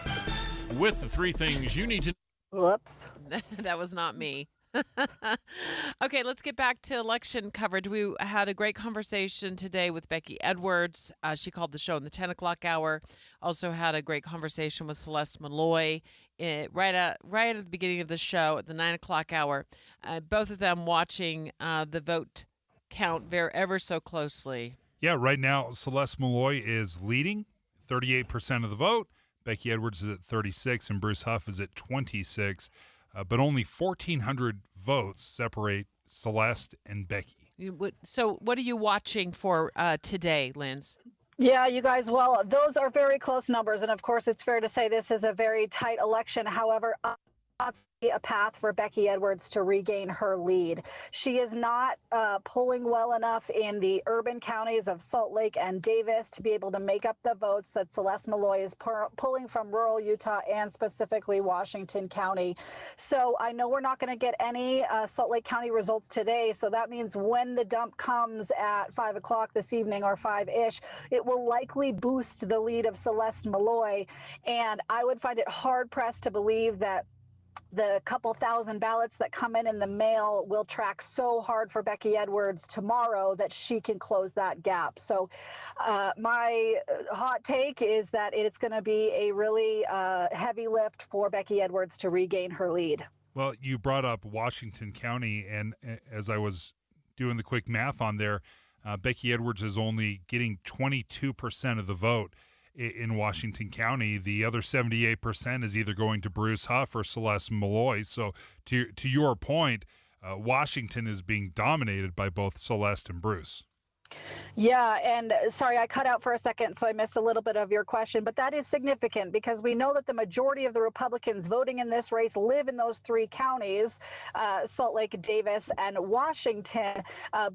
with the 3 things you need to. Whoops. That was not me. Okay, let's get back to election coverage. We had a great conversation today with Becky Edwards. She called the show in the 10 o'clock hour. Also had a great conversation with Celeste Malloy right at the beginning of the show at the 9 o'clock hour. Both of them watching the vote count ever so closely. Yeah, right now Celeste Malloy is leading, 38% of the vote. Becky Edwards is at 36 and Bruce Huff is at 26. But only 1,400 votes separate Celeste and Becky. So what are you watching for today, Linz? Yeah, you guys, well, those are very close numbers. And of course, it's fair to say this is a very tight election. However, not see a path for Becky Edwards to regain her lead. She is not polling well enough in the urban counties of Salt Lake and Davis to be able to make up the votes that Celeste Malloy is pulling from rural Utah and specifically Washington County. So I know we're not going to get any Salt Lake County results today. So that means when the dump comes at 5 o'clock this evening or 5-ish, it will likely boost the lead of Celeste Malloy. And I would find it hard pressed to believe that the couple thousand ballots that come in the mail will track so hard for Becky Edwards tomorrow that she can close that gap. So my hot take is that it's going to be a really heavy lift for Becky Edwards to regain her lead. Well, you brought up Washington County, and as I was doing the quick math on there, Becky Edwards is only getting 22% of the vote in Washington County. The other 78% is either going to Bruce Huff or Celeste Malloy. So to your point, Washington is being dominated by both Celeste and Bruce. Yeah, and sorry, I cut out for a second, so I missed a little bit of your question, but that is significant because we know that the majority of the Republicans voting in this race live in those three counties, Salt Lake, Davis, and Washington,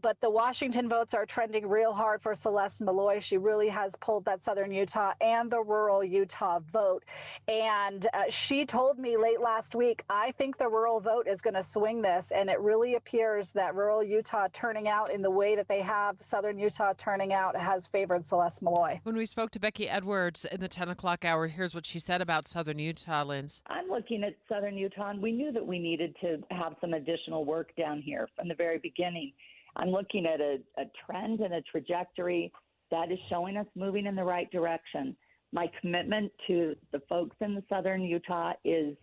but the Washington votes are trending real hard for Celeste Malloy. She really has pulled that southern Utah and the rural Utah vote, and she told me late last week, I think the rural vote is going to swing this, and it really appears that rural Utah turning out in the way that they have southern Utah turning out has favored Celeste Malloy. When we spoke to Becky Edwards in the 10 o'clock hour, here's what she said about southern Utah, Linz. I'm looking at southern Utah, and we knew that we needed to have some additional work down here from the very beginning. I'm looking at a trend and a trajectory that is showing us moving in the right direction. My commitment to the folks in the southern Utah is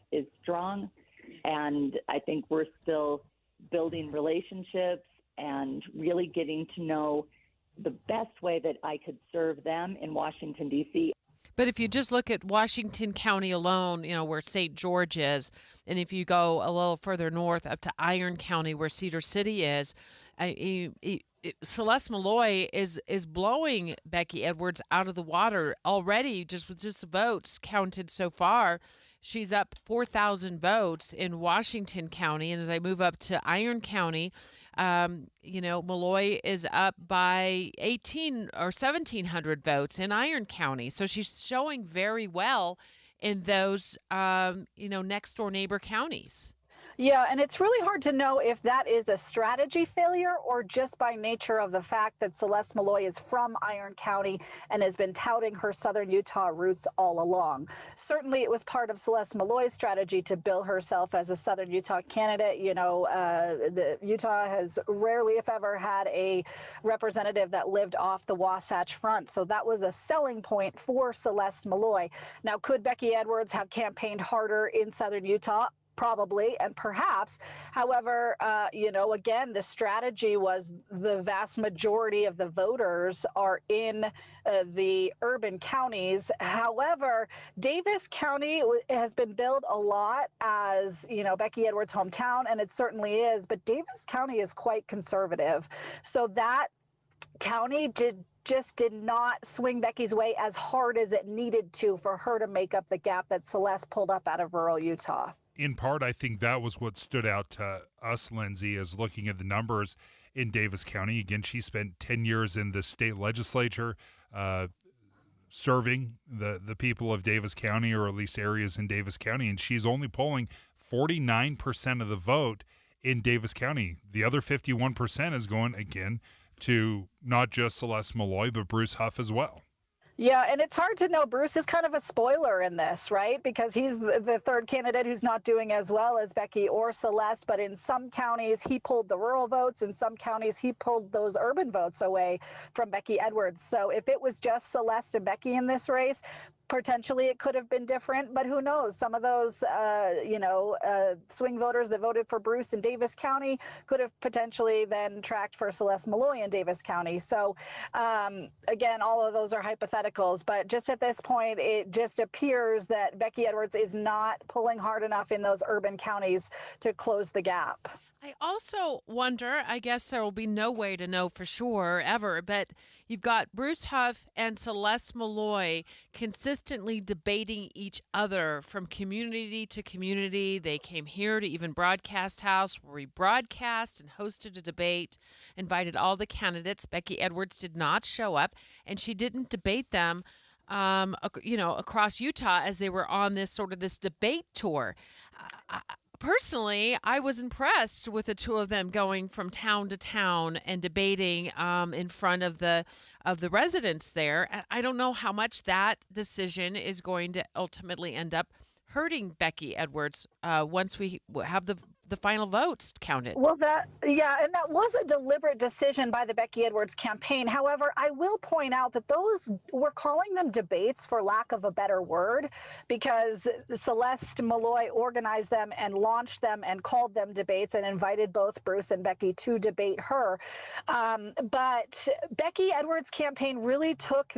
strong, and I think we're still building relationships and really getting to know the best way that I could serve them in Washington, D.C. But if you just look at Washington County alone, where St. George is, and if you go a little further north up to Iron County where Cedar City is, Celeste Malloy is blowing Becky Edwards out of the water already just with the votes counted so far. She's up 4,000 votes in Washington County, and as I move up to Iron County, Malloy is up by 1,800 or 1,700 votes in Iron County. So she's showing very well in those, next door neighbor counties. Yeah, and it's really hard to know if that is a strategy failure or just by nature of the fact that Celeste Malloy is from Iron County and has been touting her southern Utah roots all along. Certainly, it was part of Celeste Malloy's strategy to bill herself as a southern Utah candidate. The Utah has rarely, if ever, had a representative that lived off the Wasatch Front. So that was a selling point for Celeste Malloy. Now, could Becky Edwards have campaigned harder in southern Utah? Probably and perhaps. However, again, the strategy was the vast majority of the voters are in the urban counties. However, Davis County has been billed a lot as, Becky Edwards' hometown, and it certainly is. But Davis County is quite conservative. So that county just did not swing Becky's way as hard as it needed to for her to make up the gap that Celeste pulled up out of rural Utah. In part, I think that was what stood out to us, Lindsay, is looking at the numbers in Davis County. Again, she spent 10 years in the state legislature serving the people of Davis County, or at least areas in Davis County, and she's only polling 49% of the vote in Davis County. The other 51% is going, again, to not just Celeste Malloy, but Bruce Huff as well. Yeah, and it's hard to know. Bruce is kind of a spoiler in this, right? Because he's the third candidate who's not doing as well as Becky or Celeste, but in some counties he pulled the rural votes, in some counties he pulled those urban votes away from Becky Edwards. So if it was just Celeste and Becky in this race, potentially it could have been different, but who knows? Some of those, swing voters that voted for Bruce in Davis County could have potentially then tracked for Celeste Malloy in Davis County. So, again, all of those are hypotheticals, but just at this point, it just appears that Becky Edwards is not pulling hard enough in those urban counties to close the gap. I also wonder, I guess there will be no way to know for sure ever, but you've got Bruce Huff and Celeste Malloy consistently debating each other from community to community. They came here to even Broadcast House, where we broadcast and hosted a debate, invited all the candidates. Becky Edwards did not show up, and she didn't debate them across Utah as they were on this debate tour. Personally, I was impressed with the two of them going from town to town and debating in front of the residents there. I don't know how much that decision is going to ultimately end up hurting Becky Edwards once we have the final votes counted. Well, and that was a deliberate decision by the Becky Edwards campaign. However, I will point out that we're calling them debates for lack of a better word, because Celeste Malloy organized them and launched them and called them debates and invited both Bruce and Becky to debate her. But Becky Edwards' campaign really took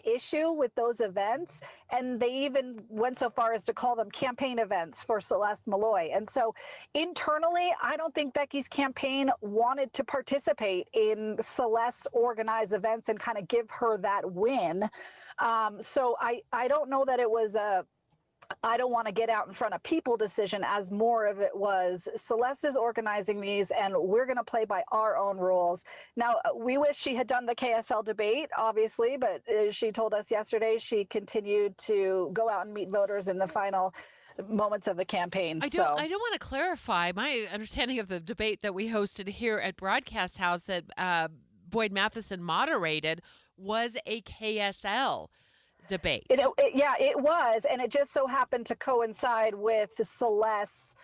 issue with those events, and they even went so far as to call them campaign events for Celeste Malloy. And so So internally, I don't think Becky's campaign wanted to participate in Celeste's organized events and kind of give her that win. So I don't know that it was a I don't want to get out in front of people decision, as more of it was Celeste is organizing these and we're going to play by our own rules. Now, we wish she had done the KSL debate, obviously, but she told us yesterday she continued to go out and meet voters in the final moments of the campaign. I do want to clarify my understanding of the debate that we hosted here at Broadcast House that Boyd Matheson moderated was a KSL debate. Yeah, it was, and it just so happened to coincide with Celeste's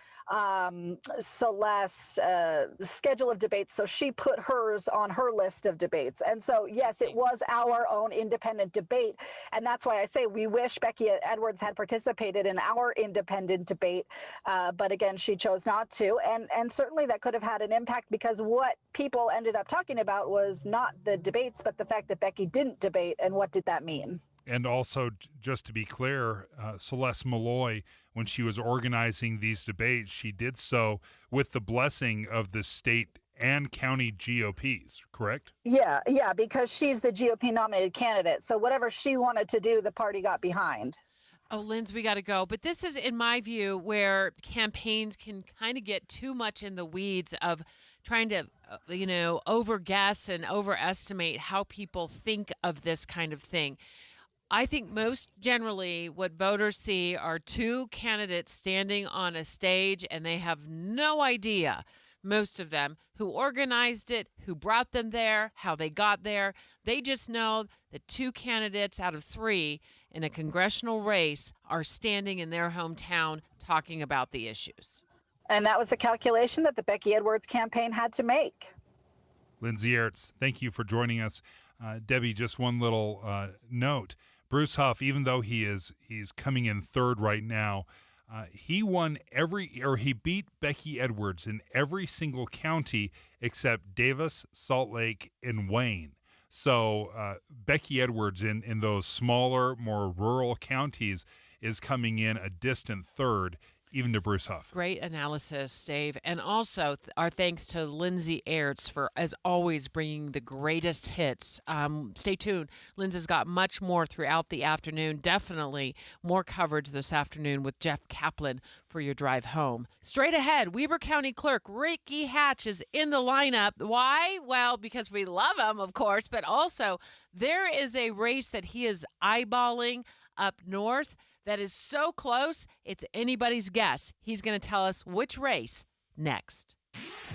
schedule of debates, so she put hers on her list of debates. And so, yes, it was our own independent debate, and that's why I say we wish Becky Edwards had participated in our independent debate, but again, she chose not to, and certainly that could have had an impact, because what people ended up talking about was not the debates, but the fact that Becky didn't debate, and what did that mean? And also, just to be clear, Celeste Malloy, when she was organizing these debates, she did so with the blessing of the state and county GOPs, correct? Yeah, because she's the GOP nominated candidate. So whatever she wanted to do, the party got behind. Oh, Linz, we got to go. But this is, in my view, where campaigns can kind of get too much in the weeds of trying to, overguess and overestimate how people think of this kind of thing. I think most generally what voters see are two candidates standing on a stage, and they have no idea, most of them, who organized it, who brought them there, how they got there. They just know that two candidates out of three in a congressional race are standing in their hometown talking about the issues. And that was the calculation that the Becky Edwards campaign had to make. Lindsay Aerts, thank you for joining us. Debbie, just one little note. Bruce Huff, even though he's coming in third right now, he beat Becky Edwards in every single county except Davis, Salt Lake, and Wayne. So Becky Edwards in those smaller, more rural counties is coming in a distant third, even to Bruce Huff. Great analysis, Dave. And also our thanks to Lindsay Aerts for, as always, bringing the greatest hits. Stay tuned. Lindsay's got much more throughout the afternoon. Definitely more coverage this afternoon with Jeff Kaplan for your drive home. Straight ahead, Weber County Clerk Ricky Hatch is in the lineup. Why? Well, because we love him, of course, but also there is a race that he is eyeballing up north that is so close, it's anybody's guess. He's going to tell us which race next.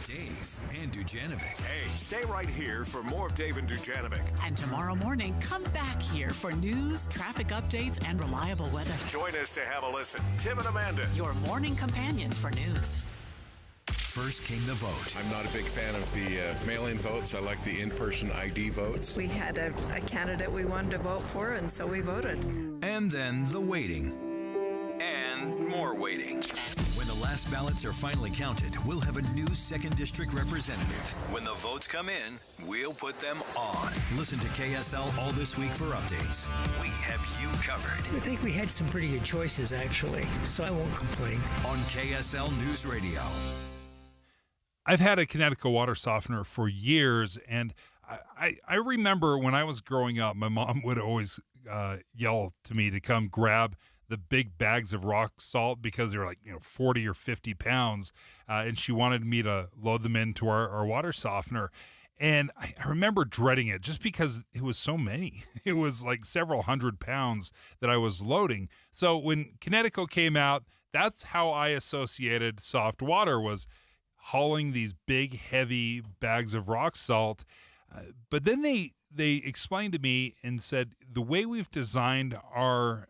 Dave and Dujanovic. Hey, stay right here for more of Dave and Dujanovic. And tomorrow morning, come back here for news, traffic updates, and reliable weather. Join us to have a listen. Tim and Amanda. Your morning companions for news. First came the vote. I'm not a big fan of the mail-in votes. I like the in-person ID votes. We had a candidate we wanted to vote for, and so we voted. And then the waiting. And more waiting. When the last ballots are finally counted, we'll have a new 2nd District representative. When the votes come in, we'll put them on. Listen to KSL all this week for updates. We have you covered. I think we had some pretty good choices, actually, so I won't complain. On KSL News Radio. I've had a Kinetico water softener for years, and I remember when I was growing up, my mom would always yell to me to come grab the big bags of rock salt because they were like 40 or 50 pounds, and she wanted me to load them into our water softener. And I remember dreading it just because it was so many. It was like several hundred pounds that I was loading. So when Kinetico came out, that's how I associated soft water, was hauling these big, heavy bags of rock salt. But then they explained to me and said, the way we've designed our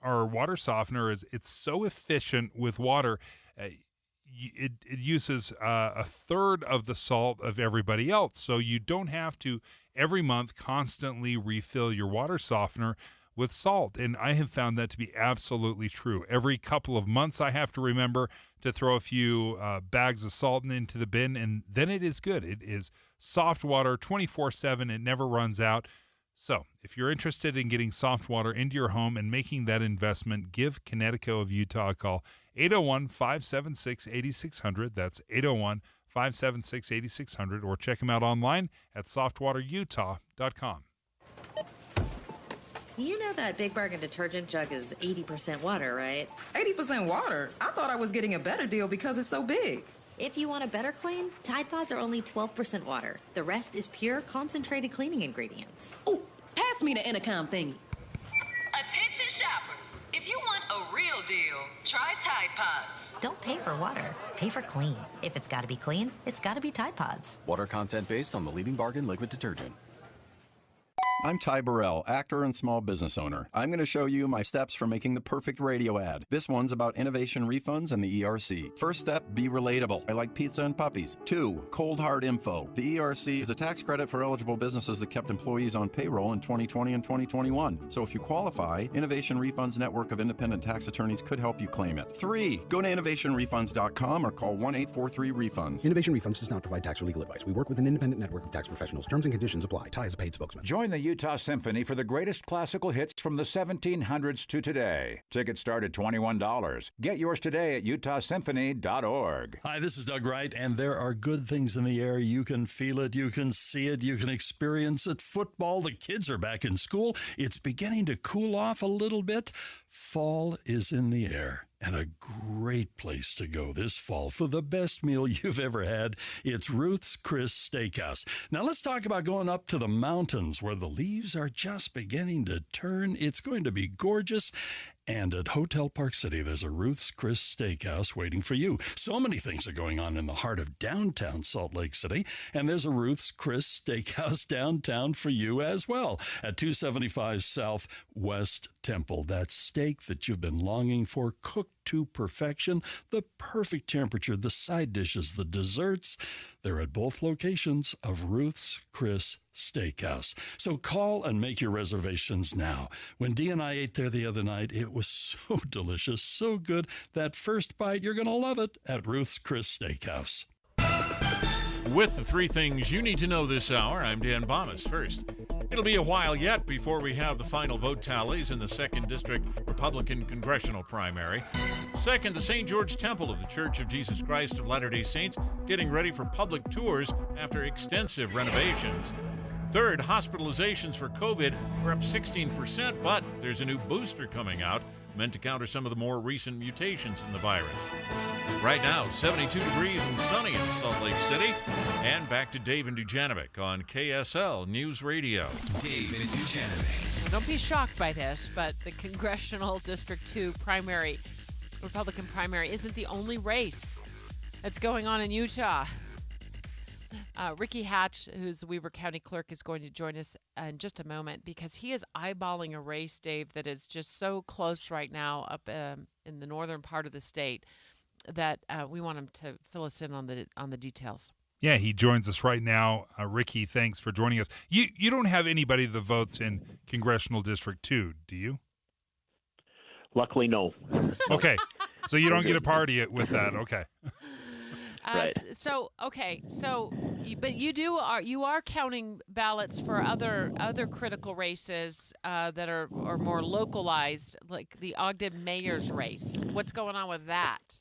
water softener is it's so efficient with water. It uses a third of the salt of everybody else. So you don't have to every month constantly refill your water softener with salt. And I have found that to be absolutely true. Every couple of months, I have to remember to throw a few bags of salt into the bin, and then it is good. It is soft water 24/7. It never runs out. So, if you're interested in getting soft water into your home and making that investment, give Connecticut of Utah a call. 801-576-8600. That's 801-576-8600. Or check them out online at softwaterutah.com. You know that Big Bargain detergent jug is 80% water, right? 80% water? I thought I was getting a better deal because it's so big. If you want a better clean, Tide Pods are only 12% water. The rest is pure, concentrated cleaning ingredients. Ooh, pass me the intercom thingy. Attention shoppers. If you want a real deal, try Tide Pods. Don't pay for water. Pay for clean. If it's got to be clean, it's got to be Tide Pods. Water content based on the leading bargain liquid detergent. I'm Ty Burrell, actor and small business owner. I'm going to show you my steps for making the perfect radio ad. This one's about innovation refunds and the ERC. First step, be relatable. I like pizza and puppies. 2, cold hard info. The ERC is a tax credit for eligible businesses that kept employees on payroll in 2020 and 2021. So if you qualify, Innovation Refunds Network of Independent Tax Attorneys could help you claim it. 3, go to innovationrefunds.com or call 1-843-REFUNDS. Innovation Refunds does not provide tax or legal advice. We work with an independent network of tax professionals. Terms and conditions apply. Ty is a paid spokesman. Join the Utah Symphony for the greatest classical hits from the 1700s to today. Tickets start at $21. Get yours today at utahsymphony.org. Hi, this is Doug Wright, and there are good things in the air. You can feel it, you can see it, you can experience it. Football, the kids are back in school. It's beginning to cool off a little bit. Fall is in the air. And a great place to go this fall for the best meal you've ever had. It's Ruth's Chris Steakhouse. Now let's talk about going up to the mountains where the leaves are just beginning to turn. It's going to be gorgeous. And at Hotel Park City, there's a Ruth's Chris Steakhouse waiting for you. So many things are going on in the heart of downtown Salt Lake City, and there's a Ruth's Chris Steakhouse downtown for you as well at 275 South West Temple. That steak that you've been longing for, cooked to perfection, the perfect temperature, the side dishes, the desserts. They're at both locations of Ruth's Chris Steakhouse. So call and make your reservations now. When Dee and I ate there the other night, it was so delicious, so good. That first bite, you're going to love it at Ruth's Chris Steakhouse. With the 3 things you need to know this hour, I'm Dan Bomas. First, it'll be a while yet before we have the final vote tallies in the 2nd District Republican congressional primary. Second, the St. George Temple of the Church of Jesus Christ of Latter-day Saints getting ready for public tours after extensive renovations. Third, hospitalizations for COVID are up 16%, but there's a new booster coming out meant to counter some of the more recent mutations in the virus. Right now, 72 degrees and sunny in Salt Lake City. And back to Dave and Dujanovic on KSL News Radio. Dave and Dujanovic. Don't be shocked by this, but the Congressional District 2 primary, Republican primary, isn't the only race that's going on in Utah. Ricky Hatch, who's the Weber County Clerk, is going to join us in just a moment because he is eyeballing a race, Dave, that is just so close right now up in the northern part of the state that we want him to fill us in on the details. Yeah, he joins us right now. Ricky, thanks for joining us. You don't have anybody that votes in Congressional District 2, do you? Luckily, no. Okay, so you don't get a party with that. Okay. Right. But you are counting ballots for other critical races that are more localized, like the Ogden mayor's race. What's going on with that?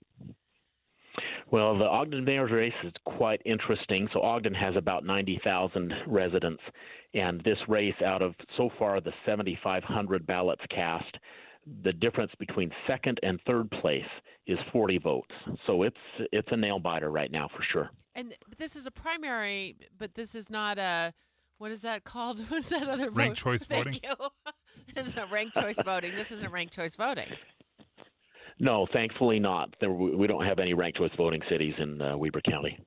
Well, the Ogden mayor's race is quite interesting. So Ogden has about 90,000 residents, and this race, out of so far the 7,500 ballots cast, the difference between second and third place is 40 votes. So it's a nail biter right now for sure. And this is a primary, but this is not a, what is that called? What is that other vote? Ranked choice voting. Thank you. This isn't ranked choice voting. This isn't ranked choice voting. No, thankfully not. We don't have any ranked choice voting cities in Weber County.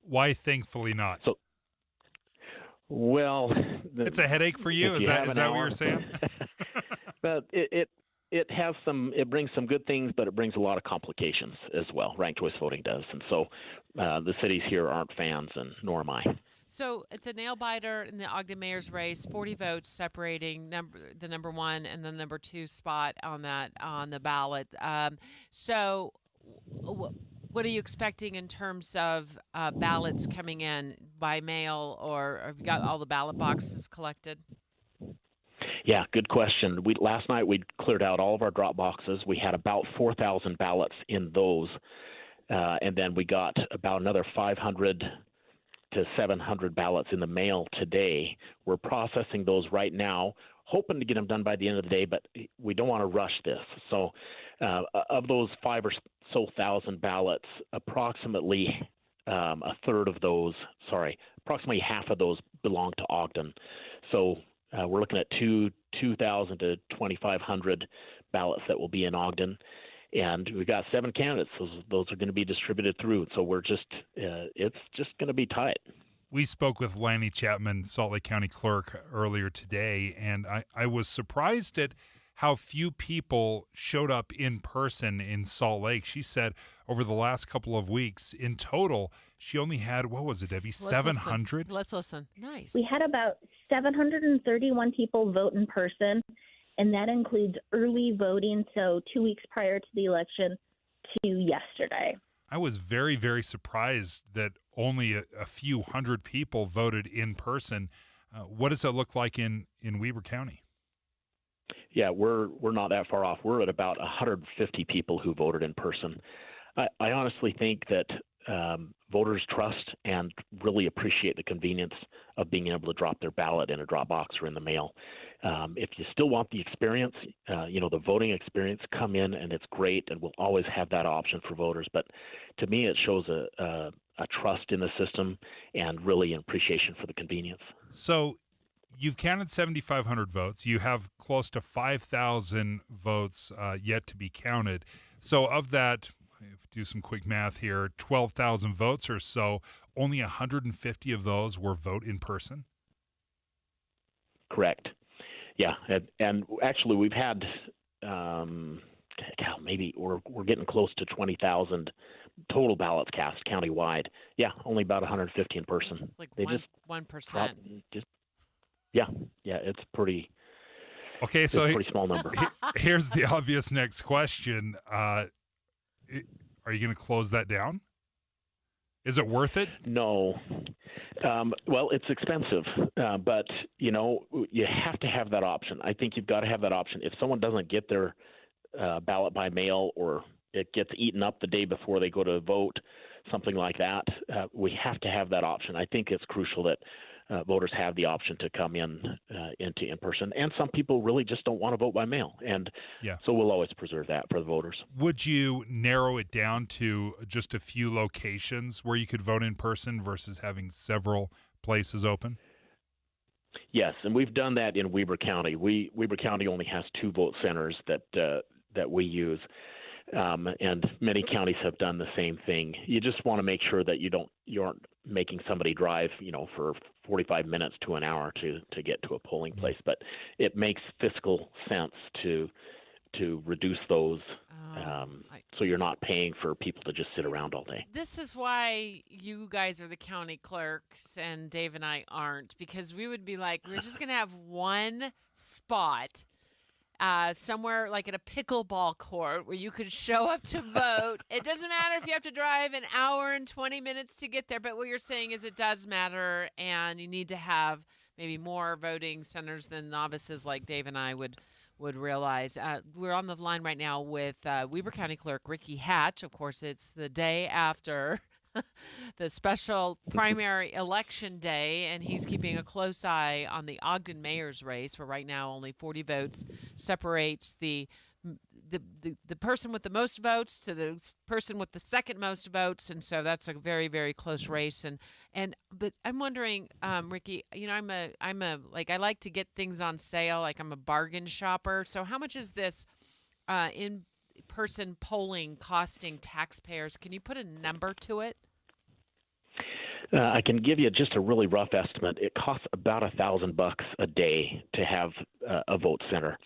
Why thankfully not? So, well, it's a headache for you. Is that what you're saying? But it has it brings some good things, but it brings a lot of complications as well. Ranked choice voting does, and so the cities here aren't fans, and nor am I. So it's a nail biter in the Ogden mayor's race. 40 votes separating the number 1 and the number 2 spot on the ballot. So what are you expecting in terms of ballots coming in by mail, or have you got all the ballot boxes collected? Yeah, good question. Last night we cleared out all of our drop boxes. We had about 4,000 ballots in those, and then we got about another 500 to 700 ballots in the mail today. We're processing those right now, hoping to get them done by the end of the day, but we don't want to rush this. So of those 5 or so thousand ballots, approximately approximately half of those belong to Ogden. So we're looking at 2,000 to 2,500 ballots that will be in Ogden. And we've got 7 candidates. Those are going to be distributed through. So it's just going to be tight. We spoke with Lanny Chapman, Salt Lake County Clerk, earlier today, and I was surprised at how few people showed up in person in Salt Lake. She said over the last couple of weeks, in total, she only had, what was it, Debbie, 700? Let's listen. Nice. We had about 731 people vote in person, and that includes early voting, so 2 weeks prior to the election to yesterday. I was very, very surprised that only a few hundred people voted in person. What does it look like in Weber County? Yeah, we're not that far off. We're at about 150 people who voted in person. I honestly think that voters trust and really appreciate the convenience of being able to drop their ballot in a drop box or in the mail. If you still want the experience, the voting experience, come in, and it's great, and we'll always have that option for voters. But to me, it shows a trust in the system and really an appreciation for the convenience. So you've counted 7,500 votes. You have close to 5,000 votes yet to be counted. So of that, do some quick math here, 12,000 votes or so, only 150 of those were vote in person? Correct. Yeah, and actually we've had maybe we're getting close to 20,000 total ballots cast countywide. Yeah, only about 150 in person. It's like 1%. Yeah, it's pretty. Okay, so it's a pretty small number. Here's the obvious next question: are you going to close that down? Is it worth it? No. Well, it's expensive, but you have to have that option. I think you've got to have that option. If someone doesn't get their ballot by mail, or it gets eaten up the day before they go to vote, something like that, we have to have that option. I think it's crucial that voters have the option to come into in person. And some people really just don't want to vote by mail. And so we'll always preserve that for the voters. Would you narrow it down to just a few locations where you could vote in person versus having several places open? Yes, and we've done that in Weber County. Weber County only has 2 vote centers that we use. And many counties have done the same thing. You just want to make sure that you aren't making somebody drive, for 45 minutes to an hour to get to a polling place. But it makes fiscal sense to reduce those, so you're not paying for people to just sit around all day. This is why you guys are the county clerks and Dave and I aren't, because we would be like, we're just going to have one spot somewhere like at a pickleball court where you could show up to vote. It doesn't matter if you have to drive an hour and 20 minutes to get there, but what you're saying is it does matter, and you need to have maybe more voting centers than novices like Dave and I would realize. We're on the line right now with Weber County Clerk Ricky Hatch. Of course, it's the day after the special primary election day, and he's keeping a close eye on the Ogden mayor's race, where right now only 40 votes separates the person with the most votes to the person with the second most votes, and so that's a very, very close race. But I'm wondering, Ricky, I'm a I like to get things on sale, like I'm a bargain shopper. So how much is this in-person polling costing taxpayers? Can you put a number to it? I can give you just a really rough estimate. It costs about $1,000 a day to have a vote center.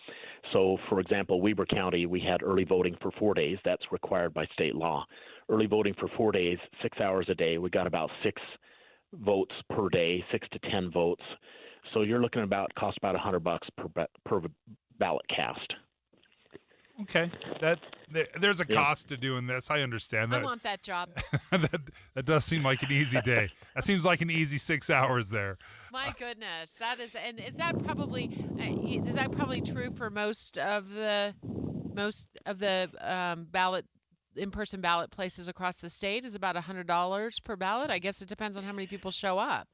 So, for example, Weber County, we had early voting for 4 days. That's required by state law. Early voting for 4 days, 6 hours a day. We got about 6 votes per day, 6 to 10 votes. So you're looking at cost about $100 per ballot cast. Okay, there's a cost to doing this. I understand that. I want that job. that does seem like an easy day. That seems like an easy 6 hours there. My goodness, that is, and is that probably true for most of the ballot in-person ballot places across the state? Is about $100 per ballot. I guess it depends on how many people show up.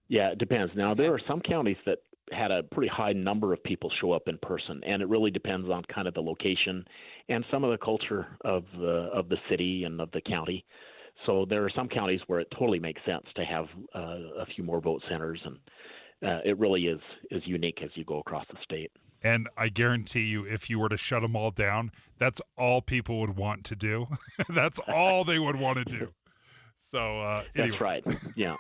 Yeah, it depends. Now, there are some counties that had a pretty high number of people show up in person, and it really depends on kind of the location and some of the culture of the city and of the county. So there are some counties where it totally makes sense to have a few more vote centers, and it really is unique as you go across the state. And I guarantee you, if you were to shut them all down, that's all people would want to do. That's all they would want to do. So anyway. That's right. Yeah.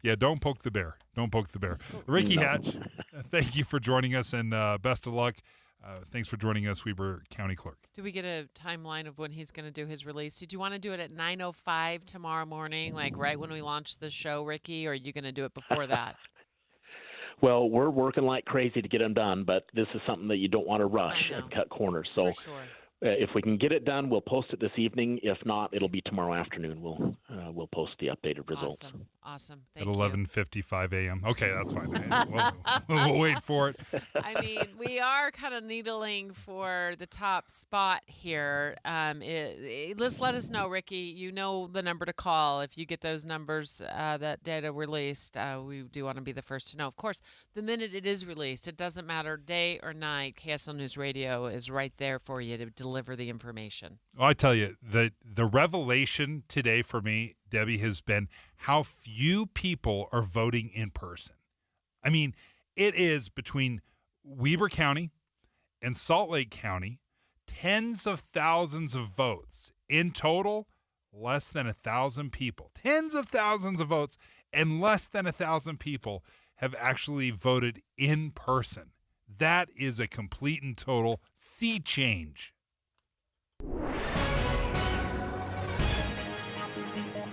Yeah, don't poke the bear. Don't poke the bear. Ricky Hatch, thank you for joining us, and best of luck. Thanks for joining us, Weber County Clerk. Do we get a timeline of when he's going to do his release? Did you want to do it at 9:05 tomorrow morning, like right when we launch the show, Ricky, or are you going to do it before that? Well, we're working like crazy to get them done, but this is something that you don't want to rush and cut corners. So for sure. If we can get it done, we'll post it this evening. If not, it'll be tomorrow afternoon. We'll post the updated results. Awesome. At 11:55 a.m. Okay, that's fine. We'll wait for it. I mean, we are kind of needling for the top spot here. Let's let us know, Ricky. You know the number to call if you get those numbers, that data released. We do want to be the first to know. Of course, the minute it is released, it doesn't matter day or night. KSL News Radio is right there for you to deliver the information. I tell you, the revelation today for me, Debbie, has been how few people are voting in person. I mean, it is between Weber County and Salt Lake County, tens of thousands of votes. In total, less than 1,000 people. Tens of thousands of votes, and less than 1,000 people have actually voted in person. That is a complete and total sea change.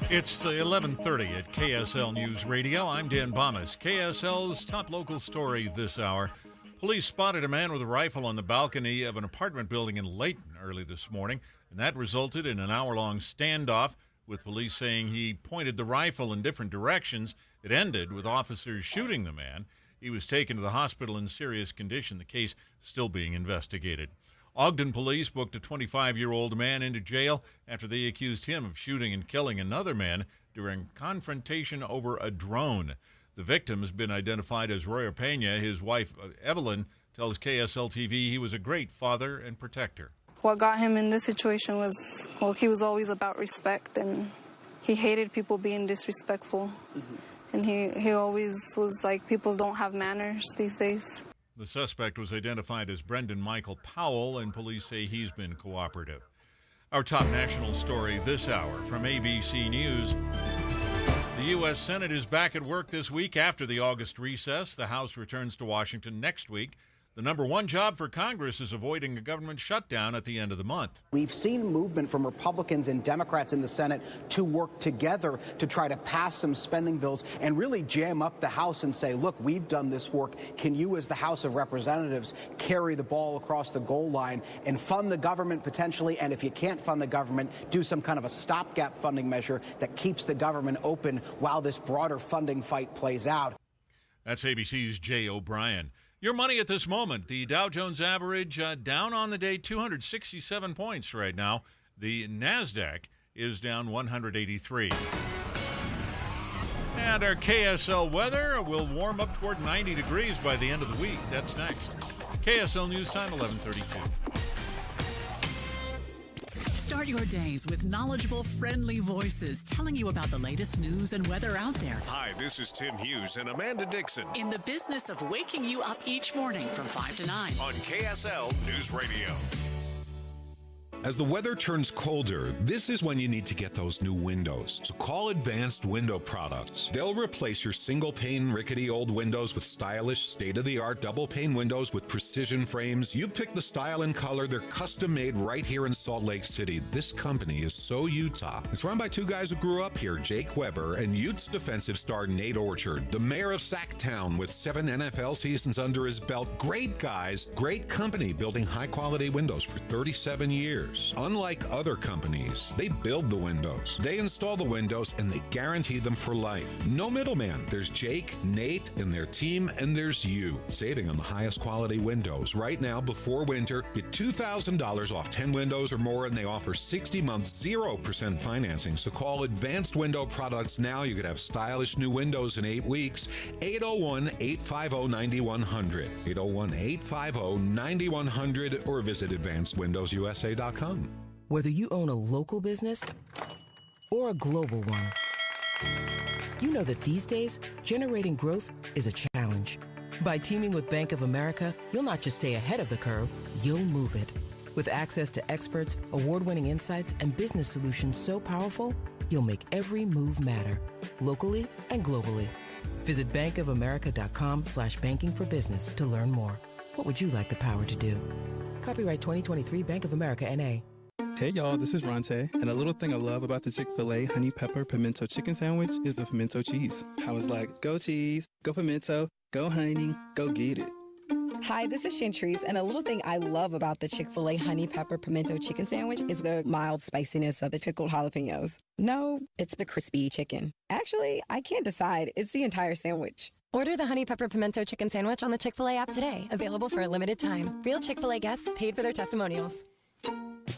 It's 11:30 at KSL News Radio. I'm Dan Bomas. KSL's top local story this hour. Police spotted a man with a rifle on the balcony of an apartment building in Layton early this morning, and that resulted in an hour-long standoff, with police saying he pointed the rifle in different directions. It ended with officers shooting the man. He was taken to the hospital in serious condition. The case still being investigated. Ogden police booked a 25-year-old man into jail after they accused him of shooting and killing another man during confrontation over a drone. The victim has been identified as Royer Pena. His wife, Evelyn, tells KSL-TV he was a great father and protector. What got him in this situation was, well, he was always about respect, and he hated people being disrespectful. And he always was like, people don't have manners these days. The suspect was identified as Brendan Michael Powell, and police say he's been cooperative. Our top national story this hour from ABC News. The U.S. Senate is back at work this week after the August recess. The House returns to Washington next week. The number one job for Congress is avoiding a government shutdown at the end of the month. We've seen movement from Republicans and Democrats in the Senate to work together to try to pass some spending bills and really jam up the House and say, look, we've done this work. Can you, as the House of Representatives, carry the ball across the goal line and fund the government potentially? And if you can't fund the government, do some kind of a stopgap funding measure that keeps the government open while this broader funding fight plays out. That's ABC's Jay O'Brien. Your money at this moment. The Dow Jones average down on the day 267 points right now. The NASDAQ is down 183. And our KSL weather will warm up toward 90 degrees by the end of the week. That's next. KSL News Time, 11:32. Start your days with knowledgeable, friendly voices telling you about the latest news and weather out there. Hi, this is Tim Hughes and Amanda Dixon In the business of waking you up each morning from 5 to 9. on KSL News Radio. As the weather turns colder, this is when you need to get those new windows. So call Advanced Window Products. They'll replace your single-pane, rickety old windows with stylish, state-of-the-art double-pane windows with precision frames. You pick the style and color. They're custom-made right here in Salt Lake City. This company is so Utah. It's run by two guys who grew up here, Jake Weber and Utes defensive star Nate Orchard, the mayor of Sacktown with 7 NFL seasons under his belt. Great guys, great company building high-quality windows for 37 years. years. Unlike other companies, they build the windows, they install the windows, and they guarantee them for life. No middleman. There's Jake, Nate, and their team, and there's you. Saving on the highest quality windows. Right now, before winter, get $2,000 off 10 windows or more, and they offer 60 months, 0% financing. So call Advanced Window Products now. You could have stylish new windows in 8 weeks. 801-850-9100. 801-850-9100 or visit advancedwindowsusa.com. Whether you own a local business or a global one, you know that these days, generating growth is a challenge. By teaming with Bank of America, you'll not just stay ahead of the curve, you'll move it. With access to experts, award-winning insights, and business solutions so powerful, you'll make every move matter, locally and globally. Visit bankofamerica.com/banking for business to learn more. What would you like the power to do? Copyright 2023 Bank of America, N.A. Hey y'all, this is Ronte, and a little thing I love about the Chick-fil-A Honey Pepper Pimento Chicken Sandwich is the pimento cheese. I was like, go cheese, go pimento, go honey, go get it. Hi, this is Chantrice, and a little thing I love about the Chick-fil-A Honey Pepper Pimento Chicken Sandwich is the mild spiciness of the pickled jalapenos. No, it's the crispy chicken. Actually, I can't decide. It's the entire sandwich. Order the Honey Pepper Pimento Chicken Sandwich on the Chick-fil-A app today. Available for a limited time. Real Chick-fil-A guests paid for their testimonials.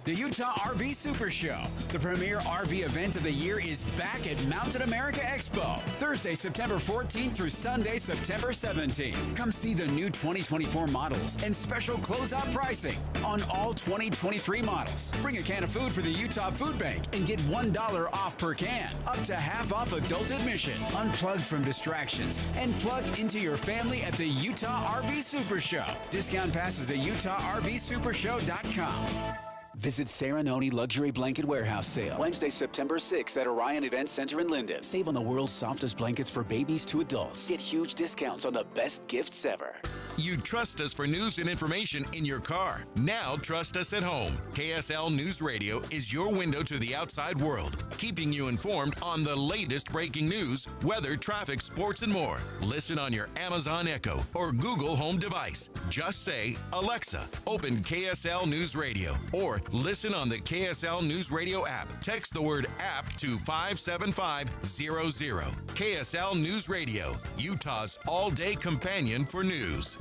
The Utah RV Super Show, the premier RV event of the year, is back at Mountain America Expo, Thursday, September 14th through Sunday, September 17th. Come see the new 2024 models and special closeout pricing on all 2023 models. Bring a can of food for the Utah Food Bank and get $1 off per can, up to half off adult admission. Unplug from distractions and plug into your family at the Utah RV Super Show. Discount passes at UtahRVSupershow.com. Visit Serenoni Luxury Blanket Warehouse Sale, Wednesday, September 6th at Orion Event Center in Linden. Save on the world's softest blankets for babies to adults. Get huge discounts on the best gifts ever. You trust us for news and information in your car. Now trust us at home. KSL News Radio is your window to the outside world, keeping you informed on the latest breaking news, weather, traffic, sports, and more. Listen on your Amazon Echo or Google Home device. Just say, Alexa, open KSL News Radio, or listen on the KSL News Radio app. Text the word app to 57500. KSL News Radio, Utah's all-day companion for news.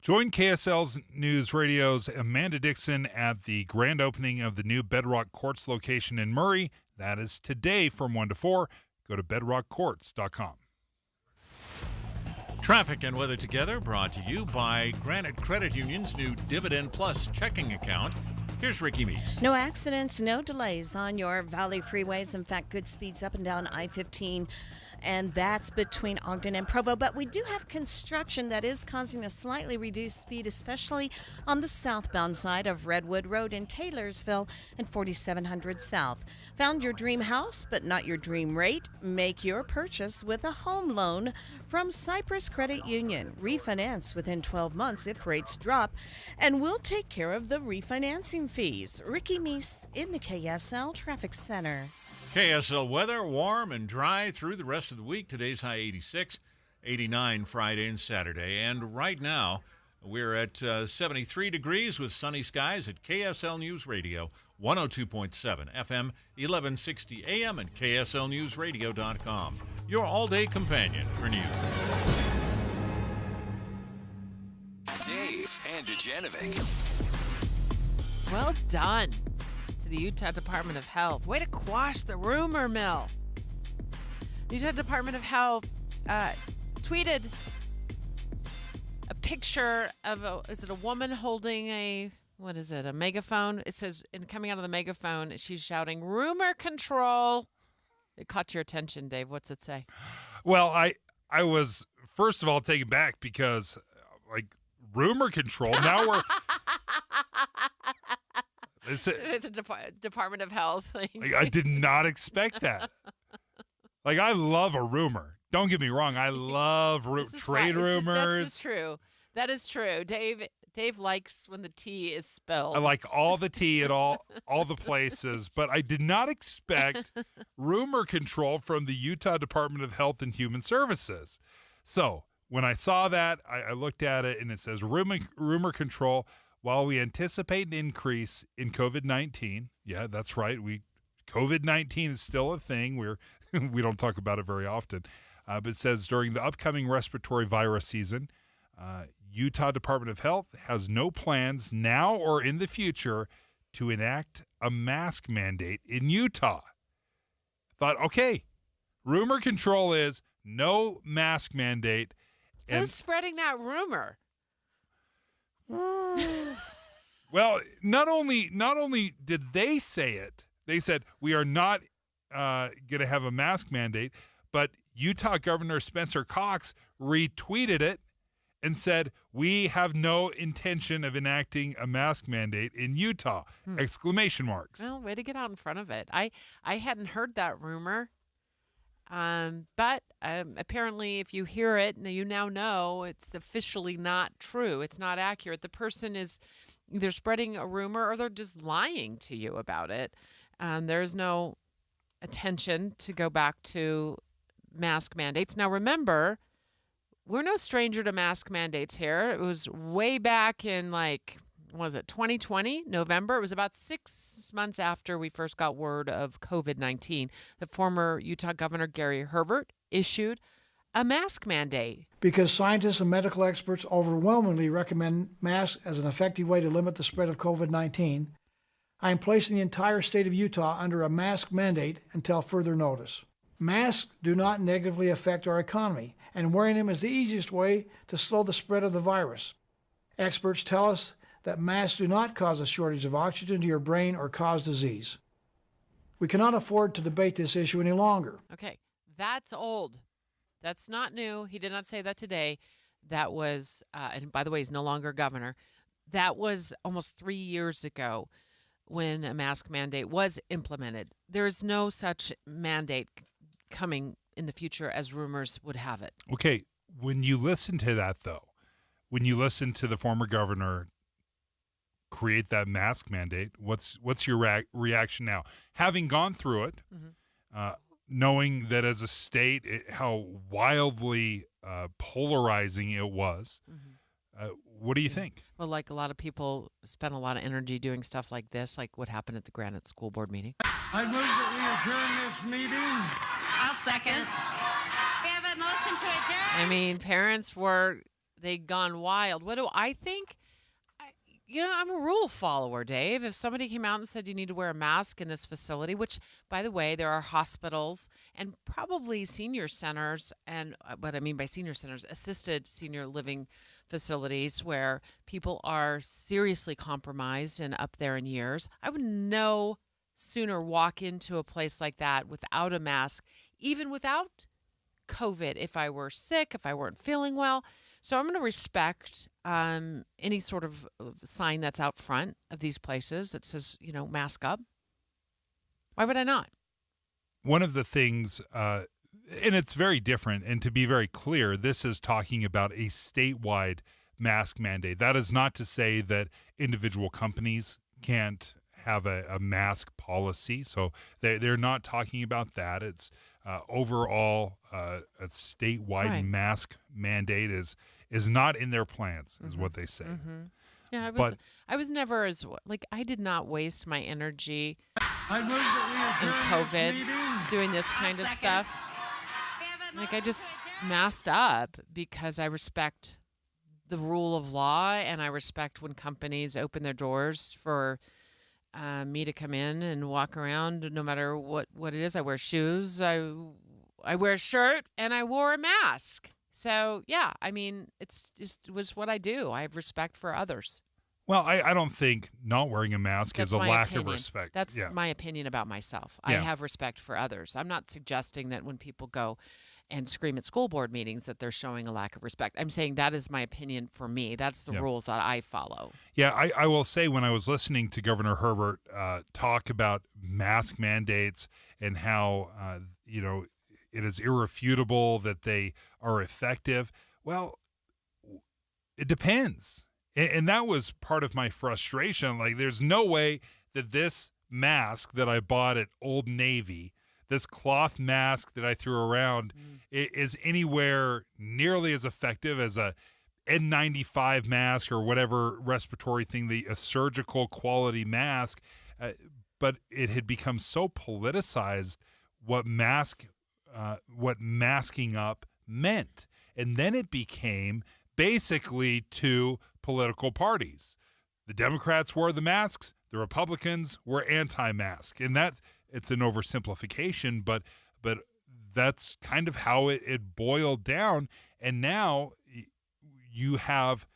Join KSL's News Radio's Amanda Dixon at the grand opening of the new Bedrock Courts location in Murray. That is today from 1 to 4. Go to bedrockcourts.com. Traffic and weather together brought to you by Granite Credit Union's new Dividend Plus checking account. Here's Ricky Meese. No accidents, no delays on your Valley freeways. In fact, good speeds up and down I-15, and that's between Ogden and Provo. But we do have construction that is causing a slightly reduced speed, especially on the southbound side of Redwood Road in Taylorsville and 4700 South. Found your dream house, but not your dream rate? Make your purchase with a home loan from Cypress Credit Union. Refinance within 12 months if rates drop, and we'll take care of the refinancing fees. Ricky Meese in the KSL Traffic Center. KSL weather, warm and dry through the rest of the week. Today's high 86, 89 Friday and Saturday. And right now, we're at 73 degrees with sunny skies at KSL News Radio, 102.7 FM, 1160 AM, and KSLNewsRadio.com. Your all-day companion for news. Dave and Dujanovic. Well done to the Utah Department of Health. Way to quash the rumor mill. The Utah Department of Health tweeted a picture of is it a woman holding a megaphone? It says, and coming out of the megaphone, she's shouting, rumor control. It caught your attention, Dave. What's it say? Well, I was, first of all, taken back because, rumor control. Now we're... It's a Department of Health thing. I did not expect that. I love a rumor. Don't get me wrong. I love trade rumors. That's true. That is true. Dave likes when the tea is spilled. I like all the tea at all the places, but I did not expect rumor control from the Utah Department of Health and Human Services. So when I saw that, I looked at it, and it says rumor control. while we anticipate an increase in COVID-19, yeah, that's right. COVID-19 is still a thing. We don't talk about it very often. But it says during the upcoming respiratory virus season, Utah Department of Health has no plans now or in the future to enact a mask mandate in Utah. Thought, okay, rumor control is no mask mandate. And who's spreading that rumor? well, not only did they say it, they said we are not going to have a mask mandate, but Utah Governor Spencer Cox retweeted it and said, we have no intention of enacting a mask mandate in Utah, exclamation marks. Well, way to get out in front of it. I hadn't heard that rumor. But apparently if you hear it, you now know it's officially not true. It's not accurate. The person is either spreading a rumor or they're just lying to you about it. There's no attention to go back to mask mandates. Now, remember, we're no stranger to mask mandates here. It was way back in 2020, November. It was about 6 months after we first got word of COVID-19. The former Utah Governor Gary Herbert issued a mask mandate. Because scientists and medical experts overwhelmingly recommend masks as an effective way to limit the spread of COVID-19, I am placing the entire state of Utah under a mask mandate until further notice. Masks do not negatively affect our economy, and wearing them is the easiest way to slow the spread of the virus. Experts tell us that masks do not cause a shortage of oxygen to your brain or cause disease. We cannot afford to debate this issue any longer. Okay, that's old. That's not new. He did not say that today. That was, and by the way, he's no longer governor. That was almost 3 years ago when a mask mandate was implemented. There's no such mandate coming in the future as rumors would have it. Okay, when you listen to that, though, when you listen to the former governor create that mask mandate, what's your reaction now? Having gone through it, knowing that as a state, how wildly polarizing it was, what do you think? Well, like a lot of people spend a lot of energy doing stuff like this, like what happened at the Granite School Board meeting. I move that we adjourn this meeting. I'll second. We have a motion to adjourn. I mean, parents they'd gone wild. What do I think? I'm a rule follower, Dave. If somebody came out and said you need to wear a mask in this facility, which, by the way, there are hospitals and probably senior centers, and what I mean by senior centers, assisted senior living facilities where people are seriously compromised and up there in years. I would no sooner walk into a place like that without a mask, even without COVID, if I were sick, if I weren't feeling well. So I'm going to respect any sort of sign that's out front of these places that says, mask up. Why would I not? One of the things, and it's very different, and to be very clear, this is talking about a statewide mask mandate. That is not to say that individual companies can't have a mask policy. So they're not talking about that. It's overall a statewide mask mandate is not in their plans, is what they say. Yeah, I was never I did not waste my energy in COVID doing this kind of stuff. I just masked up because I respect the rule of law, and I respect when companies open their doors for me to come in and walk around no matter what it is. I wear shoes, I wear a shirt, and I wore a mask. So, yeah, I mean, it was what I do. I have respect for others. Well, I don't think not wearing a mask is a lack of respect. That's my opinion about myself. I have respect for others. I'm not suggesting that when people go and scream at school board meetings that they're showing a lack of respect. I'm saying that is my opinion for me. That's the rules that I follow. Yeah, I will say when I was listening to Governor Herbert talk about mask mandates and how, it is irrefutable that they are effective. Well, it depends. And that was part of my frustration. There's no way that this mask that I bought at Old Navy, this cloth mask that I threw around, is anywhere nearly as effective as a N95 mask or whatever respiratory thing, a surgical quality mask, but it had become so politicized what masking up meant. And then it became basically two political parties. The Democrats wore the masks, the Republicans were anti-mask. And it's an oversimplification, but that's kind of how it boiled down. And now you have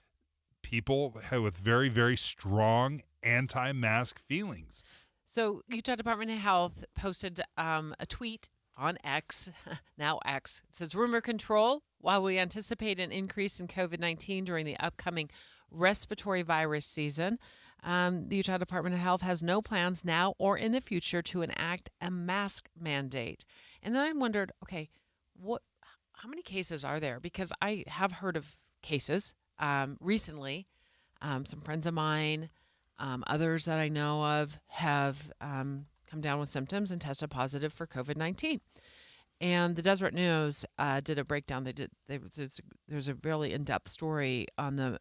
people with very, very strong anti-mask feelings. So Utah Department of Health posted a tweet on X, now X. It says, rumor control. While we anticipate an increase in COVID-19 during the upcoming respiratory virus season, the Utah Department of Health has no plans now or in the future to enact a mask mandate. And then I wondered, okay, how many cases are there? Because I have heard of cases recently. Some friends of mine, others that I know of have come down with symptoms and tested positive for COVID-19. And the Deseret News did a breakdown. There's a really in-depth story on the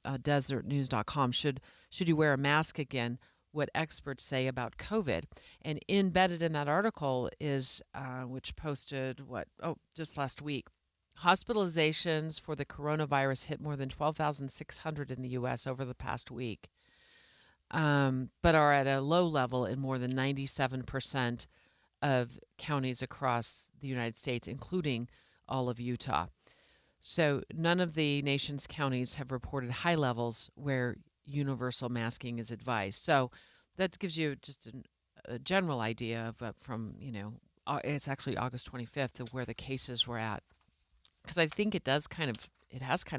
desertnews.com. Should you wear a mask again? What experts say about COVID. And embedded in that article is, which posted just last week, hospitalizations for the coronavirus hit more than 12,600 in the U.S. over the past week, but are at a low level in more than 97% of counties across the United States, including all of Utah. So none of the nation's counties have reported high levels where universal masking is advised. So that gives you just a general idea of it's actually August 25th of where the cases were at. Because I think it has kind of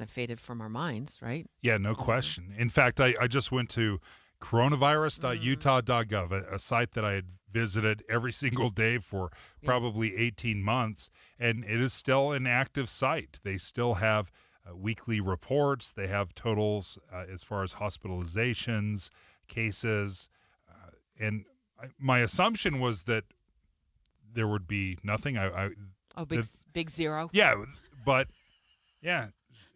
faded from our minds, right? Yeah, no question. In fact, I just went to coronavirus.utah.gov, a site that I had visited every single day for probably 18 months, and it is still an active site. They still have weekly reports. They have totals as far as hospitalizations, cases, and my assumption was that there would be nothing. Big zero. Yeah, but yeah.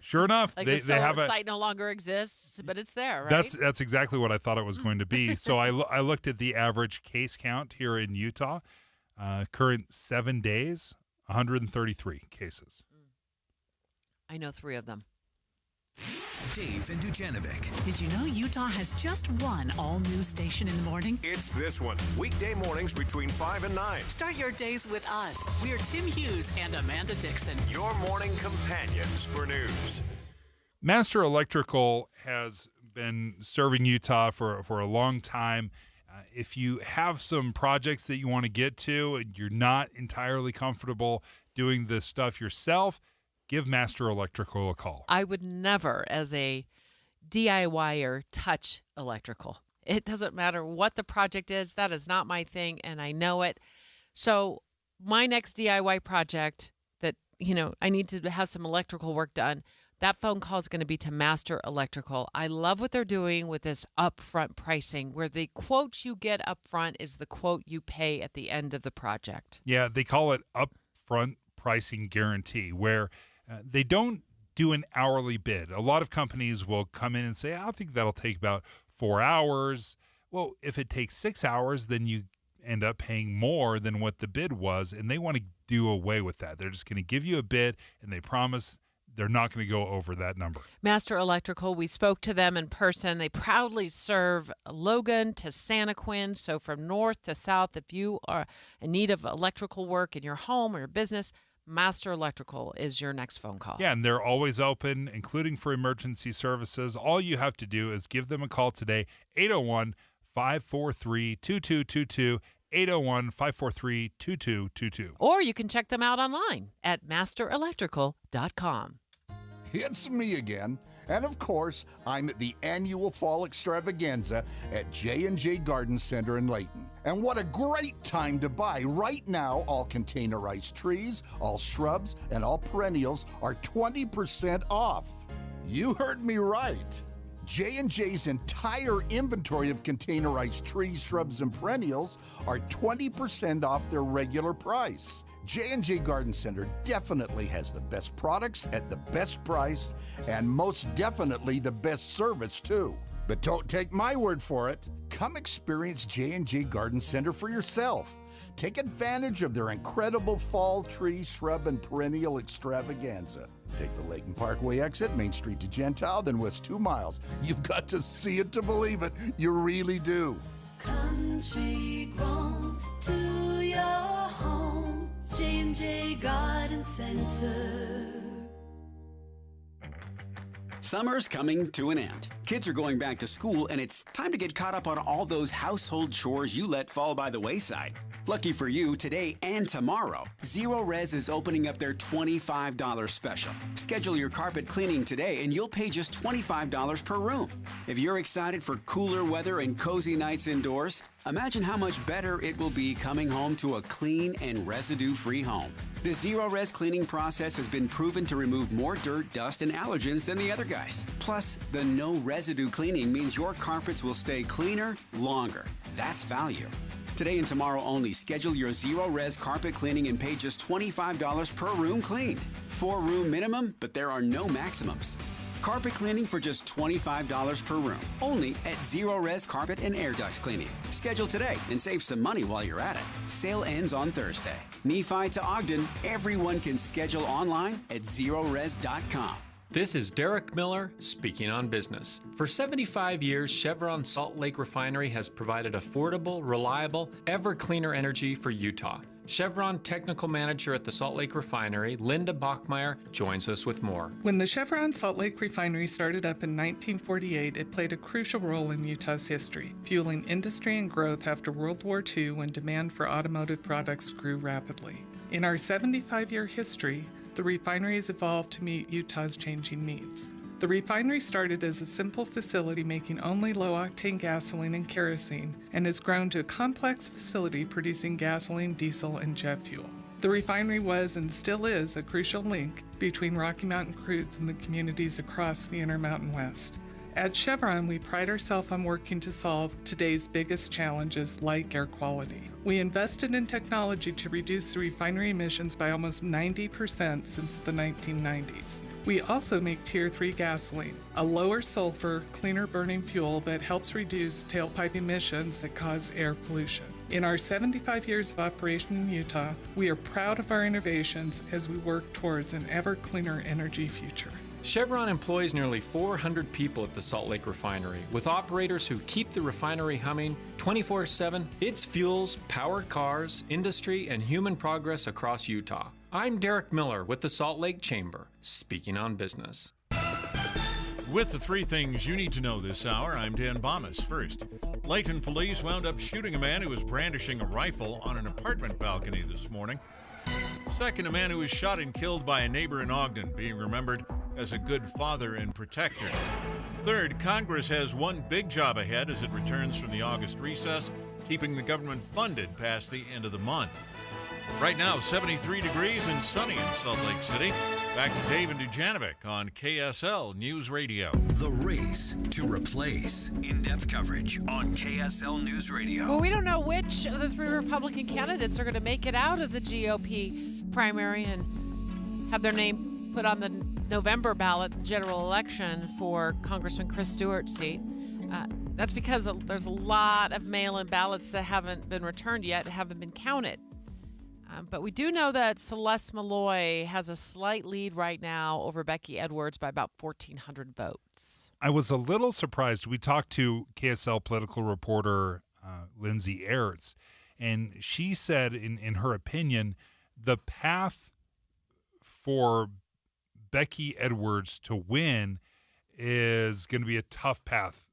Sure enough, like they have the site no longer exists, but it's there, right? That's exactly what I thought it was going to be. So I looked at the average case count here in Utah. Current 7 days, 133 cases. I know 3 of them. Dave and Dujanovic. Did you know Utah has just one all-new station in the morning? It's this one. Weekday mornings between 5 and 9. Start your days with us. We're Tim Hughes and Amanda Dixon. Your morning companions for news. Master Electrical has been serving Utah for a long time. If you have some projects that you want to get to and you're not entirely comfortable doing this stuff yourself, give Master Electrical a call. I would never, as a DIYer, touch electrical. It doesn't matter what the project is. That is not my thing, and I know it. So my next DIY project that, I need to have some electrical work done, that phone call is going to be to Master Electrical. I love what they're doing with this upfront pricing, where the quote you get upfront is the quote you pay at the end of the project. Yeah, they call it upfront pricing guarantee, where they don't do an hourly bid. A lot of companies will come in and say, I think that'll take about 4 hours. Well, if it takes 6 hours, then you end up paying more than what the bid was, and they want to do away with that. They're just going to give you a bid, and they promise they're not going to go over that number. Master Electrical, we spoke to them in person. They proudly serve Logan to Santaquin. So from north to south, if you are in need of electrical work in your home or your business, Master Electrical is your next phone call. Yeah, and they're always open, including for emergency services. All you have to do is give them a call today, 801-543-2222, 801-543-2222. Or you can check them out online at masterelectrical.com. It's me again. And of course, I'm at the annual fall extravaganza at J&J Garden Center in Layton. And what a great time to buy. Right now, all containerized trees, all shrubs, and all perennials are 20% off. You heard me right. J&J's entire inventory of containerized trees, shrubs, and perennials are 20% off their regular price. J&J Garden Center definitely has the best products at the best price and most definitely the best service too. But don't take my word for it. Come experience J&J Garden Center for yourself. Take advantage of their incredible fall tree, shrub, and perennial extravaganza. Take the Layton Parkway exit, Main Street to Gentile, then west 2 miles. You've got to see it to believe it. You really do. Country grown to your home, J&J Garden Center. Summer's coming to an end. Kids are going back to school, and it's time to get caught up on all those household chores you let fall by the wayside. Lucky for you, today and tomorrow, Zero Res is opening up their $25 special. Schedule your carpet cleaning today, and you'll pay just $25 per room. If you're excited for cooler weather and cozy nights indoors, imagine how much better it will be coming home to a clean and residue-free home. The Zero Res cleaning process has been proven to remove more dirt, dust, and allergens than the other guys. Plus, the no residue cleaning means your carpets will stay cleaner longer. That's value. Today and tomorrow only, schedule your Zero Res carpet cleaning and pay just $25 per room cleaned. 4-room minimum, but there are no maximums. Carpet cleaning for just $25 per room. Only at Zero Res Carpet and Air Ducts Cleaning. Schedule today and save some money while you're at it. Sale ends on Thursday. Nephi to Ogden, everyone can schedule online at zerores.com. This is Derek Miller speaking on business. For 75 years, Chevron Salt Lake Refinery has provided affordable, reliable, ever cleaner energy for Utah. Chevron Technical Manager at the Salt Lake Refinery, Linda Bachmeyer, joins us with more. When the Chevron Salt Lake Refinery started up in 1948, it played a crucial role in Utah's history, fueling industry and growth after World War II when demand for automotive products grew rapidly. In our 75-year history, the refinery has evolved to meet Utah's changing needs. The refinery started as a simple facility making only low-octane gasoline and kerosene and has grown to a complex facility producing gasoline, diesel, and jet fuel. The refinery was and still is a crucial link between Rocky Mountain crudes and the communities across the Intermountain West. At Chevron, we pride ourselves on working to solve today's biggest challenges like air quality. We invested in technology to reduce the refinery emissions by almost 90% since the 1990s. We also make Tier 3 gasoline, a lower sulfur, cleaner burning fuel that helps reduce tailpipe emissions that cause air pollution. In our 75 years of operation in Utah, we are proud of our innovations as we work towards an ever cleaner energy future. Chevron employs nearly 400 people at the Salt Lake Refinery, with operators who keep the refinery humming 24/7. It's fuels, powered cars, industry, and human progress across Utah. I'm Derek Miller with the Salt Lake Chamber, speaking on business. With the 3 things you need to know this hour, I'm Dan Bomas. First, Layton police wound up shooting a man who was brandishing a rifle on an apartment balcony this morning. Second, a man who was shot and killed by a neighbor in Ogden, being remembered as a good father and protector. Third, Congress has one big job ahead as it returns from the August recess, keeping the government funded past the end of the month. Right now, 73 degrees and sunny in Salt Lake City. Back to Dave and Dujanovic on KSL News Radio. The race to replace. In-depth coverage on KSL News Radio. Well, we don't know which of the 3 Republican candidates are going to make it out of the GOP primary and have their name put on the November ballot general election for Congressman Chris Stewart's seat. That's because there's a lot of mail-in ballots that haven't been returned yet, haven't been counted. But we do know that Celeste Malloy has a slight lead right now over Becky Edwards by about 1,400 votes. I was a little surprised. We talked to KSL political reporter Lindsay Aerts, and she said, in her opinion, the path for Becky Edwards to win is going to be a tough path.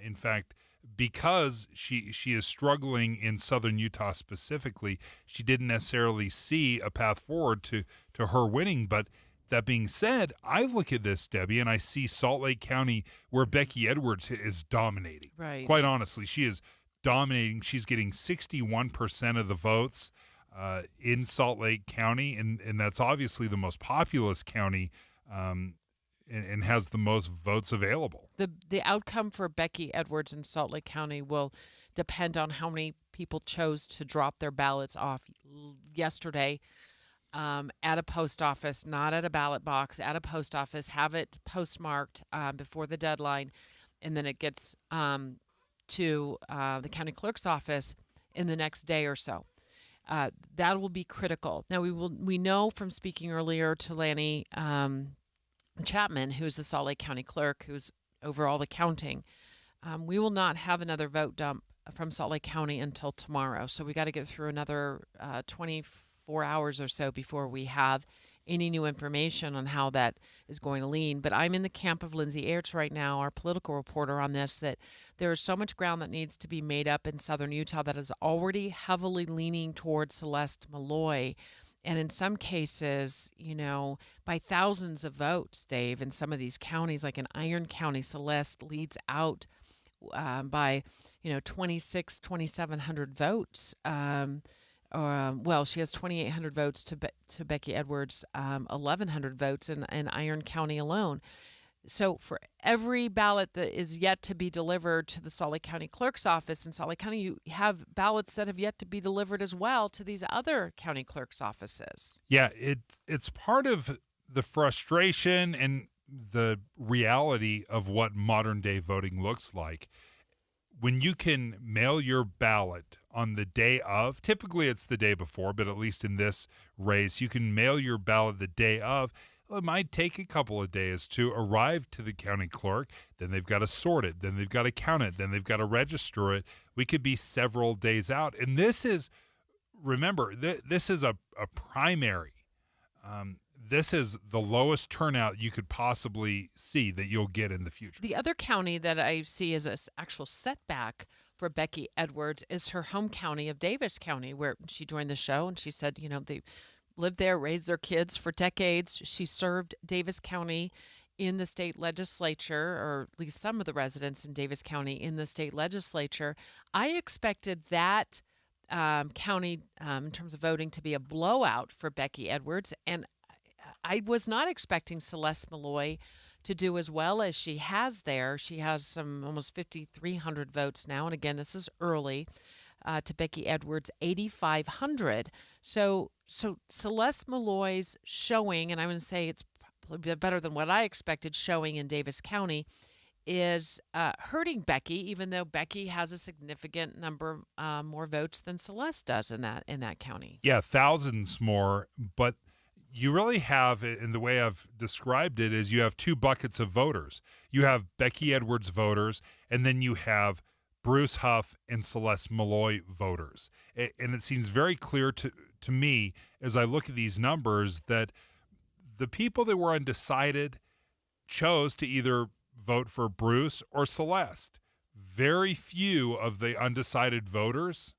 In fact, because she is struggling in southern Utah specifically, she didn't necessarily see a path forward to her winning. But that being said, I look at this, Debbie, and I see Salt Lake County where Becky Edwards is dominating. Right. Quite honestly, she is dominating. She's getting 61% of the votes in Salt Lake County, and that's obviously the most populous county and has the most votes available. The outcome for Becky Edwards in Salt Lake County will depend on how many people chose to drop their ballots off yesterday at a post office, not at a ballot box, at a post office, have it postmarked before the deadline, and then it gets to the county clerk's office in the next day or so. That will be critical. Now, we know from speaking earlier to Lanny Chapman, who's the Salt Lake County clerk, who's over all the counting, we will not have another vote dump from Salt Lake County until tomorrow. So we got to get through another 24 hours or so before we have any new information on how that is going to lean. But I'm in the camp of Lindsay Aerts right now, our political reporter on this, that there is so much ground that needs to be made up in southern Utah that is already heavily leaning towards Celeste Malloy. And in some cases, by thousands of votes, Dave, in some of these counties, like in Iron County, Celeste leads out by, 2,700 votes. She has 2,800 votes to Becky Edwards, 1,100 votes in Iron County alone. So for every ballot that is yet to be delivered to the Salt Lake County Clerk's office in Salt Lake County, you have ballots that have yet to be delivered as well to these other county clerk's offices. Yeah, it's part of the frustration and the reality of what modern day voting looks like. When you can mail your ballot on the day of, typically it's the day before, but at least in this race, you can mail your ballot the day of. Well, it might take a couple of days to arrive to the county clerk. Then they've got to sort it. Then they've got to count it. Then they've got to register it. We could be several days out. And this is, remember, this is a primary. This is the lowest turnout you could possibly see that you'll get in the future. The other county that I see as an actual setback for Becky Edwards is her home county of Davis County, where she joined the show and she said, they lived there, raised their kids for decades. She served Davis County in the state legislature, or at least some of the residents in Davis County in the state legislature. I expected that county, in terms of voting, to be a blowout for Becky Edwards, and I was not expecting Celeste Malloy to do as well as she has there. She has some almost 5,300 votes now, and again, this is early, to Becky Edwards' 8,500. So Celeste Malloy's showing, and I'm going to say it's probably better than what I expected, showing in Davis County, is hurting Becky, even though Becky has a significant number more votes than Celeste does in that county. Yeah, thousands more, but you really have, in the way I've described it, is you have two buckets of voters. You have Becky Edwards voters, and then you have Bruce Huff and Celeste Malloy voters. And it seems very clear to me as I look at these numbers that the people that were undecided chose to either vote for Bruce or Celeste. Very few of the undecided voters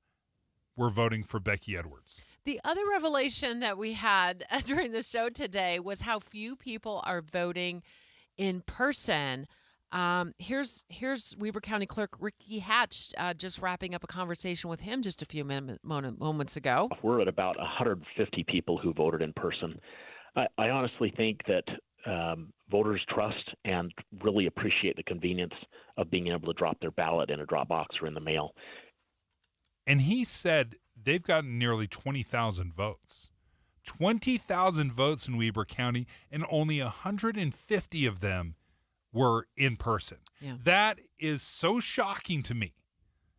were voting for Becky Edwards. The other revelation that we had during the show today was how few people are voting in person. Here's Weber County Clerk Ricky Hatch just wrapping up a conversation with him just a few moments ago. We're at about 150 people who voted in person. I honestly think that voters trust and really appreciate the convenience of being able to drop their ballot in a drop box or in the mail. And he said they've gotten nearly 20,000 votes. 20,000 votes in Weber County, and only 150 of them were in person. Yeah. That is so shocking to me.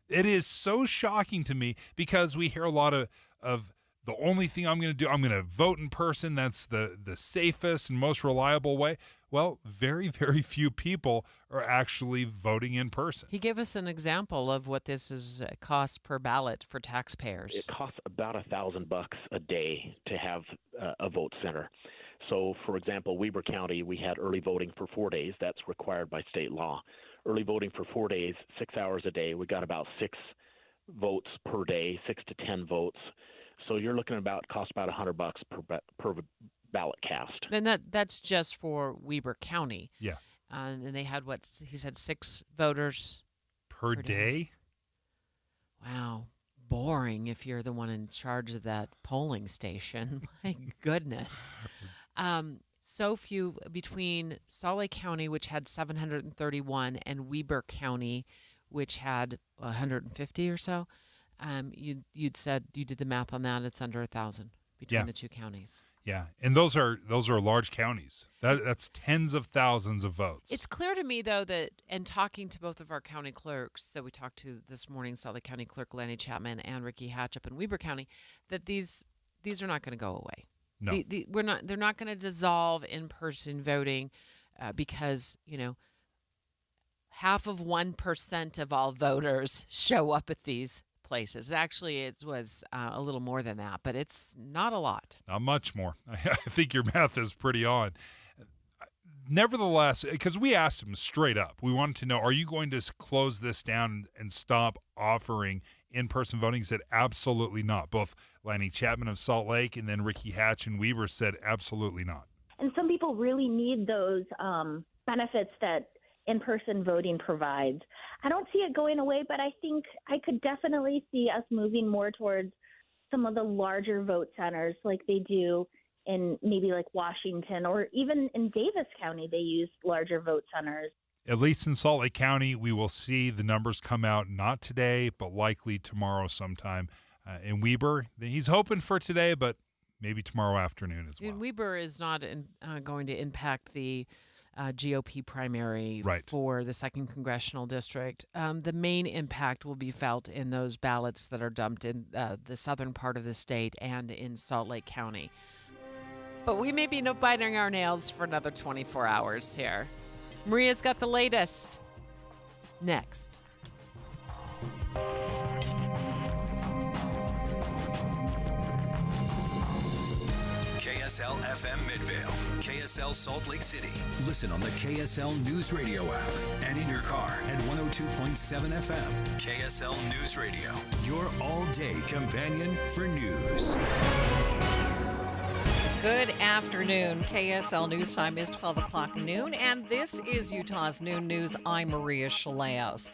It is so shocking to me because we hear a lot of the only thing I'm going to do, I'm going to vote in person. That's the safest and most reliable way. Well, very, very few people are actually voting in person. He gave us an example of what this is cost per ballot for taxpayers. It costs about $1,000 a day to have a vote center. So, for example, Weber County, we had early voting for 4 days. That's required by state law. Early voting for 4 days, 6 hours a day. We got about 6 votes per day, 6 to 10 votes. So you're looking at about cost about $100 per ballot cast. And that's just for Weber County. Yeah. And they had what he said, 6 voters per day. Wow. Boring if you're the one in charge of that polling station. My goodness. So few between Salt Lake County, which had 731, and Weber County, which had 150 or so. You'd said, you did the math on that, it's under 1,000 between the two counties. Yeah, and those are large counties. That's tens of thousands of votes. It's clear to me, though, that in talking to both of our county clerks, so we talked to this morning, Salt Lake County Clerk Lanny Chapman and Ricky Hatch up in Weber County, that these are not going to go away. No, they're not going to dissolve in-person voting because half of 1% of all voters show up at these places. Actually, it was a little more than that, but it's not a lot. Not much more. I think your math is pretty on. Nevertheless, because we asked him straight up, we wanted to know, are you going to close this down and stop offering in-person voting? He said, absolutely not. Both Lanny Chapman of Salt Lake and then Ricky Hatch and Weber said, absolutely not. And some people really need those benefits that in-person voting provides. I don't see it going away, but I think I could definitely see us moving more towards some of the larger vote centers like they do in maybe like Washington, or even in Davis County, they use larger vote centers. At least in Salt Lake County, we will see the numbers come out not today, but likely tomorrow sometime. In Weber, he's hoping for today, but maybe tomorrow afternoon as well. Weber is not going to impact the GOP primary for the 2nd Congressional District. The main impact will be felt in those ballots that are dumped in the southern part of the state and in Salt Lake County. But we may be biting our nails for another 24 hours here. Maria's got the latest. Next. KSL FM Midvale, KSL Salt Lake City. Listen on the KSL News Radio app and in your car at 102.7 FM. KSL News Radio, your all-day companion for news. Good afternoon. KSL News Time is 12 o'clock noon, and this is Utah's Noon News. I'm Maria Shaleos.